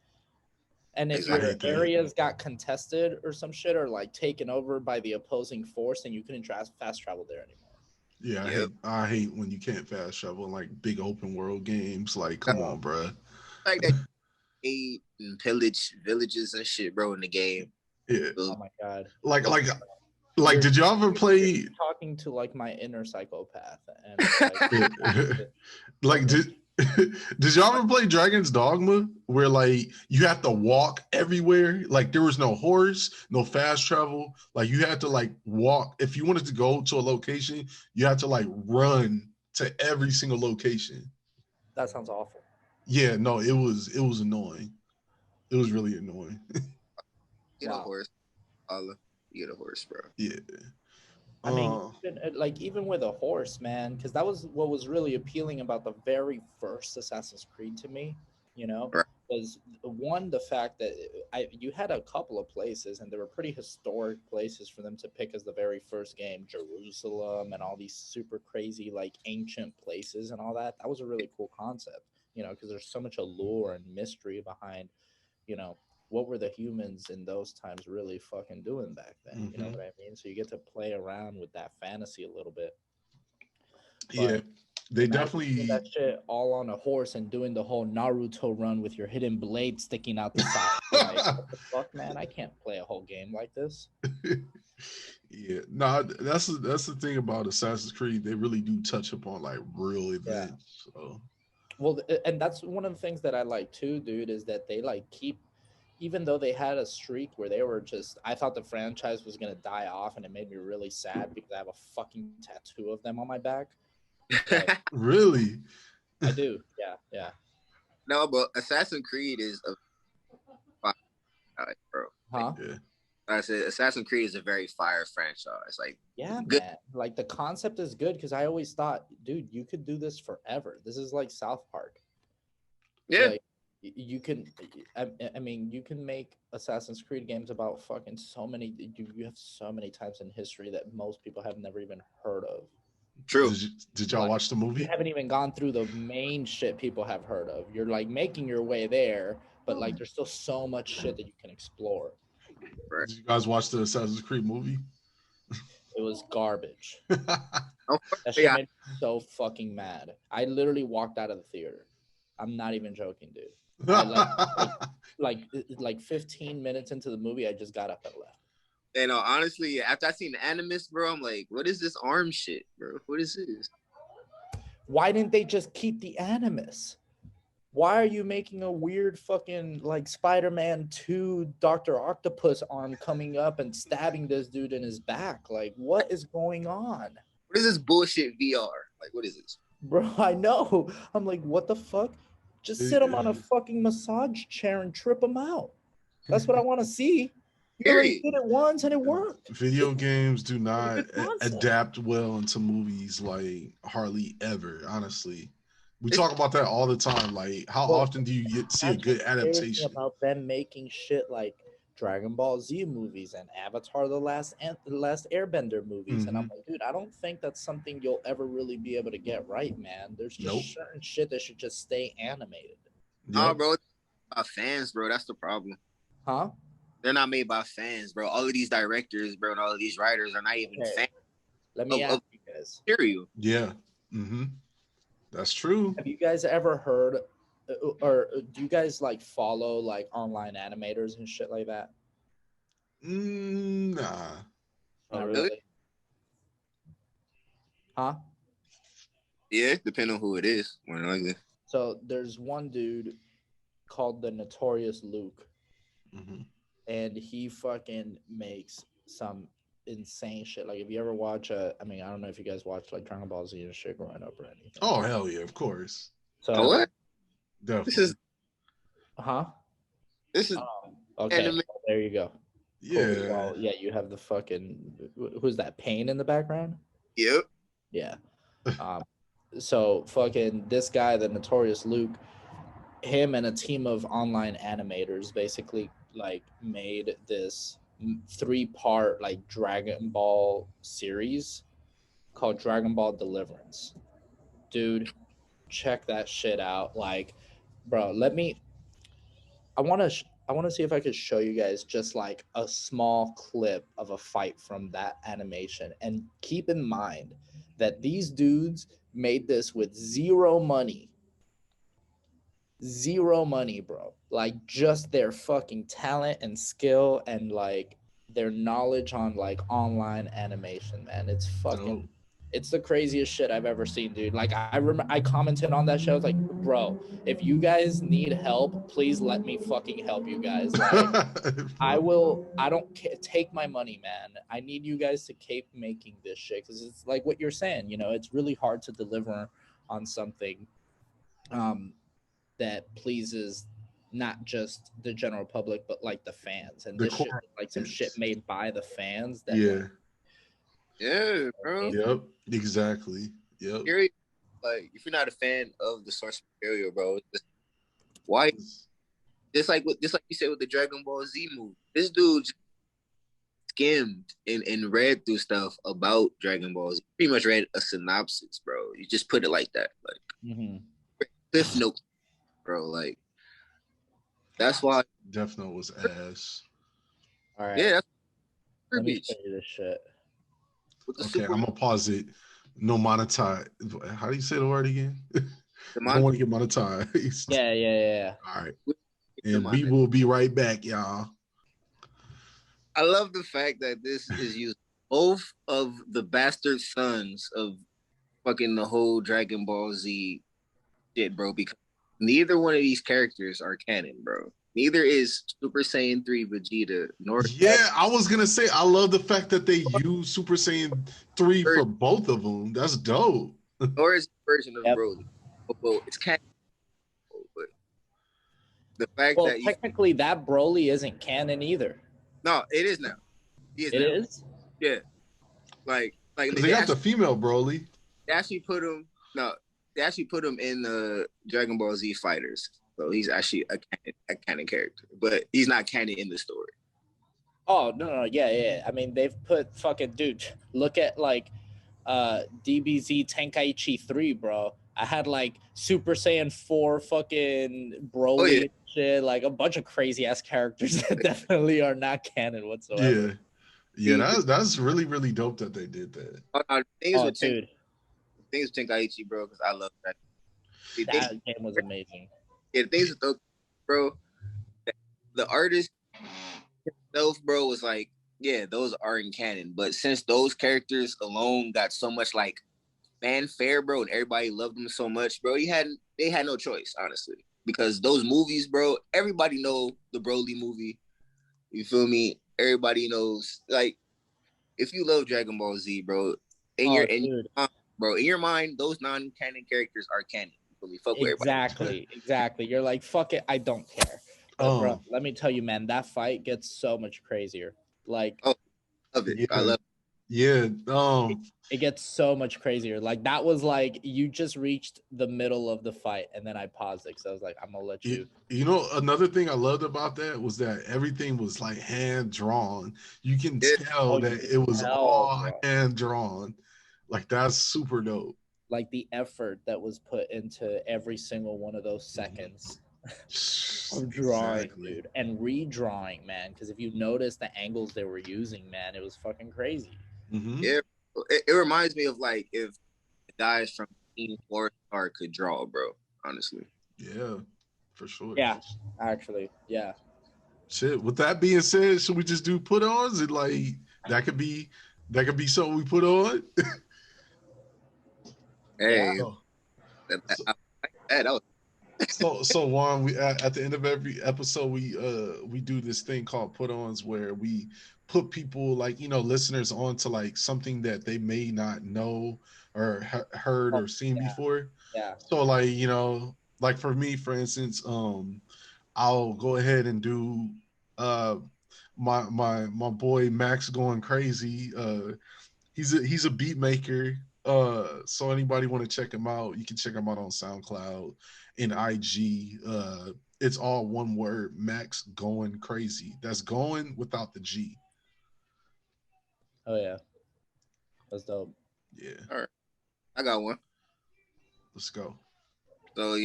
And if your areas got contested or some shit, or like taken over by the opposing force, then you couldn't fast travel there anymore. Yeah, I hate when you can't fast travel in like big open world games. Like, come on, bro. Like that, aid and pillage villages and shit, bro, in the game. Yeah. Oh my god. Like, did y'all ever play? Talking to like my inner psychopath, and like did y'all ever play Dragon's Dogma, where like you have to walk everywhere? Like there was no horse, no fast travel. Like you had to like walk. If you wanted to go to a location, you had to like run to every single location. That sounds awful. Yeah, no, it was annoying. It was really annoying. Get a horse, Allah. You get a horse, bro. Yeah. I mean, even with a horse, man, because that was what was really appealing about the very first Assassin's Creed to me, you know, was one, the fact that you had a couple of places and they were pretty historic places for them to pick as the very first game, Jerusalem and all these super crazy, like ancient places and all that. That was a really cool concept, you know, because there's so much allure and mystery behind, you know, what were the humans in those times really fucking doing back then? Mm-hmm. You know what I mean? So you get to play around with that fantasy a little bit. But yeah, they definitely that shit all on a horse and doing the whole Naruto run with your hidden blade sticking out the side. Like, what the fuck, man? I can't play a whole game like this. Yeah, no, that's the thing about Assassin's Creed. They really do touch upon like real events. Yeah. So. Well, and that's one of the things that I like too, dude, is that they like keep. Even though they had a streak where they were just, I thought the franchise was going to die off, and it made me really sad because I have a fucking tattoo of them on my back. Like, really? I do. Yeah. No, but Assassin's Creed is a bro. Huh? Yeah. I said Assassin's Creed is a very fire franchise. Like, yeah, good. Man. Like the concept is good because I always thought, dude, you could do this forever. This is like South Park. Yeah. Like, you can, I mean, you can make Assassin's Creed games about fucking so many. You have so many times in history that most people have never even heard of. True. Did y'all watch the movie? You haven't even gone through the main shit people have heard of. You're like making your way there, but like there's still so much shit that you can explore. Did you guys watch the Assassin's Creed movie? It was garbage. That shit made me so fucking mad. I literally walked out of the theater. I'm not even joking, dude. like 15 minutes into the movie, I just got up and left. And honestly, after I seen the Animus, bro, I'm like, what is this arm shit, bro? What is this? Why didn't they just keep the Animus? Why are you making a weird fucking like Spider-Man 2 Dr. Octopus arm coming up and stabbing this dude in his back? Like, what is going on? What is this bullshit VR? Like, what is this? Bro, I know. I'm like, what the fuck? Just sit him on a fucking massage chair and trip him out. That's what I want to see. You already did it once and it worked. Video games do not adapt well into movies like hardly ever, honestly. We talk about that all the time. Like, how often do you see a good adaptation? About them making shit like Dragon Ball Z movies and Avatar: The Last Airbender movies, and I'm like, dude, I don't think that's something you'll ever really be able to get right, man. There's just certain shit that should just stay animated. Nah, bro, by fans, bro. That's the problem. Huh? They're not made by fans, bro. All of these directors, bro, and all of these writers are not even fans. Let me ask you guys. Material. Yeah. That's true. Have you guys ever heard, or do you guys like follow like online animators and shit like that? Nah. Not really. Huh? Yeah, depending on who it is. More than likely. So there's one dude called the Notorious Luke, and he fucking makes some insane shit. Like, if you ever watch I don't know if you guys watched like Dragon Ball Z and shit growing up or anything. Oh, hell yeah, of course. So what? Definitely. This is This is okay. Well, there you go. Yeah. Cool. Well, yeah, you have the fucking who's that? Pain in the background. Yep. Yeah. So fucking this guy, the Notorious Luke, him and a team of online animators basically like made this 3-part like Dragon Ball series called Dragon Ball Deliverance. Dude, check that shit out. Like, bro, I want to see if I could show you guys just like a small clip of a fight from that animation. And keep in mind that these dudes made this with zero money, bro. Like, just their fucking talent and skill and like their knowledge on like online animation, man. It's fucking it's the craziest shit I've ever seen, dude. Like, I remember I commented on that show. I was like, bro, if you guys need help, please let me fucking help you guys. Like, I don't take my money, man. I need you guys to keep making this shit, because it's like what you're saying, you know, it's really hard to deliver on something that pleases not just the general public, but like the fans. And this shit, like some shit made by the fans. That yeah, bro. Yep, exactly. Yep. Like, if you're not a fan of the source material, bro, why? Just like you said with the Dragon Ball Z movie, this dude skimmed and read through stuff about Dragon Ball Z. Pretty much read a synopsis, bro. You just put it like that, like Cliff Note, bro. Like, that's why Death Note was ass. All right. Yeah, that's let me show you this shit. Okay, I'm gonna pause it. No monetize. How do you say the word again? I don't want to get monetized. Yeah. All right. And we will be right back, y'all. I love the fact that this is used both of the bastard sons of fucking the whole Dragon Ball Z shit, bro, because neither one of these characters are canon, bro. Neither is Super Saiyan 3 Vegeta, nor... Yeah, I was going to say, I love the fact that they use Super Saiyan 3 for both of them. That's dope. Nor is the version of Broly. Well, it's canon. But the fact that... technically, that Broly isn't canon either. No, it is now. It is? Yeah. Like they got the female Broly. They actually put him... No, they actually put him in the Dragon Ball Z Fighters. So he's actually a canon character, but he's not canon in the story. Oh, no, yeah. I mean, they've put fucking, dude, look at like DBZ Tenkaichi 3, bro. I had like Super Saiyan 4 fucking Broly and shit, like a bunch of crazy ass characters that definitely are not canon whatsoever. Yeah, that's really, really dope that they did that. Things with Tenkaichi, bro, because I love that. That game was amazing. Yeah, things with those, bro, the artist himself, bro, was like, yeah, those aren't canon. But since those characters alone got so much like fanfare, bro, and everybody loved them so much, bro, they had no choice, honestly. Because those movies, bro, everybody know the Broly movie. You feel me? Everybody knows, like, if you love Dragon Ball Z, bro, in your mind, those non-canon characters are canon. Fuck with everybody. Exactly. You're like, fuck it, I don't care. But bro, let me tell you, man, that fight gets so much crazier. Like, love it. Yeah. I love it. Yeah. It gets so much crazier. Like that was like you just reached the middle of the fight, and then I paused it because I was like, I'm gonna let you. You know, another thing I loved about that was that everything was like hand drawn. You can tell that it was all hand drawn. Like that's super dope. Like the effort that was put into every single one of those seconds of drawing, dude, and redrawing, man. Because if you notice the angles they were using, man, it was fucking crazy. Yeah, it reminds me of like if guys from Team Four Star could draw, bro. Honestly. Yeah, for sure. Yeah, actually, yeah. Shit. With that being said, should we just do put-ons? And like that could be something we put on. Hey, so Juan, we at the end of every episode we do this thing called put-ons where we put people like listeners onto like something that they may not know or heard or seen before. Yeah. So like like for me, for instance, I'll go ahead and do my boy Maxgoincrazy. He's a beat maker. So anybody want to check him out, you can check him out on SoundCloud and IG. It's all one word, Maxgoincrazy. That's going without the G. Oh yeah. That's dope. Yeah. All right. I got one. Let's go. So,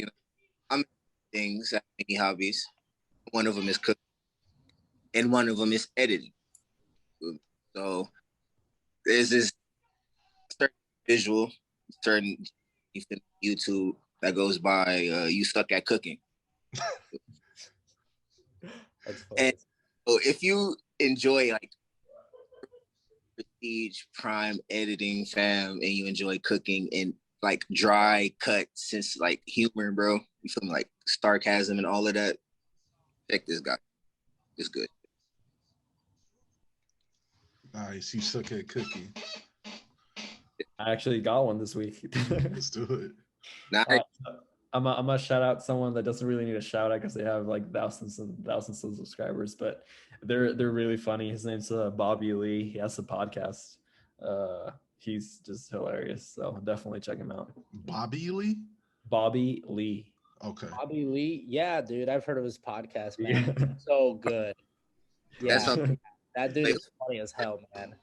I'm things, I have many hobbies. One of them is cooking, and one of them is editing. So there's this certain visual, certain YouTube that goes by, you suck at cooking. And so if you enjoy like prestige prime editing, fam, and you enjoy cooking and like dry cut since like humor, bro, you feel me, like sarcasm and all of that, check this guy. It's good. Nice. You suck at cooking. I actually got one this week. Let's do it. Nice. I'm gonna shout out someone that doesn't really need a shout out because they have like thousands and thousands of subscribers, but they're really funny. His name's Bobby Lee. He has a podcast. He's just hilarious. So definitely check him out. Bobby Lee? Bobby Lee. Okay. Bobby Lee? Yeah, dude. I've heard of his podcast, man. Yeah. So good. Yeah. That dude is funny as hell, man.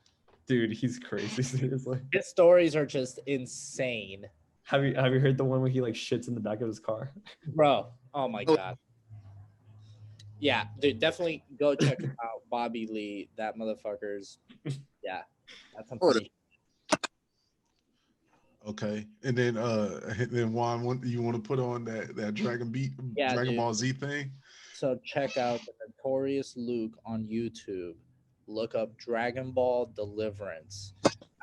Dude, he's crazy. Seriously. His stories are just insane. Have you heard the one where he like shits in the back of his car? Bro, oh my God. Yeah, dude, definitely go check him out. Bobby Lee, that motherfucker's yeah. That's something. Okay. And then Juan, you want to put on that Dragon Ball Z thing? So check out the Notorious Luke on YouTube. Look up Dragon Ball Deliverance.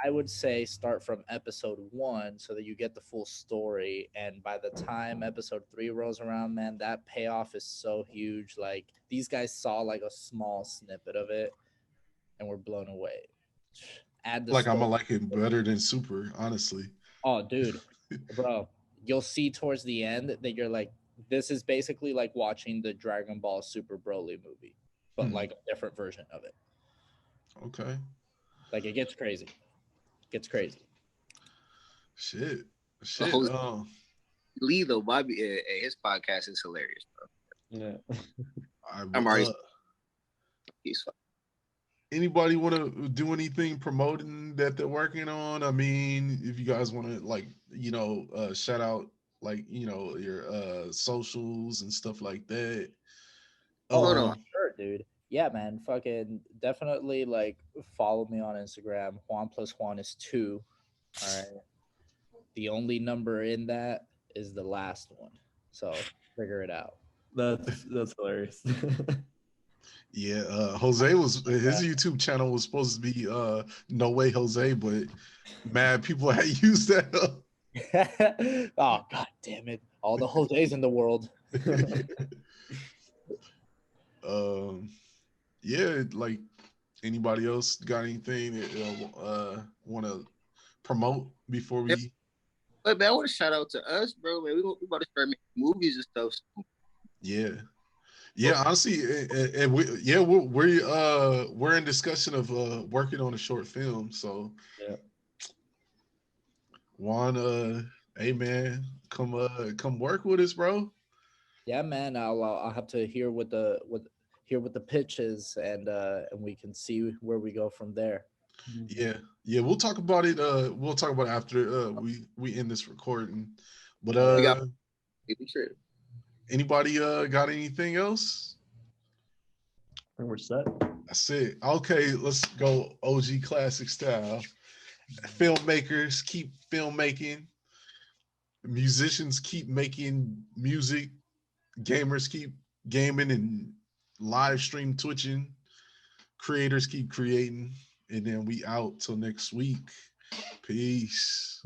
I would say start from episode 1 so that you get the full story. And by the time episode 3 rolls around, man, that payoff is so huge. Like these guys saw like a small snippet of it and were blown away. Add the like story. I'm gonna like it better than Super, honestly. Oh, dude, bro, you'll see towards the end that you're like, this is basically like watching the Dragon Ball Super Broly movie, but like a different version of it. Okay. Like it gets crazy. Shit. Lee though, Bobby, his podcast is hilarious, bro. Yeah. I'm already. He's fun. Anybody want to do anything promoting that they're working on? I mean, if you guys want to like, shout out like, your socials and stuff like that. Oh, sure, dude. Yeah, man. Fucking definitely like follow me on Instagram. Juan plus Juan is 2. All right. The only number in that is the last one. So figure it out. That's hilarious. Yeah, Jose his YouTube channel was supposed to be No Way Jose, but mad people had used that. Oh god damn it. All the Jose's in the world. Yeah, like anybody else got anything that want to promote before we? But man, I want to shout out to us, bro. Man, we about to start making movies and stuff. Yeah, Yeah, honestly, we're in discussion of working on a short film. So Yeah. Juan, hey man, come work with us, bro. Yeah, man. I'll have to hear what the pitch is, and we can see where we go from there. Yeah, we'll talk about it. We'll talk about it after we end this recording. But We got people trip. anybody got anything else? I think we're set. That's it. Okay, let's go OG classic style. Filmmakers keep filmmaking. Musicians keep making music. Gamers keep gaming and live stream twitching. Creators keep creating. And then we out till next week. Peace.